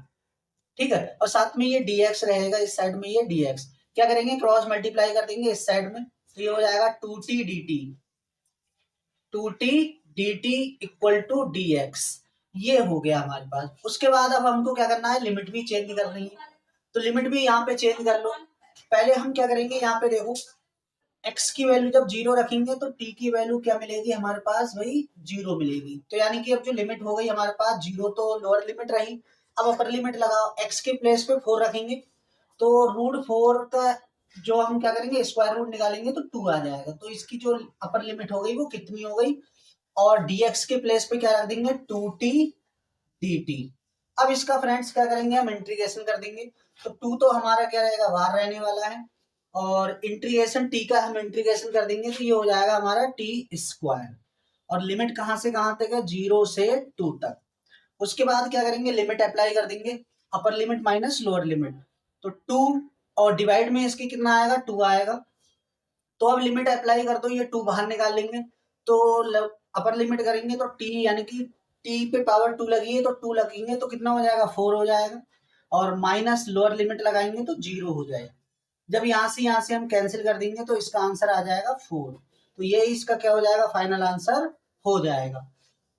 ठीक है। और साथ में ये dx रहेगा, इस साइड में ये dx, क्या करेंगे, क्रॉस मल्टीप्लाई कर देंगे इस साइड में, तो ये हो जाएगा 2t dt equal to dx, ये हो गया हमारे पास। उसके बाद अब हमको क्या करना है, लिमिट भी चेंज करनी है, तो लिमिट भी यहाँ पे चेंज कर लो। पहले हम क्या करेंगे, यहाँ पे देखो x की वैल्यू जब 0 रखेंगे तो t की वैल्यू क्या मिलेगी हमारे पास, भाई 0 मिलेगी। तो यानी कि अब जो लिमिट हो गई हमारे पास 0, तो लोअर लिमिट रही, अब अपर लिमिट लगाओ, x के प्लेस पे 4 रखेंगे तो रूट 4 का जो हम क्या करेंगे, स्क्वायर रूट निकालेंगे तो 2 आ जाएगा। तो इसकी जो अपर लिमिट हो गई वो कितनी हो गई, और dx के प्लेस पे क्या रख देंगे, 2t dt। अब इसका फ्रेंड्स क्या करेंगे, हम इंटीग्रेशन कर देंगे, तो 2 तो हमारा क्या रहेगा, बाहर रहने वाला है, और इंटीग्रेशन t का हम इंटीग्रेशन कर देंगे तो ये हो जाएगा हमारा t स्क्वायर। और लिमिट कहाँ से कहाँ तक है, 0 से 2 तक। उसके बाद क्या करेंगे, लिमिट अप्लाई कर देंगे, upper limit minus lower limit, तो 2 और डिवाइड में इसके कितना आएगा 2 आएगा। तो अब लिमिट अप्लाई कर दो, ये 2 बाहर निकाल लेंगे तो अपर लिमिट करेंगे तो t यानी कि t पे पावर 2 लगी है तो 2 लगेंगे तो कितना हो जाएगा 4 हो जाएगा, और माइनस लोअर लिमिट लगाएंगे तो 0 हो जाएगा। जब यहाँ से हम कैंसिल कर देंगे तो इसका आंसर आ जाएगा 4। तो ये इसका क्या हो जाएगा फाइनल आंसर हो जाएगा।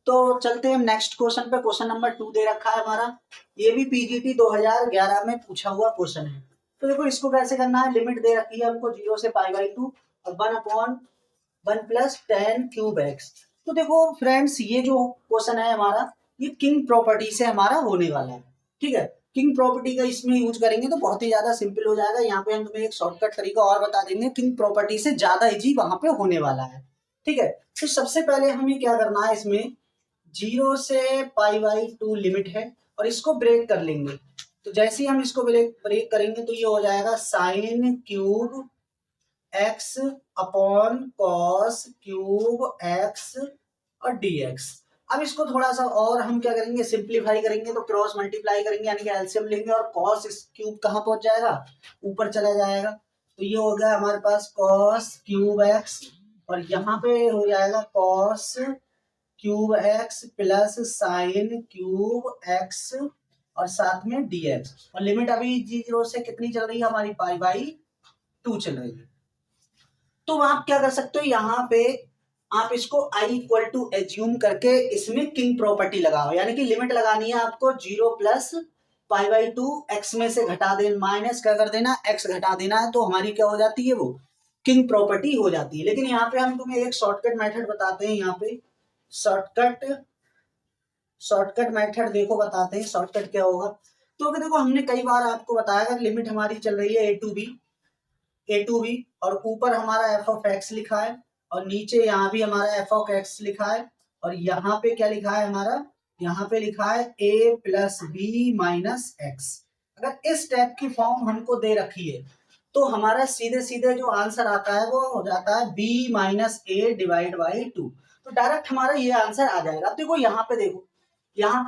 तो चलते हैं नेक्स्ट क्वेश्चन पे। क्वेश्चन नंबर 2 दे रखा है हमारा, ये भी पीजीटी 2011 में पूछा हुआ क्वेश्चन है। तो देखो इसको कैसे करना है, लिमिट दे रखी है हमको 0 से π/2 और 1/1 + tan क्यूब x। तो देखो फ्रेंड्स ये जो क्वेश्चन है हमारा, ये किंग प्रॉपर्टी से हमारा होने वाला है। ठीक है, किंग प्रॉपर्टी का इसमें यूज करेंगे तो बहुत ही ज्यादा सिंपल हो जाएगा। यहाँ पे हम तुम्हें एक शॉर्टकट तरीका और बता देंगे, किंग प्रॉपर्टी से ज्यादा इजी वहां पे होने वाला है। ठीक है, तो सबसे पहले हमें क्या करना है, इसमें 0 से π/2 लिमिट है और इसको ब्रेक कर लेंगे। तो जैसे ही हम इसको ब्रेक करेंगे तो ये हो जाएगा sine cube x upon cos cube x और dx। अब इसको थोड़ा सा और हम क्या करेंगे, सिंप्लीफाई करेंगे तो क्रॉस मल्टीप्लाई करेंगे यानी कि एलसीएम लेंगे और cos इस क्यूब कहाँ पहुंच जाएगा, ऊपर चला जाएगा। तो ये हो गया हमारे पास cos क्यूब x और यहाँ पे हो जाएगा cos cube x plus sine cube x और साथ में dx, और लिमिट अभी 0 से कितनी चल रही है हमारी π/2 चल रही है। तो आप क्या कर सकते हो, यहाँ पे आप इसको i इक्वल टू एज्यूम करके इसमें किंग प्रॉपर्टी लगाओ, यानी कि लिमिट लगानी है आपको 0 प्लस π/2 x में से घटा देना, माइनस क्या कर देना x घटा देना है, तो हमारी क्या हो जाती है वो किंग प्रॉपर्टी हो जाती है। लेकिन यहाँ पे हम तुम्हें एक शॉर्टकट मेथड बताते हैं, यहाँ पे शॉर्टकट मेथड देखो बताते हैं शॉर्टकट क्या होगा। तो अगर देखो हमने कई बार आपको बताया अगर लिमिट हमारी चल रही है a टू बी और ऊपर हमारा f(x) लिखा है और नीचे यहाँ भी हमारा f(x) लिखा है और यहाँ पे क्या लिखा है हमारा, यहाँ पे लिखा है a + b - x। अगर इस टाइप की फॉर्म हमको दे रखी है तो हमारा सीधे सीधे जो आंसर आता है वो हो जाता है b - a / 2। तो डायरेक्ट हमारा ये आंसर आ जाएगा। अब देखो यहाँ पे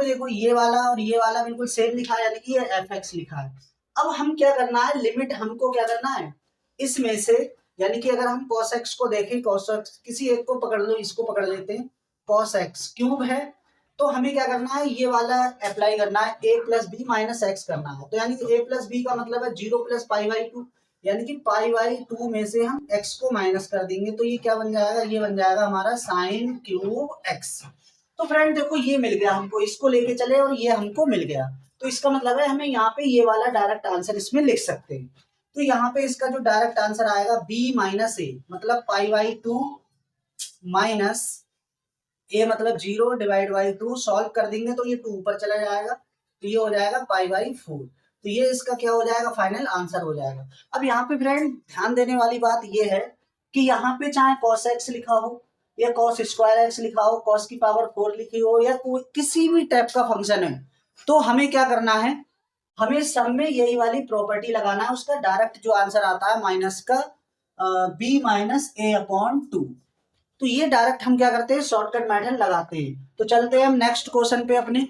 देखो ये वाला और ये वाला बिल्कुल सेम लिखा है यानी कि ये f(x) लिखा है। अब हम क्या करना है, लिमिट हमको क्या करना है इसमें से, यानी कि अगर हम cos x को देखें, cos x किसी एक को पकड़ लो, इसको पकड़ लेते हैं, cos x क्यूब है तो हमें क्या करना है ये वाला अप्लाई करना है a + b - x करना है। तो यानी कि a + b का मतलब है 0 + π/2 यानी कि π/2 में से हम x को माइनस कर देंगे तो ये क्या बन जाएगा, ये बन जाएगा हमारा साइन क्यूब x। तो फ्रेंड देखो ये मिल गया हमको, इसको लेके चले और ये हमको मिल गया, तो इसका मतलब है हमें यहाँ पे ये वाला डायरेक्ट आंसर इसमें लिख सकते हैं। तो यहाँ पे इसका जो डायरेक्ट आंसर आएगा b - a मतलब π/2 माइनस a मतलब 0 / 2, सॉल्व कर देंगे तो ये 2 ऊपर चला जाएगा तो ये हो जाएगा π/4। तो ये इसका क्या हो जाएगा फाइनल आंसर हो जाएगा। अब यहाँ पे फ्रेंड ध्यान देने वाली बात ये है कि यहाँ पे चाहे cos x लिखा हो या cos² x लिखा हो, cos की पावर 4 लिखी हो या कोई किसी भी टाइप का फंक्शन है, तो हमें क्या करना है, हमें सब में यही वाली प्रॉपर्टी लगाना है, उसका डायरेक्ट जो आंसर आता है माइनस का b - a/2। तो ये डायरेक्ट हम क्या करते हैं शॉर्टकट मेथड लगाते हैं। तो चलते हैं हम नेक्स्ट क्वेश्चन पे अपने।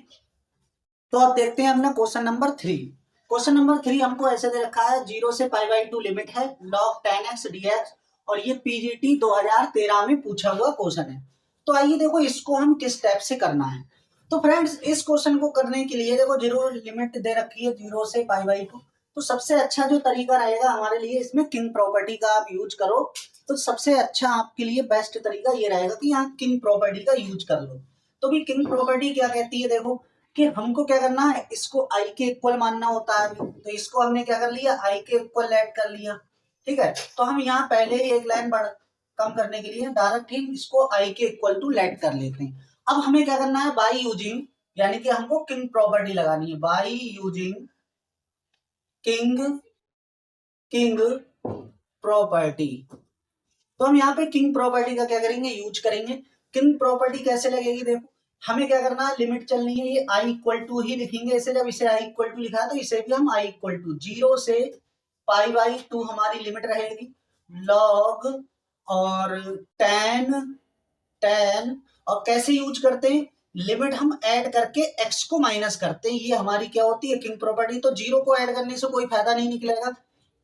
तो अब देखते हैं अपना क्वेश्चन नंबर 3। क्वेश्चन नंबर 3 हमको ऐसे दे रखा है 0 से π/2 लिमिट है log tan x dx और ये पीजीटी 2013 में पूछा हुआ क्वेश्चन है। तो आइए देखो इसको हम किस टाइप से करना है। तो फ्रेंड्स इस क्वेश्चन को करने के लिए देखो 0 लिमिट दे रखी है 0 से π/2, तो सबसे अच्छा जो तरीका रहेगा हमारे लिए इसमें किंग प्रॉपर्टी का आप यूज करो। तो सबसे अच्छा आपके लिए बेस्ट तरीका ये रहेगा कि यहाँ किंग प्रॉपर्टी का यूज कर लो। तो भी किंग प्रॉपर्टी क्या कहती है, देखो कि हमको क्या करना है, इसको i के इक्वल मानना होता है। तो इसको हमने क्या कर लिया, i के इक्वल लेट कर लिया। ठीक है, तो हम यहाँ पहले ही एक लाइन कम करने के लिए डायरेक्ट ही इसको i के इक्वल टू लेट कर लेते हैं। अब हमें क्या करना है, बाई यूजिंग यानी कि हमको किंग प्रॉपर्टी लगानी है, बाई यूजिंग किंग प्रॉपर्टी। तो हम यहाँ पे किंग प्रॉपर्टी का क्या करेंगे, यूज करेंगे। किंग प्रॉपर्टी कैसे लगेगी, देखो हमें क्या करना है, लिमिट चलनी है, ये i = 2 ही लिखेंगे इसे। जब इसे i = 2 लिखा है तो इसे भी हम i = 0 से π/2 हमारी लिमिट रहेगी log और tan और कैसे यूज करते हैं, लिमिट हम ऐड करके x को माइनस करते हैं, ये हमारी क्या होती है किंग प्रॉपर्टी। तो जीरो को ऐड करने से कोई फायदा नहीं निकलेगा,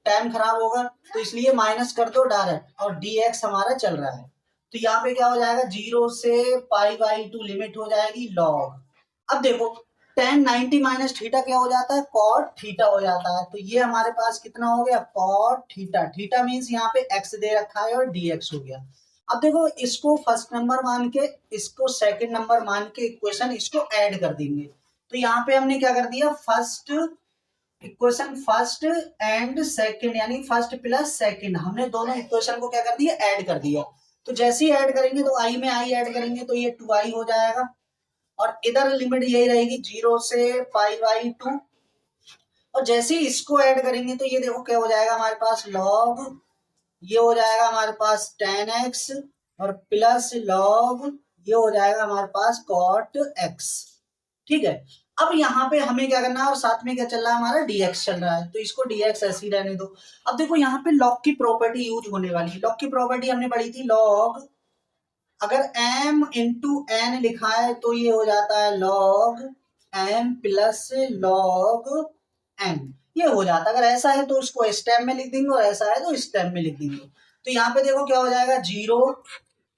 टाइम खराब होगा, तो इसलिए माइनस कर दो डायरेक्ट, और dx हमारा चल रहा है। तो यहाँ पे क्या हो जाएगा, 0 से π/2 लिमिट हो जाएगी log। अब देखो tan 90 माइनस थीटा क्या हो जाता है, cot थीटा हो जाता है। तो ये हमारे पास कितना हो गया, cot थीटा। थीटा मीन्स यहाँ पे x दे रखा है और dx हो गया। अब देखो इसको फर्स्ट नंबर मान के, इसको सेकंड नंबर मान के इक्वेशन इसको ऐड कर देंगे। तो यहाँ पे हमने क्या कर दिया, first equation first and second, यानी फर्स्ट प्लस सेकंड, हमने दोनों इक्वेशन को क्या कर दिया, ऐड कर दिया। तो जैसे ही ऐड करेंगे तो i में i ऐड करेंगे तो ये 2i हो जाएगा, और इधर लिमिट यही रहेगी 0 से π/2। और जैसे ही इसको ऐड करेंगे तो ये देखो क्या हो जाएगा हमारे पास log, ये हो जाएगा हमारे पास tan x, और प्लस log ये हो जाएगा हमारे पास cot x। ठीक है, अब यहाँ पे हमें क्या करना है, और साथ में क्या चल रहा है, हमारा dx चल रहा है, तो इसको dx ऐसे ही रहने दो। अब देखो यहाँ पे log की प्रॉपर्टी यूज होने वाली है। log की प्रॉपर्टी हमने पढ़ी थी, log अगर m इंटू n लिखा है तो ये हो जाता है log m plus log n, ये हो जाता है। अगर ऐसा है तो उसको स्टेप में लिख देंगे, और ऐसा है तो स्टेप में लिख देंगे। तो यहाँ पे देखो क्या हो जाएगा, 0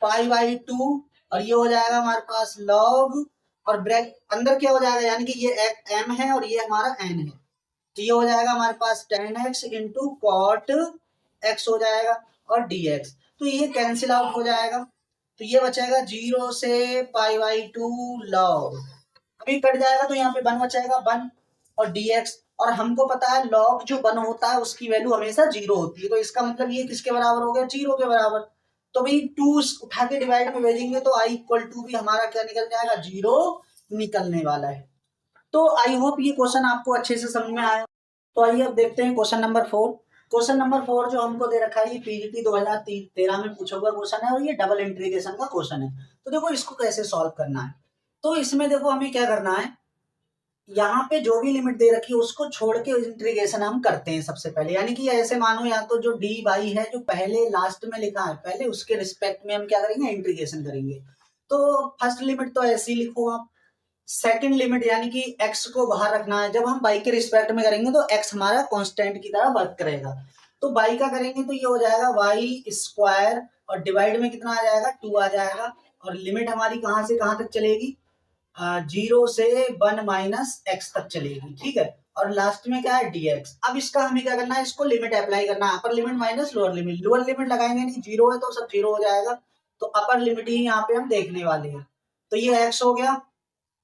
π/2, और ये हो जाएगा हमारे पास log, और ब्रैक अंदर क्या हो जाएगा, यानी कि ये m है और ये हमारा n है, तो ये हो जाएगा हमारे पास tan x into cot x हो जाएगा, और dx। तो ये कैंसिल आउट हो जाएगा, तो ये बचेगा 0 से π/2 log, अभी कट जाएगा तो यहाँ पे 1 बचेगा, 1 और dx। और हमको पता है log जो 1 होता है उसकी वैल्यू हमेशा 0 होती है, तो इसका मतलब ये किसके बराबर हो गया, 0 के बराबर। तो भाई 2 उठा के डिवाइड में भेजेंगे तो i इक्वल टू भी हमारा क्या निकल जाएगा, 0 निकलने वाला है। तो आई होप ये क्वेश्चन आपको अच्छे से समझ में आया। तो आइए अब देखते हैं क्वेश्चन नंबर 4। क्वेश्चन नंबर 4 जो हमको दे रखा है, ये पीजीटी 2013 में पूछा हुआ क्वेश्चन है, और ये डबल इंटीग्रेशन का क्वेश्चन है। तो देखो इसको कैसे सॉल्व करना है। तो इसमें देखो हमें क्या करना है, यहाँ पे जो भी लिमिट दे रखी है उसको छोड़ के इंटीग्रेशन हम करते हैं सबसे पहले। यानी कि ऐसे मानो, या तो जो डी बाई है जो पहले लास्ट में लिखा है, पहले उसके रिस्पेक्ट में हम क्या करेंगे, इंटीग्रेशन करेंगे। तो फर्स्ट लिमिट तो ऐसे ही लिखो आप, सेकंड लिमिट यानी कि x को बाहर रखना है। जब हम y के रिस्पेक्ट में करेंगे तो x हमारा कांस्टेंट की तरह वर्क करेगा। तो y का करेंगे तो ये हो जाएगा y स्क्वायर, और डिवाइड में कितना आ जाएगा, 2 आ जाएगा। और लिमिट हमारी कहां से कहां तक चलेगी, 0 से 1 माइनस x तक चलेगी। ठीक है, और लास्ट में क्या है, dx। अब इसका हमें क्या करना है, इसको लिमिट अप्लाई करना है, upper limit minus lower limit. Lower limit लगाएंगे नहीं, 0 है तो सब 0 हो जाएगा, तो अपर लिमिट ही यहाँ पे हम देखने वाले हैं। तो ये x हो गया,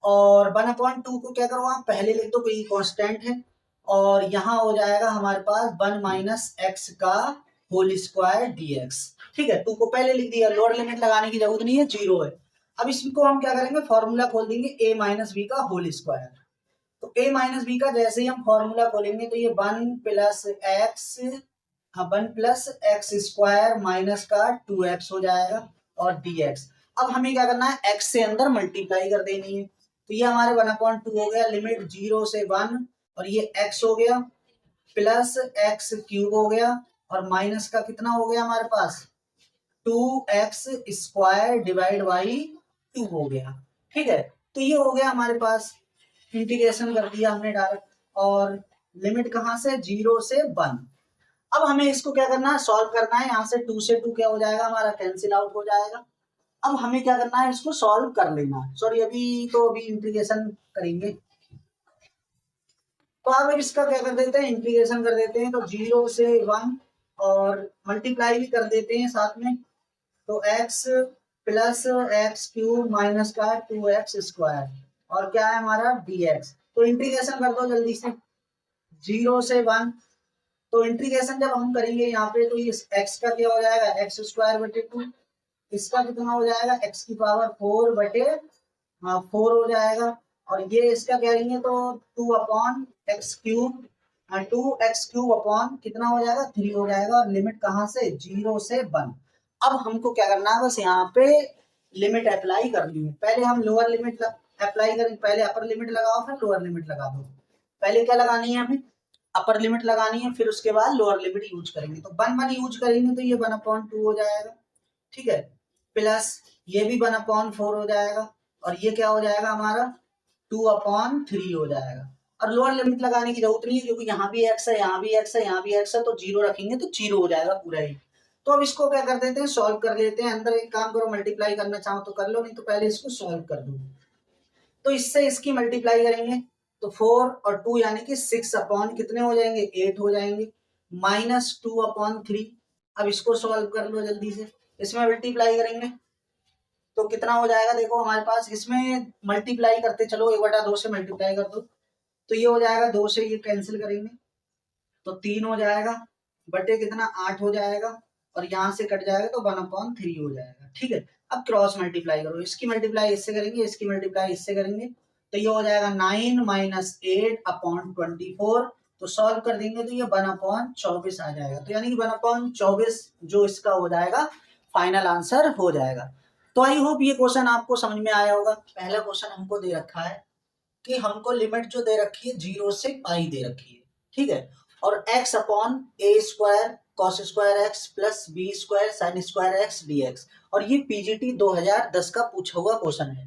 और 1/2 को क्या करो आप पहले लिख दो, कोई कांस्टेंट है, और यहाँ हो जाएगा हमारे पास 1 माइनस एक्स का होल स्क्वायर dx। ठीक है, 2 को पहले लिख दिया, लोअर लिमिट लगाने की जरूरत नहीं है, 0 है। अब इसको हम क्या करेंगे, फॉर्मूला खोल देंगे a माइनस बी का होल स्क्वायर। तो a माइनस बी का जैसे ही हम फॉर्मूला खोलेंगे तो ये 1 प्लस एक्स स्क्वायर माइनस का 2x हो जाएगा, और dx। अब हमें क्या करना है, x से अंदर मल्टीप्लाई कर देनी है। तो ये हमारे 1/2 हो गया, लिमिट 0 से 1, और ये x हो गया, प्लस एक्स क्यूब हो गया, और माइनस का कितना हो गया हमारे पास, 2x स्क्वायर डिवाइड बाई 2 हो गया। ठीक है, तो ये हो गया हमारे पास, इंटीग्रेशन कर दिया हमने डायरेक्ट, और लिमिट कहाँ से, 0 से 1। अब हमें इसको क्या करना है, सॉल्व करना है। यहाँ से 2 से 2 क्या हो जाएगा हमारा, कैंसिल आउट हो जाएगा। अब हमें क्या करना है, इसको सॉल्व कर लेना है। सॉरी, अभी इंटीग्रेशन करेंगे। तो आप इसका क्या कर देते हैं, इंटीग्रेशन कर देते हैं। तो 0 से 1, और मल्टीप्लाई भी कर देते हैं साथ में। तो x plus x cube minus का 2x स्क्वायर, और क्या है हमारा dx। तो इंटीग्रेशन कर दो जल्दी से, 0 से 1। तो इंटीग्रेशन जब हम करेंगे यहाँ पे, तो ये x का क्या हो जाएगा, एक्स स्क्वायर बटे 2, इसका कितना हो जाएगा, x की पावर 4 बटे 4 हो जाएगा, और ये इसका करेंगे तो 2/x cube, 2x cube upon कितना हो जाएगा, 3 हो जाएगा, और लिमिट कहाँ से, 0 से 1। अब हमको क्या करना है, बस यहाँ पे लिमिट अप्लाई करनी है। पहले हम लोअर लिमिट अप्लाई करेंगे, पहले अपर लिमिट लगाओ फिर लोअर लिमिट लगा दो। पहले क्या लगानी है हमें, अपर लिमिट लगानी है, फिर उसके बाद लोअर लिमिट यूज करेंगे। तो 1 यूज करेंगे तो ये 1/2 हो जाएगा। ठीक है, प्लस ये भी 1/4 हो जाएगा, और ये क्या हो जाएगा हमारा 2/3 हो जाएगा। और लोअर लिमिट लगाने की जरूरत नहीं है क्योंकि यहाँ भी x है, यहाँ भी x है, यहाँ भी x है, तो 0 रखेंगे तो 0 हो जाएगा पूरा ही। तो अब इसको क्या कर देते हैं, सॉल्व कर लेते हैं। अंदर एक काम करो, मल्टीप्लाई करना चाहो तो कर लो, नहीं तो पहले इसको सॉल्व कर दो। तो इससे इसकी मल्टीप्लाई करेंगे तो 4 और 2 यानी कि 6 अपॉन कितने हो जाएंगे, 8 हो जाएंगे, -2/3। अब इसको सॉल्व कर लो जल्दी से, इसमें मल्टीप्लाई करेंगे तो कितना हो जाएगा, देखो हमारे पास इसमें मल्टीप्लाई करते चलो, 1/2 से मल्टीप्लाई कर दो तो ये हो जाएगा, 2 से ये कैंसिल करेंगे तो 3 हो जाएगा, बटे कितना 8 हो जाएगा, और यहाँ से कट जाएगा तो 1/3 हो जाएगा। ठीक है, अब क्रॉस मल्टीप्लाई करो, इसकी मल्टीप्लाई इससे करेंगे, इसकी मल्टीप्लाई इससे करेंगे तो ये हो जाएगा 9 - 8/24। तो सॉल्व कर देंगे तो ये 1/24 आ जाएगा। तो यानी कि 1/24 जो इसका हो जाएगा फाइनल आंसर हो जाएगा। तो आई होप ये क्वेश्चन आपको समझ में आया होगा। पहला क्वेश्चन हमको दे रखा है कि हमको लिमिट जो दे रखी है 0 से पाई दे रखी है, ठीक है, और x/a² cos² x plus b² sin² x dx, और ये पीजीटी 2010 का पूछा हुआ क्वेश्चन है।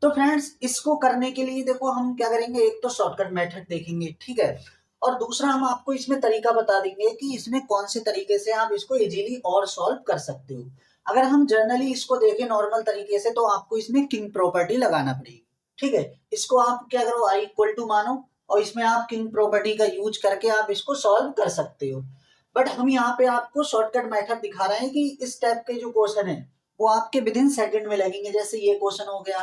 तो फ्रेंड्स इसको करने के लिए देखो हम क्या करेंगे, एक तो शॉर्टकट मेथड देखेंगे, ठीक है, और दूसरा हम आपको इसमें तरीका बता देंगे कि इसमें कौन से तरीके से आप इसको इजीली और सॉल्व कर सकते हो। अगर हम जनरली इसको देखें नॉर्मल तरीके से तो आपको इसमें किंग प्रॉपर्टी लगाना पड़ेगी, ठीक है। इसको आप क्या करो, i= मानो, और इसमें आप किंग प्रॉपर्टी का यूज करके आप इसको सॉल्व कर सकते हो। बट हम यहाँ पे आपको शॉर्टकट मेथड दिखा रहे हैं कि इस टाइप के जो क्वेश्चन है वो आपके विदिन सेकंड में लगेंगे। जैसे ये क्वेश्चन हो गया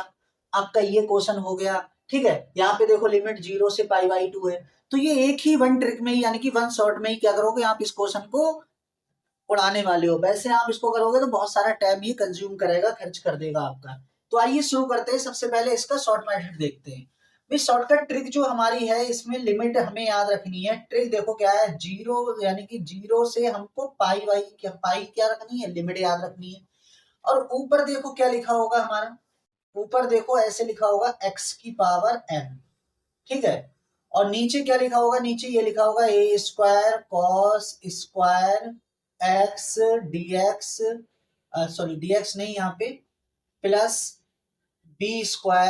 आपका, ये क्वेश्चन हो गया, ठीक है। यहाँ पे देखो लिमिट 0 से π/2 है, तो ये एक ही वन ट्रिक में ही यानी कि वन शॉट में ही क्या करोगे, आप इस क्वेश्चन को उड़ाने वाले हो। वैसे आप इसको करोगे तो बहुत सारा टाइम ये कंज्यूम करेगा, खर्च कर देगा आपका। तो आइए शुरू करते हैं। सबसे पहले इसका शॉर्ट मेथड देखते हैं। भाई शॉर्टकट ट्रिक जो हमारी है इसमें लिमिट हमें याद रखनी है। ट्रिक देखो क्या है, 0 यानी कि 0 से हमको पाई क्या रखनी है, लिमिट याद रखनी है। और ऊपर देखो क्या लिखा होगा हमारा, ऊपर देखो ऐसे लिखा होगा x⁴n, ठीक है। और नीचे क्या लिखा होगा, नीचे ये लिखा होगा a² cos² x dx, sorry dx नहीं यहाँ पे, plus b²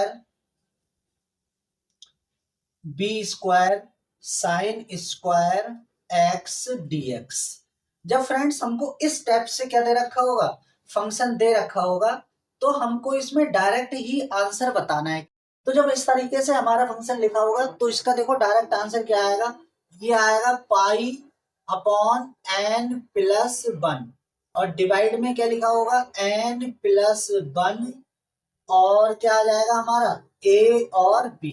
sin² x dx। जब फ्रेंड्स हमको इस टाइप से क्या दे रखा होगा, फंक्शन दे रखा होगा, तो हमको इसमें डायरेक्ट ही आंसर बताना है। तो जब इस तरीके से हमारा फंक्शन लिखा होगा तो इसका देखो डायरेक्ट आंसर क्या आएगा, ये आएगा π/n+1, और डिवाइड में क्या लिखा होगा n+1, और क्या आ जाएगा हमारा a और b,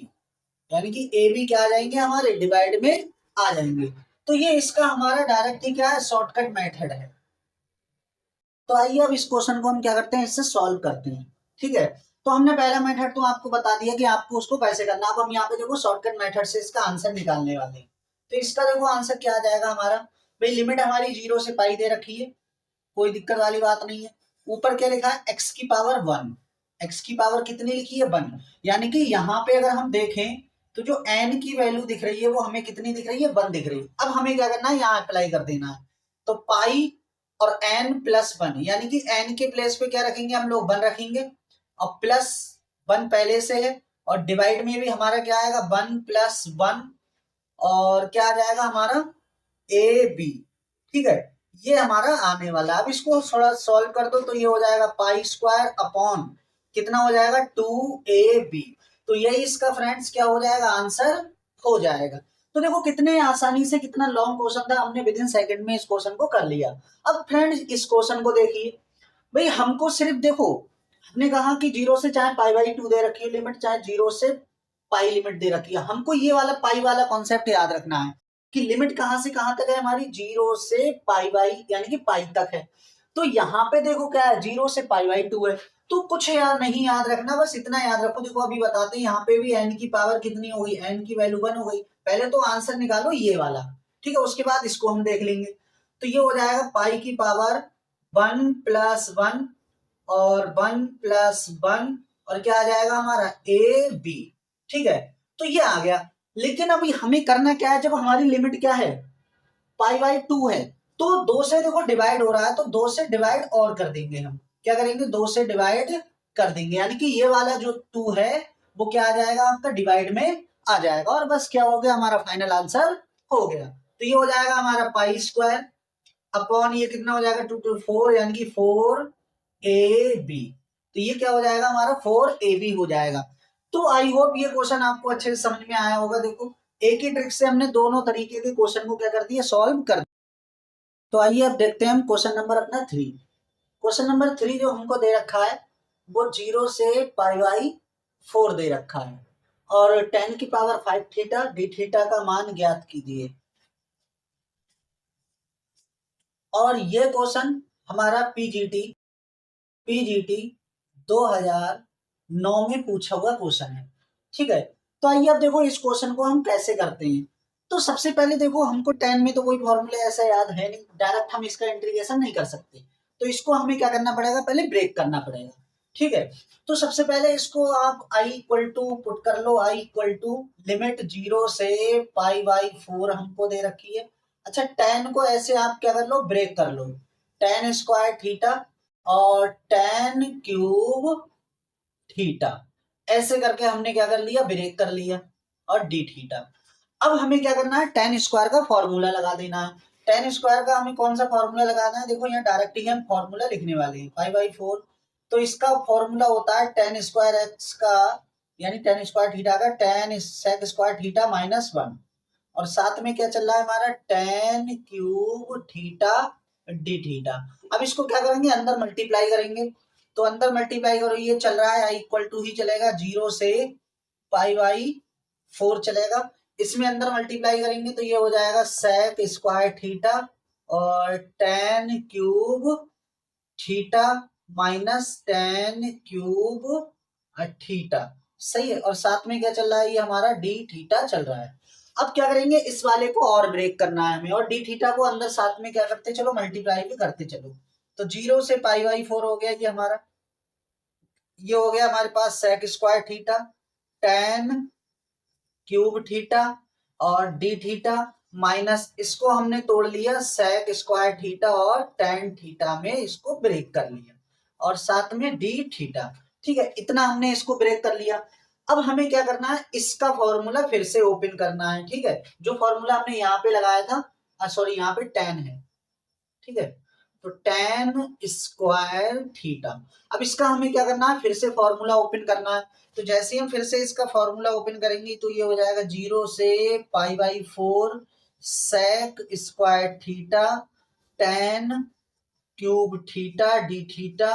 यानी कि ए बी क्या आ जाएंगे हमारे डिवाइड में आ जाएंगे। तो ये इसका हमारा डायरेक्ट ही क्या है, शॉर्टकट मेथड है। तो आइए अब इस क्वेश्चन को हम क्या करते हैं, इससे सॉल्व करते हैं, ठीक है। तो हमने पहला मेथड तो आपको बता दिया कि आपको उसको कैसे करना। अब हम यहाँ पे देखो शॉर्टकट मेथड से इसका आंसर निकालने वाले हैं। तो इसका देखो आंसर क्या आ जाएगा हमारा, भाई लिमिट हमारी 0 से पाई दे रखी है, कोई दिक्कत वाली बात नहीं है। ऊपर क्या लिखा है x⁴1, x की पावर कितनी लिखी है 1, यानी कि यहाँ पे अगर हम देखें तो जो n की वैल्यू दिख रही है वो हमें कितनी दिख रही है, 1 दिख रही है। अब हमें क्या करना है, यहाँ अप्लाई कर देना है। तो पाई और n+1, यानी कि n के प्लेस पे क्या रखेंगे हम लोग, 1 रखेंगे, और +1 पहले से है, और डिवाइड में भी हमारा क्या आएगा 1+1, और क्या आ जाएगा हमारा ab, ठीक है। ये हमारा आने वाला। अब इसको थोड़ा सॉल्व कर दो तो ये हो जाएगा π² कितना हो जाएगा 2ab। तो यही इसका फ्रेंड्स क्या हो जाएगा, आंसर हो जाएगा। तो देखो कितने आसानी से, कितना लॉन्ग क्वेश्चन था, हमने विदिन सेकंड में इस क्वेश्चन को कर लिया। अब फ्रेंड्स इस क्वेश्चन को देखिए, भाई हमको सिर्फ देखो, हमने कहा कि 0 से चाहे π/2 दे रखी है लिमिट, चाहे 0 से पाई लिमिट दे रखी है। हमको ये वाला पाई वाला कॉन्सेप्ट याद रखना है कि लिमिट कहां से कहां तक है हमारी, 0 से पाई यानी कि पाई तक है। तो यहाँ पे देखो क्या है, 0 से π/2 है, तो कुछ यार नहीं याद रखना, बस इतना याद रखो। देखो अभी बताते हैं, यहाँ पे भी n की पावर कितनी हो गई, n की वैल्यू 1 हो गई। पहले तो आंसर निकालो ये वाला, ठीक है, उसके बाद इसको हम देख लेंगे। तो ये हो जाएगा π⁴ 1+1 और 1+1, और क्या आ जाएगा हमारा ab, ठीक है। तो ये आ गया। लेकिन अभी हमें करना क्या है, जब हमारी लिमिट क्या है π/2 है, तो 2 से देखो डिवाइड हो रहा है, तो 2 से डिवाइड और कर देंगे हम। क्या करेंगे, 2 से डिवाइड कर देंगे, यानी कि ये वाला जो 2 है वो क्या आ जाएगा आपका डिवाइड में आ जाएगा, और बस क्या हो गया हमारा फाइनल आंसर हो गया। तो ये हो जाएगा हमारा पाई स्क्वायर अपॉन ये कितना हो जाएगा 2 to 4 यानी कि 4ab। तो ये क्या हो जाएगा हमारा 4ab हो जाएगा। तो आई होप ये क्वेश्चन आपको अच्छे से समझ में आया होगा। देखो एक ही ट्रिक से हमने दोनों तरीके के क्वेश्चन को क्या कर दिया, सॉल्व कर दिया। तो आइए अब देखते हैं हम क्वेश्चन नंबर अपना 3। क्वेश्चन नंबर 3 जो हमको दे रखा है वो 0 से π/4 दे रखा है और 10 की पावर 5 थीटा डी थीटा का मान ज्ञात कीजिए। और ये क्वेश्चन हमारा पीजीटी 2009 में पूछा हुआ क्वेश्चन है। ठीक है, तो आइए अब देखो इस क्वेश्चन को हम कैसे करते हैं। तो सबसे पहले देखो हमको 10 में तो कोई फॉर्मूला ऐसा याद है नहीं, डायरेक्ट हम इसका इंटीग्रेशन नहीं कर सकते, तो इसको हमें क्या करना पड़ेगा, पहले ब्रेक करना पड़ेगा। ठीक है, तो सबसे पहले इसको आप i इक्वल टू पुट कर लो, i इक्वल टू लिमिट 0 से π/4 हमको दे रखी है। अच्छा 10 को ऐसे आप क्या कर लो, ब्रेक कर लो, tan स्क्वायर थीटा और tan क्यूब थीटा, ऐसे करके हमने क्या कर लिया, ब्रेक कर लिया, और डी थीटा। अब हमें क्या करना है, tan स्क्वायर का फॉर्मूला लगा देना है। tan स्क्वायर का हमें कौन सा फॉर्मूला लगाना है, देखो यहाँ डायरेक्ट ही हम फॉर्मूला लिखने वाले हैं, 5/4। तो इसका फॉर्मूला होता है tan स्क्वायर एक्स का यानी tan स्क्वायर थीटा का tan sec स्क्वायर थीटा -1, और साथ में क्या चल रहा है हमारा tan cube theta D theta. अब इसको क्या करेंगे, अंदर मल्टीप्लाई करेंगे, तो अंदर मल्टीप्लाई करो, ये चल रहा है i इक्वल टू ही चलेगा 0 से π/4 चलेगा। इसमें अंदर मल्टीप्लाई करेंगे तो ये हो जाएगा sec स्क्वायर थीटा और tan cube theta minus tan cube theta, सही है। और साथ में क्या चल रहा है, ये हमारा डी थीटा चल रहा है। अब क्या करेंगे, इस वाले को और ब्रेक करना है हमें, और डी थीटा को अंदर साथ में क्या करते चलो, मल्टीप्लाई भी करते चलो। तो 0 से π/4 हो गया ये हमारा, ये हो गया हमारे पास sec square theta tan cube theta और डी थीटा माइनस, इसको हमने तोड़ लिया sec स्क्वायर थीटा और tan थीटा में इसको ब्रेक कर लिया, और साथ में डी थीटा। ठीक है, इतना हमने इसको ब्रेक कर लिया। अब हमें क्या करना है, इसका फॉर्मूला फिर से ओपन करना है। ठीक है, जो फॉर्मूला हमने यहाँ पे लगाया था, सॉरी यहाँ पे tan है, ठीक है, तो tan स्क्वायर थीटा। अब इसका हमें क्या करना है, फिर से फॉर्मूला ओपन करना है। तो जैसे ही हम फिर से इसका फॉर्मूला ओपन करेंगे तो ये हो जाएगा 0 से π/4 sec square theta tan cube theta D theta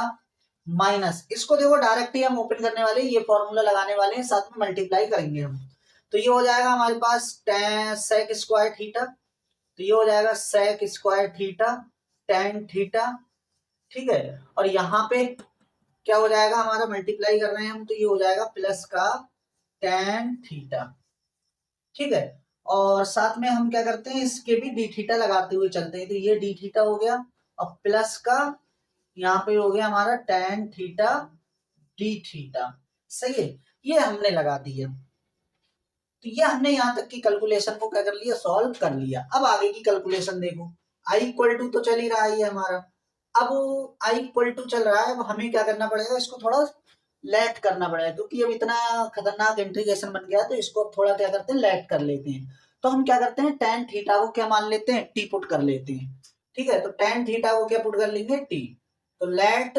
minus, इसको देखो डायरेक्ट ही हम ओपन करने वाले, ये फॉर्मूला लगाने वाले हैं, साथ में मल्टीप्लाई करेंगे हम। तो ये हो जाएगा हमारे पास sec स्क्वायर थीटा, तो ये हो जाएगा sec square theta tan theta. ठीक है, और यहाँ पे क्या हो जाएगा हमारा, मल्टीप्लाई कर रहे हैं हम, तो ये हो जाएगा प्लस का tan थीटा। ठीक है, और साथ में हम क्या करते हैं, इसके भी डी थीटा लगाते हुए चलते हैं, तो ये डी थीटा हो गया, और प्लस का यहाँ पे हो गया हमारा tan थीटा डी थीटा, सही है, ये हमने लगा दिया। तो ये हमने यहाँ तक की कैलकुलेशन को क्या कर लिया, सॉल्व कर लिया। अब आगे की कैलकुलेशन देखो, i इक्वल टू तो चल ही रहा है ये हमारा, अब i इक्वल टू चल रहा है, अब हमें क्या करना पड़ेगा, इसको थोड़ा लेट करना पड़ेगा, क्योंकि अब इतना खतरनाक इंटीग्रेशन बन गया, तो इसको थोड़ा क्या करते हैं, लेट कर लेते हैं। तो हम क्या करते हैं, tan थीटा को क्या मान लेते हैं, t पुट कर लेते हैं। ठीक है, तो tan थीटा को क्या पुट कर लेंगे, t। तो let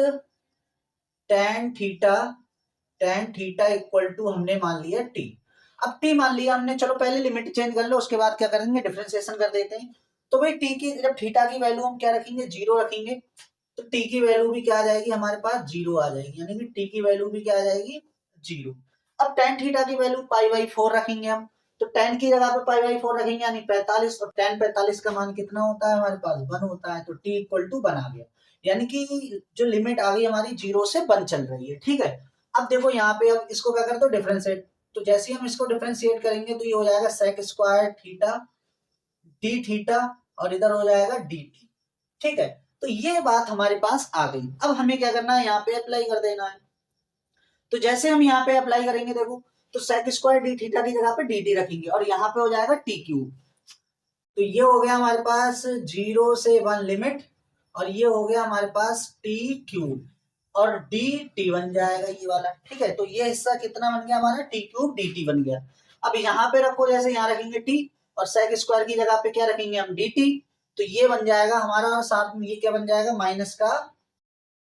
tan theta equal to हमने मान लिया t। अब t मान लिया हमने, चलो पहले लिमिट चेंज कर लो, उसके बाद क्या करेंगे, डिफरेंशिएशन कर देते हैं। तो भाई t की जब थीटा की वैल्यू हम क्या रखेंगे, 0 रखेंगे, तो t की वैल्यू भी क्या आ जाएगी हमारे पास, 0 आ जाएगी, यानी कि t की वैल्यू भी क्या आ जाएगी, 0। अब tan थीटा की वैल्यू π/4 रखेंगे हम, तो tan की जगह पे π/4 रखेंगे, यानी 45, और tan 45 का मान कितना होता है हमारे पास, 1 होता है, तो t इक्वल टू 1 आ गया, यानी कि जो लिमिट आ गई हमारी 0 से 1 चल रही है। ठीक है, अब देखो यहाँ पे, अब इसको क्या करते हो, डिफरेंशिएट, तो जैसे ही हम इसको डिफरेंशिएट करेंगे तो ये हो जाएगा sec square theta D theta, और इधर हो जाएगा dt। ठीक है, तो ये बात हमारे पास आ गई। अब हमें क्या करना है, यहाँ पे अप्लाई कर देना है। तो जैसे हम यहाँ पे अप्लाई करेंगे, देखो तो sec स्क्वायर डी थीटा की जगह पे dt रखेंगे, और यहाँ पे हो जाएगा t क्यूब। तो ये हो गया हमारे पास 0 से 1 लिमिट, और ये हो गया हमारे पास t क्यूब। और डी टी बन जाएगा ये वाला, ठीक है। तो ये हिस्सा कितना बन गया हमारा, टी क्यूब डी टी बन गया। अब यहाँ पे रखो, जैसे यहाँ रखेंगे टी और सेक स्क्वायर की जगह पे क्या रखेंगे हम, डी टी। तो ये बन जाएगा हमारा, और साथ में ये क्या बन जाएगा, माइनस का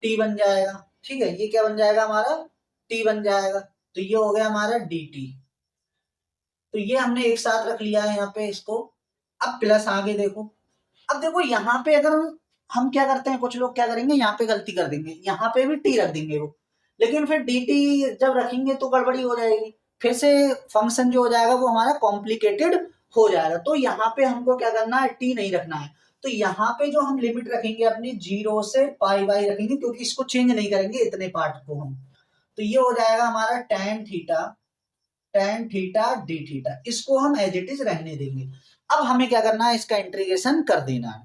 टी बन जाएगा, ठीक है। ये क्या बन जाएगा हमारा, टी बन जाएगा। तो ये हो गया हमारा डी टी। तो ये हमने एक साथ रख लिया है यहाँ पे इसको। अब प्लस आगे देखो, अब देखो यहाँ पे अगर हम क्या करते हैं, कुछ लोग क्या करेंगे, यहाँ पे गलती कर देंगे, यहाँ पे भी टी रख देंगे वो, लेकिन फिर डी टी जब रखेंगे तो गड़बड़ी हो जाएगी, फिर से फंक्शन जो हो जाएगा वो हमारा कॉम्प्लिकेटेड हो जाएगा। तो यहाँ पे हमको क्या करना है, टी नहीं रखना है। तो यहाँ पे जो हम लिमिट रखेंगे अपनी 0 से पाई बाई रखेंगे, क्योंकि इसको चेंज नहीं करेंगे इतने पार्ट को हम। तो ये हो जाएगा हमारा टेन थीटा डी थीटा, इसको हम एज इट इज रहने देंगे। अब हमें क्या करना है, इसका इंटीग्रेशन कर देना है।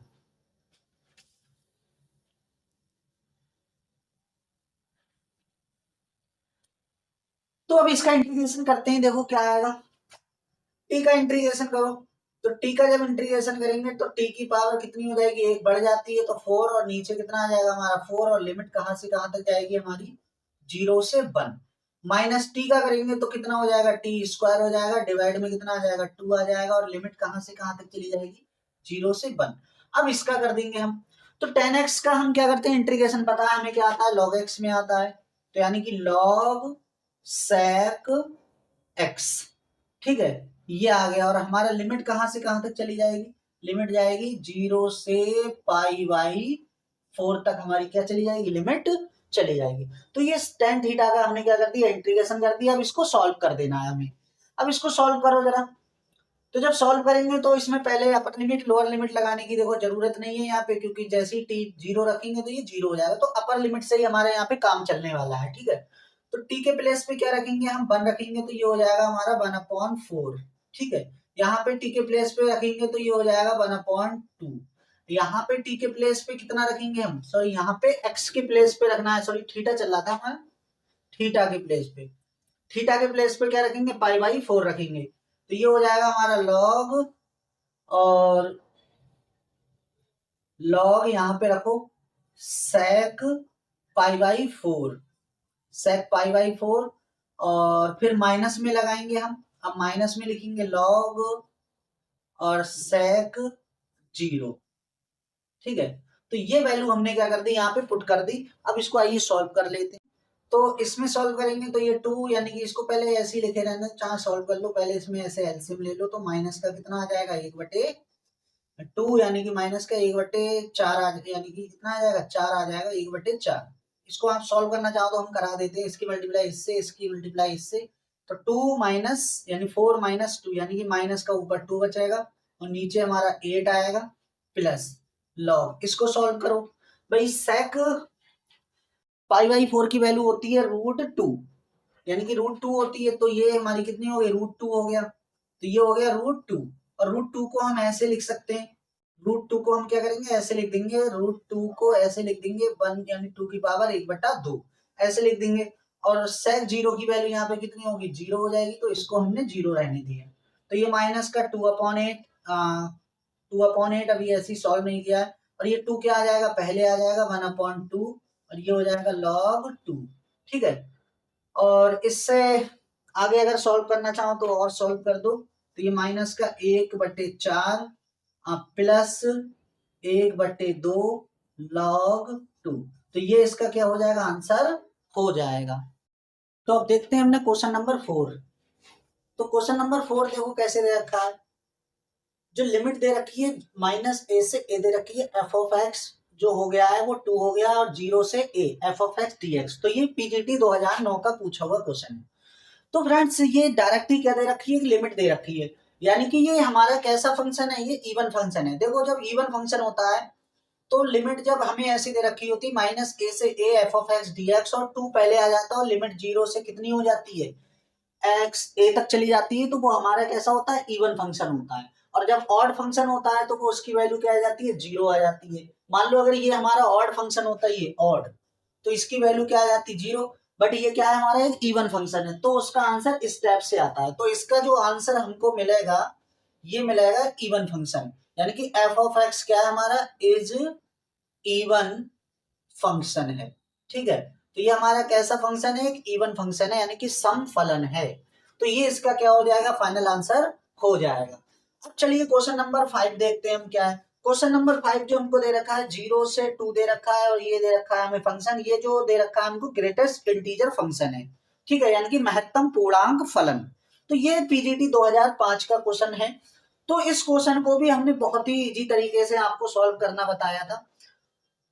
तो अब इसका इंटीग्रेशन करते हैं, देखो क्या आएगा, टी का इंटीग्रेशन करो। तो टी का जब इंटीग्रेशन करेंगे तो टी की पावर कितनी हो जाएगी, एक बढ़ जाती है तो 4, और नीचे कितना आ जाएगा हमारा 4, और लिमिट कहां से कहां तक जाएगी हमारी, 0 से 1। माइनस टी का करेंगे तो कितना हो जाएगा, टी स्क्वायर हो जाएगा, डिवाइड में कितना आ जाएगा, 2 आ जाएगा, और लिमिट कहां से कहां तक चली जाएगी, 0 से 1। अब इसका कर देंगे हम। तो 10x का हम क्या करते हैं, इंटीग्रेशन पता है हमें क्या आता है, log x में आता है। तो यानी कि log sec x, ठीक है, ये आ गया। और हमारा लिमिट कहां से कहां तक चली जाएगी, लिमिट जाएगी 0 से पाई बाई 4 तक, हमारी क्या चली जाएगी, लिमिट चली जाएगी। तो ये tan थीटा का हमने क्या कर दिया, इंटीग्रेशन कर दिया। अब इसको सॉल्व कर देना है हमें। अब इसको सॉल्व करो जरा। तो जब सॉल्व करेंगे तो इसमें पहले अपर लिमिट लोअर लिमिट लगाने की देखो जरूरत नहीं है यहाँ पे, क्योंकि जैसे ही टी 0 रखेंगे तो ये 0 हो जाएगा। तो अपर लिमिट से ही हमारे यहाँ पे काम चलने वाला है, ठीक है। तो टी के प्लेस पे क्या रखेंगे हम, 1 रखेंगे, तो ये हो जाएगा हमारा 1/4, ठीक है। यहाँ पे टी के प्लेस पे रखेंगे तो ये हो जाएगा 1/2। यहाँ पे टी के प्लेस पे कितना रखेंगे हम, सॉरी यहाँ पे एक्स के प्लेस पे रखना है, सॉरी थीटा चल रहा था हमारा, थीटा के प्लेस पे, थीटा के प्लेस पे क्या रखेंगे, पाई बाई 4 रखेंगे। तो ये हो जाएगा हमारा लॉग, और लॉग यहाँ पे रखो sec pi by 4, sec pi by 4, और फिर माइनस में लगाएंगे हम। अब माइनस में लिखेंगे लॉग और sec 0, ठीक है। तो ये वैल्यू हमने क्या कर दी, यहाँ पे पुट कर दी। अब इसको आइए सॉल्व कर लेते हैं। तो इसमें सॉल्व करेंगे तो ये 2, यानी कि इसको पहले ऐसे ही लिखे रहना, चाहे सॉल्व कर लो, पहले इसमें ऐसे एलसीएम ले लो। तो माइनस का कितना आ जाएगा, 1/2, यानी कि माइनस का 1/4 यानी कि कितना आ जाएगा, 4 आ जाएगा, 1/4। इसको आप सॉल्व करना चाहो तो हम करा देते हैं, इसकी मल्टीप्लाई इससे, इसकी मल्टीप्लाई इससे। तो 2 माइनस यानी 4 माइनस 2, यानी कि माइनस का ऊपर 2 बचेगा, और नीचे हमारा 8 आएगा, प्लस लॉग। इसको सॉल्व करो भाई। सेक पाई बाई 4 की वैल्यू होती है √2, यानी कि √2 होती है। तो ये हमारी कितनी हो गई, √2 हो गया। तो ये हो गया √2, और √2 को हम ऐसे लिख सकते हैं, √2 को हम क्या करेंगे, ऐसे लिख देंगे, √2 को ऐसे लिख देंगे 1 यानी 2 की पावर 1/2 ऐसे लिख देंगे। और sec 0 की वैल्यू यहाँ पे कितनी होगी, 0 हो जाएगी। तो इसको हमने 0 रहने दिया। तो ये माइनस का 2/8, 2/8 अभी ऐसे ही सॉल्व नहीं किया है। और ये 2 क्या आ जाएगा, पहले आ जाएगा 1/2, और ये हो जाएगा log 2, ठीक है। और इससे आगे अगर सॉल्व करना चाहो तो और सॉल्व कर दो। तो ये माइनस का 1/4 प्लस 1/2 log 2। तो ये इसका क्या हो जाएगा, आंसर हो जाएगा। तो अब देखते हैं हमने क्वेश्चन नंबर 4। तो क्वेश्चन नंबर 4 देखो कैसे दे रखा है। जो लिमिट दे रखी है -a से a दे रखी है, f ऑफ x जो हो गया है वो 2 हो गया, और 0 से a f of x dx। तो ये पीजीटी 2009 का पूछा हुआ क्वेश्चन है। तो फ्रेंड्स ये डायरेक्टली क्या दे रखी है, लिमिट दे रखी है, यानी कि ये हमारा कैसा फंक्शन है, ये इवन फंक्शन है। देखो जब इवन फंक्शन होता है तो लिमिट जब हमें ऐसी दे रखी होती है -a से a f of x dx, और 2 पहले आ जाता है, और लिमिट 0 से कितनी हो जाती है, x a तक चली जाती है, तो वो हमारा कैसा होता है, इवन फंक्शन होता है। और जब ऑड फंक्शन होता है तो वो उसकी वैल्यू क्या आ जाती है, 0 आ जाती है। मान लो अगर ये हमारा ऑड फंक्शन होता है, ये ऑड, तो इसकी वैल्यू क्या आ जाती है, 0। बट ये क्या है, हमारा एक इवन फंक्शन है, तो उसका आंसर इस टाइप से आता है। तो इसका जो आंसर हमको मिलेगा, ये मिलेगा इवन फंक्शन, यानी कि f ऑफ x क्या है हमारा, इज इवन फंक्शन है, ठीक है। तो ये हमारा कैसा फंक्शन है, एक इवन फंक्शन है, यानी कि सम फलन है। तो ये इसका क्या हो जाएगा, फाइनल आंसर हो जाएगा। अब चलिए क्वेश्चन नंबर 5 देखते हैं हम क्या है। क्वेश्चन नंबर 5 जो हमको दे रखा है 0 से 2 दे रखा है, और ये दे रखा है हमें फंक्शन, ये जो दे रखा है हमको ग्रेटेस्ट इंटीजर फंक्शन है, ठीक है, यानी कि महत्तम पूर्णांक फलन। तो ये पीजीटी 2005 का क्वेश्चन है। तो इस क्वेश्चन को भी हमने बहुत ही इजी तरीके से आपको सॉल्व करना बताया था।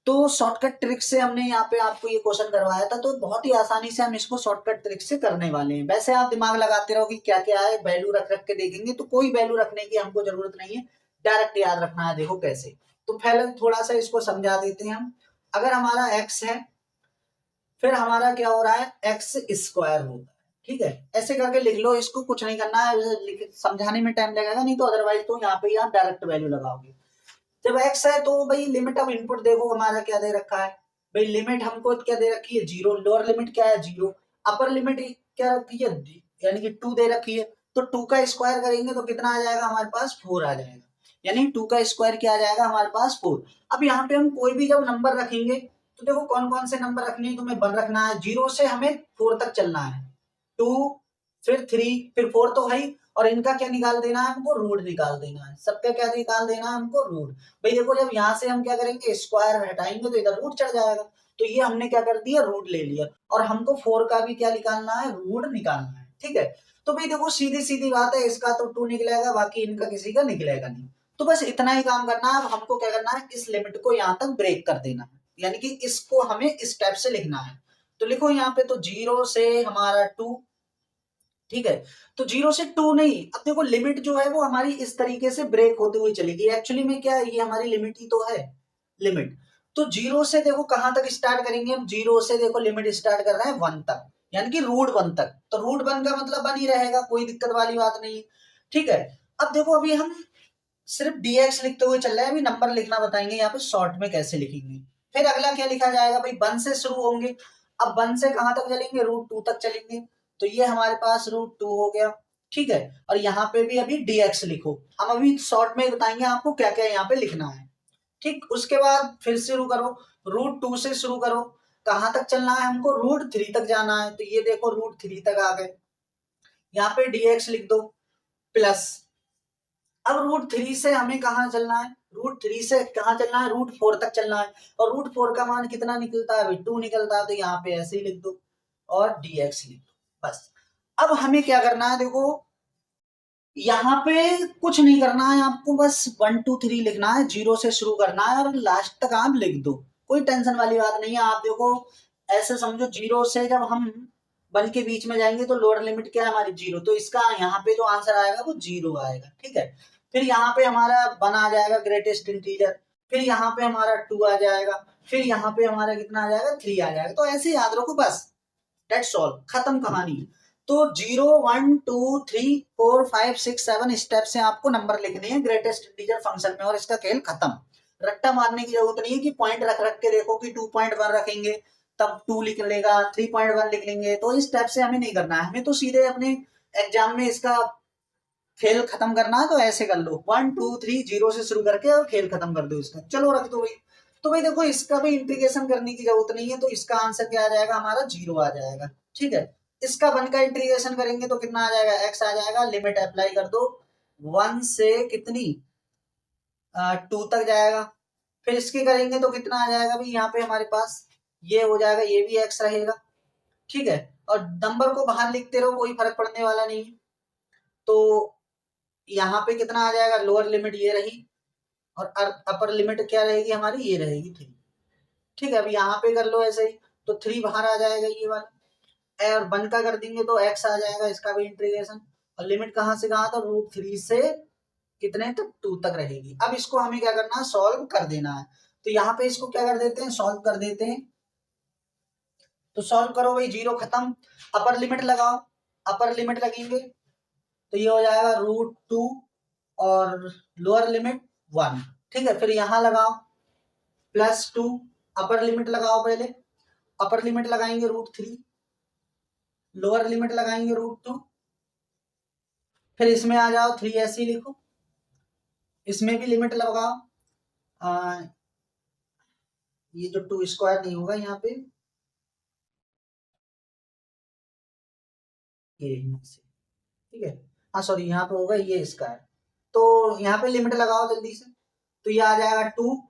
तो शॉर्टकट ट्रिक से हमने यहाँ पे आपको ये क्वेश्चन करवाया था, तो बहुत ही आसानी से हम इसको शॉर्टकट ट्रिक से करने वाले हैं। वैसे आप दिमाग लगाते रहो कि क्या क्या है, वैल्यू रख रख के देखेंगे, तो कोई वैल्यू रखने की हमको जरूरत नहीं है, डायरेक्ट याद रखना है। देखो कैसे, तो पहले थोड़ा सा इसको समझा देते हैं हम। अगर हमारा x है, फिर हमारा क्या हो रहा है, एक्स स्क्वायर होता है, ठीक है, ऐसे करके लिख लो इसको, कुछ नहीं करना है, समझाने में टाइम लगेगा नहीं तो, अदरवाइज तो यहाँ पे आप डायरेक्ट वैल्यू लगाओगे। जब x है तो भाई लिमिट ऑफ इनपुट देखो हमारा क्या दे रखा है, भाई लिमिट हमको क्या दे रखी है, 0, लोअर लिमिट क्या है 0, अपर लिमिट क्या रखी है, यानी कि 2 दे रखी है। तो 2 का स्क्वायर करेंगे तो कितना आ जाएगा हमारे पास, 4 आ जाएगा, यानी 2 का स्क्वायर क्या आ जाएगा हमारे पास 4। अब यहाँ पे हम कोई भी जब नंबर रखेंगे तो देखो कौन कौन से नंबर रखने हैं, तुम्हें 1 रखना है, 0 से हमें 4 तक चलना है, 2 फिर 3 फिर 4 तो है, और इनका क्या निकाल देना है हमको, रूट निकाल देना है, सबका क्या निकाल देना है हमको, रूट। भाई देखो जब यहाँ से हम क्या करेंगे, स्क्वायर हटाएंगे तो इधर रूट चढ़ जाएगा, तो ये हमने क्या कर दिया, रूट ले लिया, और हमको 4 का भी क्या निकालना है, रूट निकालना है, ठीक है। तो भाई देखो सीधी सीधी बात है, इसका तो 2 निकलेगा, बाकी इनका किसी का निकलेगा नहीं। तो बस इतना ही काम करना है। अब हमको क्या करना है, इस लिमिट को यहाँ तक ब्रेक कर देना है, यानी कि इसको हमें इस स्टेप से लिखना है। तो लिखो यहाँ पे, तो 0 से हमारा 2, ठीक है। तो 0 से 2 नहीं, अब देखो लिमिट जो है वो हमारी इस तरीके से ब्रेक होते हुए चलेगी। एक्चुअली में क्या है, ये हमारी लिमिट ही तो है, लिमिट। तो 0 से देखो कहां तक स्टार्ट करेंगे हम, 0 से देखो लिमिट स्टार्ट कर रहे हैं 1 तक, यानी कि रूट 1 तक। तो रूट 1 का मतलब 1 ही रहेगा, कोई दिक्कत वाली बात नहीं, ठीक है। अब देखो अभी हम सिर्फ dx लिखते हुए चल रहे हैं, अभी नंबर लिखना बताएंगे यहाँ पे शॉर्ट में कैसे लिखेंगे। फिर अगला क्या लिखा जाएगा भाई, 1 से शुरू होंगे। अब 1 से कहां तक चलेंगे, रूट 2 तक चलेंगे, तो ये हमारे पास रूट 2 हो गया, ठीक है। और यहाँ पे भी अभी dx लिखो, हम अभी शॉर्ट में बताएंगे आपको क्या क्या यहाँ पे लिखना है, ठीक। उसके बाद फिर शुरू करो, रूट 2 से शुरू करो, कहां तक चलना है हमको, रूट 3 तक जाना है, तो ये देखो रूट 3 तक आ गए, यहाँ पे dx लिख दो, प्लस अब रूट 3 से हमें कहाँ चलना है, रूट 3 से कहाँ चलना है, रूट 4 तक चलना है, और रूट 4 का मान कितना निकलता है, 2 निकलता है, तो यहाँ पे ऐसे ही लिख दो और dx लिख दो, बस। अब हमें क्या करना है, देखो यहाँ पे कुछ नहीं करना है आपको, बस 1 2 3 लिखना है, 0 से शुरू करना है और लास्ट तक आप लिख दो, कोई टेंशन वाली बात नहीं है। आप देखो ऐसे समझो, 0 से जब हम 1 के बीच में जाएंगे तो लोअर लिमिट क्या है हमारी, 0, तो इसका यहाँ पे जो आंसर आएगा वो 0 आएगा, ठीक है। फिर यहाँ पे हमारा 1 आ जाएगा ग्रेटेस्ट इंटीजर, फिर यहाँ पे हमारा 2 आ जाएगा, फिर यहाँ पे हमारा कितना आ जाएगा, 3 आ जाएगा। तो ऐसे याद रखो बस, दैट्स ऑल, खत्म कहानी। तो 0 1 2 3 4 5 6 7 स्टेप से आपको नंबर लिखने हैं ग्रेटेस्ट इंटीजर फंक्शन में, और इसका खेल खत्म। रट्टा मारने की जरूरत नहीं है कि पॉइंट रख रख के देखो कि 2.1 रखेंगे तब 2 लिख लेगा, 3.1 लिख लेंगे, तो इस स्टेप से हमें नहीं करना है, हमें तो सीधे अपने एग्जाम में इसका खेल खत्म करना है। तो ऐसे कर लो 1 2 3 0 से शुरू करके और खेल खत्म कर दो इसका, चलो रख दो भाई। तो भाई देखो इसका भी इंटीग्रेशन करने की जरूरत नहीं है, तो इसका आंसर क्या आ जाएगा हमारा, 0 आ जाएगा, ठीक है। इसका 1 का इंटीग्रेशन करेंगे तो कितना आ जाएगा, x आ जाएगा, लिमिट अप्लाई कर दो 1 से कितनी 2 तक जाएगा, फिर इसके करेंगे तो कितना आ जाएगा भाई, यहाँ पे हमारे पास ये हो जाएगा, ये भी x रहेगा, ठीक है। और नंबर को बाहर लिखते रहो, कोई फर्क पड़ने वाला नहीं है। तो यहाँ पे कितना आ जाएगा, लोअर लिमिट ये रही, और अपर लिमिट क्या रहेगी हमारी, ये रहेगी 3, ठीक है। अब यहाँ पे कर लो ऐसे ही, तो 3 बाहर आ जाएगा ये वाला, और 1 का कर देंगे तो x आ जाएगा, इसका भी इंटीग्रेशन, और लिमिट कहाँ से कहाँ, तो रूट 3 से कितने तक, 2 तक रहेगी। अब इसको हमें क्या करना है, सॉल्व कर देना है। तो यहाँ पे इसको क्या कर देते हैं, सॉल्व कर देते हैं। तो सॉल्व करो भाई, 0 खत्म, अपर लिमिट लगाओ, अपर लिमिट लगेंगे तो ये हो जाएगा रूट 2 और लोअर लिमिट 1, ठीक है। फिर यहाँ लगाओ +2, अपर लिमिट लगाओ पहले, अपर लिमिट लगाएंगे रूट 3, लोअर लिमिट लगाएंगे रूट 2, फिर इसमें आ जाओ 3 ऐसे ही लिखो, इसमें भी लिमिट लगाओ, ये जो 2 स्क्वायर नहीं होगा यहाँ पे, ये यहाँ से, ठीक है। हाँ सॉरी, यहाँ पे होगा ये इसका है, तो यहाँ पे लिमिट लगाओ जल्दी से, तो ये आ जाएगा 2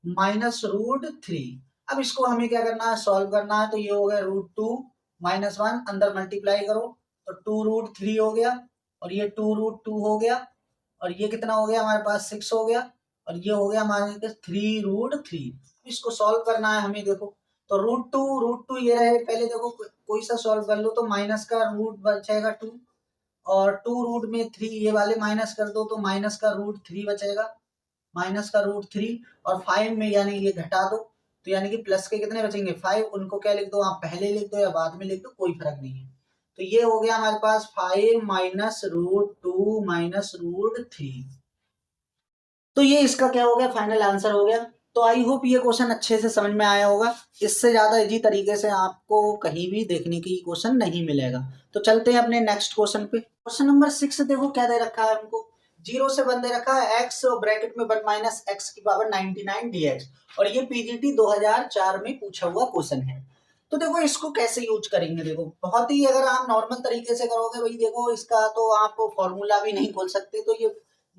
माइनस रूट 3। अब इसको हमें क्या करना है, सॉल्व करना है, तो ये हो गया √2 - 1, अंदर मल्टीप्लाई करो तो 2√3 हो गया, और ये 2√2 हो गया, और ये कितना हो गया हमारे पास 6 हो गया, और ये हो गया हमारे पास 3√3। इसको सॉल्व करना है हमें, देखो तो √2 ये रहे, पहले देखो कोई सा सॉल्व कर लो तो माइनस का रूट बचेगा 2, और 2√3 ये वाले माइनस कर दो तो माइनस का √3 बचेगा, -√3, और 5 में यानी ये घटा दो, तो यानी कि प्लस के कितने बचेंगे 5, उनको क्या लिख दो आप, पहले लिख दो या बाद में लिख दो, कोई फर्क नहीं है। तो ये हो गया हमारे पास 5 -√2 -√3। तो ये इसका क्या हो गया, फाइनल आंसर हो गया। तो आई होप ये क्वेश्चन अच्छे से समझ में आया होगा। इससे ज्यादा इजी तरीके से आपको कहीं भी देखने की क्वेश्चन नहीं मिलेगा। तो चलते हैं अपने नेक्स्ट क्वेश्चन पे। क्वेश्चन नंबर 6 देखो क्या दे रखा है हमको, 0 से 1 दे रखा है, x और ब्रैकेट में 1 - x⁻99 dx, और ये पीजीटी 2004 में पूछा हुआ क्वेश्चन है। तो देखो इसको कैसे यूज करेंगे, देखो बहुत ही, अगर आप नॉर्मल तरीके से करोगे भाई, देखो इसका तो आप फॉर्मूला भी नहीं खोल सकते, तो ये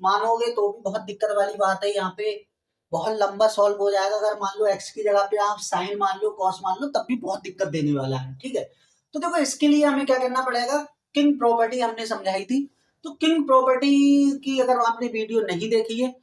मानोगे तो भी बहुत दिक्कत वाली बात है, यहाँ पे बहुत लंबा सॉल्व हो जाएगा। अगर मान लो x की जगह पे आप साइन मान लो, कॉस मान लो, तब भी बहुत दिक्कत देने वाला है, ठीक है। तो देखो इसके लिए हमें क्या करना पड़ेगा, किंग प्रॉपर्टी हमने समझाई थी, तो किंग प्रॉपर्टी की अगर आपने वीडियो नहीं देखी है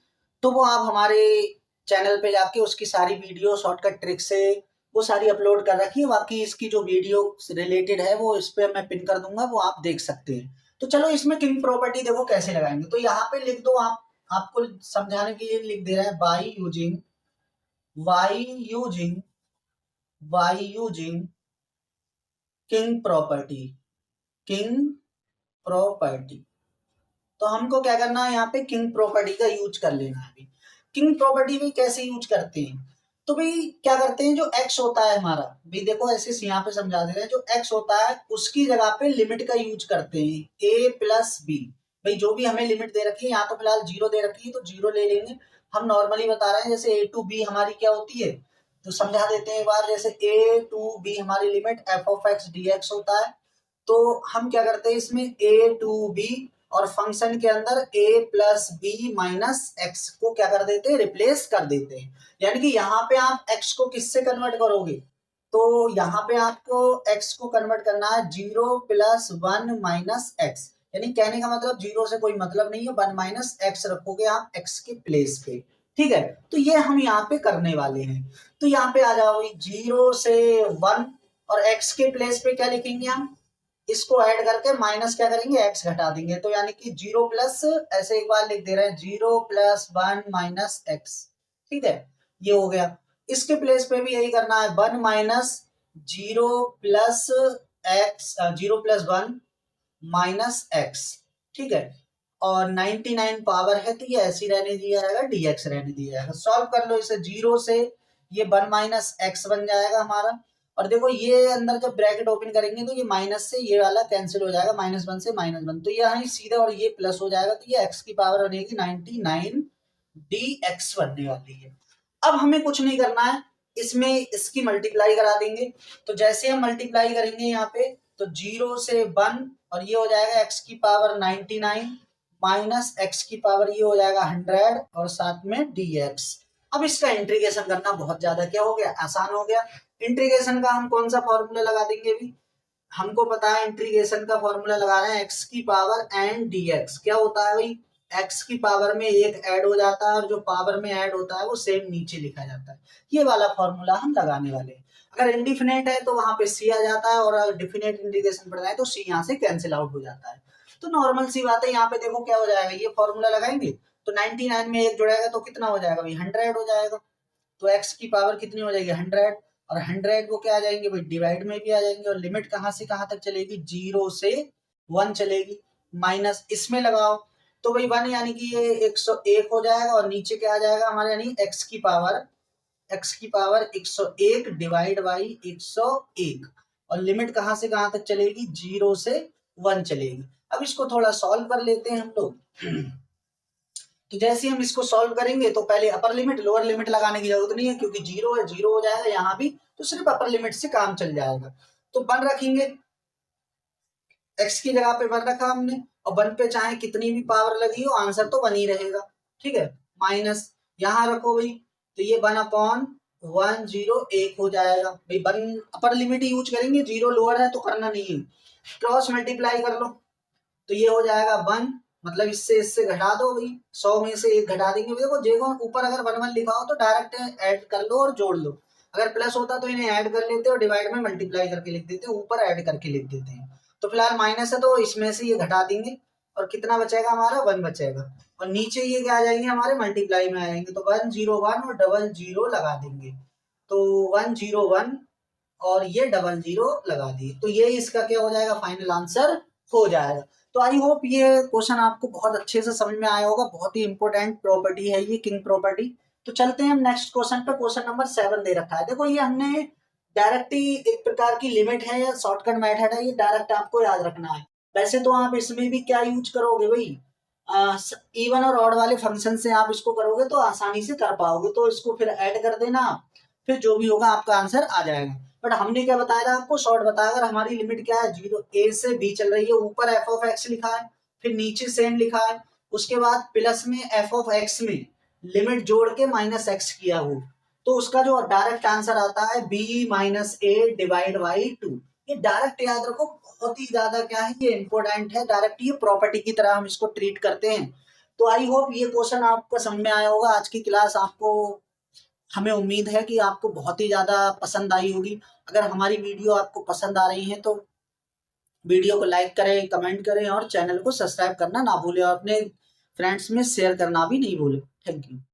तो वो आप हमारे चैनल पे जाके उसकी सारी वीडियो शॉर्टकट ट्रिक से वो सारी अपलोड कर रखी है। बाकी इसकी जो वीडियो रिलेटेड है वो इस पे मैं पिन कर दूंगा, वो आप देख सकते हैं। तो चलो इसमें किंग प्रॉपर्टी देखो कैसे लगाएंगे, तो यहाँ पे लिख दो आप, आपको समझाने के लिए लिख दे रहे हैं, बाई यूजिंग किंग प्रॉपर्टी। तो हमको क्या करना है, यहाँ पे किंग प्रॉपर्टी का यूज कर लेना है। अभी किंग प्रॉपर्टी भी कैसे यूज करते हैं, तो भाई क्या करते हैं, जो x होता है हमारा, भाई देखो ऐसे यहाँ पे समझा दे रहे हैं, जो x होता है उसकी जगह पे लिमिट का यूज करते हैं, a + b। भाई जो भी हमें लिमिट दे रखी है, यहाँ तो फिलहाल 0 दे रखी है तो 0 ले लेंगे। हम नॉर्मली बता रहे हैं, जैसे a to b हमारी क्या होती है, तो समझा देते हैं एक बार। जैसे a to b हमारी लिमिट f(x) dx होता है, तो हम क्या करते हैं इसमें a to b और फंक्शन के अंदर a + b - x को क्या कर देते हैं, रिप्लेस कर देते हैं। यानी कि यहाँ पे आप x को किससे कन्वर्ट करोगे, तो यहाँ पे आपको x को कन्वर्ट करना है 0 + 1 - x, यानी कहने का मतलब 0 से कोई मतलब नहीं है, 1 - x रखोगे आप x के प्लेस पे, ठीक है। तो ये हम यहाँ पे करने वाले हैं। तो यहाँ पे आ जाओ 0 से 1, और x के प्लेस पे क्या लिखेंगे हम, इसको ऐड करके माइनस क्या करेंगे, x घटा देंगे, तो यानी कि 0 प्लस, ऐसे एक बार लिख दे रहे हैं 0 + 1 - x, ठीक है, ये हो गया। इसके प्लेस पे भी यही करना है, 1 - 0 + x, 0 + 1 - x, ठीक है। और 99 पावर है तो ये ऐसे रहने दिया जाएगा, dx रहने दिया जाएगा। सॉल्व कर लो इसे, 0 से ये 1 - x बन जाएगा हमारा, और देखो ये अंदर जब ब्रैकेट ओपन करेंगे तो ये माइनस से ये वाला कैंसिल हो जाएगा, -1 से -1, तो ये यहाँ सीधे और ये प्लस हो जाएगा, तो ये x की पावर बनेगी 99 dx बनने वाली है। अब हमें कुछ नहीं करना है, इसमें इसकी मल्टीप्लाई करा देंगे। तो जैसे हम मल्टीप्लाई करेंगे यहाँ पे, तो 0 से 1, और ये हो जाएगा x की पावर 99 माइनस x की पावर ये हो जाएगा 100, और साथ में dx। अब इसका इंटीग्रेशन करना बहुत ज्यादा क्या हो गया, आसान हो गया। इंटीग्रेशन का हम कौन सा फॉर्मूला लगा देंगे, भी हमको पता है इंटीग्रेशन का फॉर्मूला लगा रहे हैं, x की पावर n dx। क्या होता है भाई, x की पावर में एक ऐड हो जाता है, और जो पावर में ऐड होता है वो सेम नीचे लिखा जाता है। ये वाला फॉर्मूला हम लगाने वाले हैं। अगर इनडिफिनेट है तो वहां पे c आ जाता है, और अगर डिफिनेट इंटीग्रेशन पढ़ना है तो c यहाँ से कैंसिल आउट हो जाता है। तो नॉर्मल सी बात है, यहाँ पे देखो क्या हो जाएगा, ये फॉर्मूला लगाएंगे तो 99 में एक जुड़ेगा तो कितना हो जाएगा भाई, 100 हो जाएगा। तो x की पावर कितनी हो जाएगी, 100, और 100 को क्या आ जाएंगे भाई, डिवाइड में भी आ जाएंगे, और लिमिट कहाँ से कहाँ तक चलेगी, 0 से 1 चलेगी, माइनस इसमें लगाओ तो भाई 1 यानी कि ये 101 हो जाएगा, और नीचे क्या आ जाएगा हमारे, यानी x की पावर 101 डिवाइड बाई 101, और लिमिट कहाँ से कहाँ तक चलेगी, 0 से 1 चलेगी। अब इसको थोड़ा सॉल्व कर लेते हैं हम लोग। तो जैसे हम इसको सॉल्व करेंगे तो पहले अपर लिमिट लोअर लिमिट लगाने की जरूरत नहीं है, क्योंकि 0 है, 0 हो जाएगा यहाँ भी, तो सिर्फ अपर लिमिट से काम चल जाएगा। तो 1 रखेंगे, x की जगह पे 1 रखा हमने, और 1 पे चाहे कितनी भी पावर लगी हो आंसर तो 1 ही रहेगा, ठीक है। माइनस यहाँ रखो भाई, तो ये 1/1 हो जाएगा भाई। 1 अपर लिमिट यूज करेंगे, 0 लोअर है तो करना नहीं है। क्रॉस मल्टीप्लाई कर लो तो ये हो जाएगा 1, मतलब इससे घटा दो भाई, 100 में से 1 घटा देंगे। देखो देखो ऊपर अगर 1 लिखा हो तो डायरेक्ट ऐड कर लो और जोड़ लो, अगर प्लस होता तो इन्हें ऐड कर लेते और डिवाइड में मल्टीप्लाई करके लिख देते, ऊपर ऐड करके लिख देते हैं। तो फिलहाल माइनस है तो इसमें से ये घटा देंगे, और कितना बचेगा हमारा 1 बचेगा, और नीचे ये क्या आ जाएंगे हमारे मल्टीप्लाई में आ जाएंगे, तो 101 और 00 लगा देंगे, तो 101 और ये 00 लगा दिए, तो ये इसका क्या हो जाएगा, फाइनल आंसर हो जाएगा। तो आई होप ये क्वेश्चन आपको बहुत अच्छे से समझ में आया होगा, बहुत ही इंपॉर्टेंट प्रॉपर्टी है ये किंग प्रॉपर्टी। तो चलते हैं हम नेक्स्ट क्वेश्चन पे। क्वेश्चन नंबर 7 दे रखा है, देखो ये हमने डायरेक्ट ही एक प्रकार की लिमिट है या शॉर्टकट मेथड है, ये डायरेक्ट आपको याद रखना है। वैसे तो आप इसमें भी क्या यूज करोगे भाई, इवन और ऑड वाले फंक्शन से आप इसको करोगे तो आसानी से कर पाओगे, तो इसको फिर ऐड कर देना, फिर जो भी होगा आपका आंसर आ जाएगा। बट हमने क्या बताया था आपको, शॉर्ट बताया, अगर हमारी लिमिट क्या है, 0 a से b चल रही है, ऊपर f ऑफ x लिखा है, फिर नीचे सेम लिखा है, उसके बाद प्लस में f ऑफ x में लिमिट जोड़ के माइनस x किया हो, तो उसका जो डायरेक्ट आंसर आता है b minus a divide by 2। ये डायरेक्ट याद रखो, बहुत ही ज्यादा क्या है, ये इंपॉर्टेंट है, डायरेक्ट ये प्रॉपर्टी की तरह हम इसको ट्रीट करते हैं। तो आई होप ये क्वेश्चन आपको समझ में आया होगा। आज की क्लास आपको, हमें उम्मीद है कि आपको बहुत ही ज़्यादा पसंद आई होगी। अगर हमारी वीडियो आपको पसंद आ रही है तो वीडियो को लाइक करें, कमेंट करें और चैनल को सब्सक्राइब करना ना भूलें, और अपने फ्रेंड्स में शेयर करना भी नहीं भूलें। Thank you.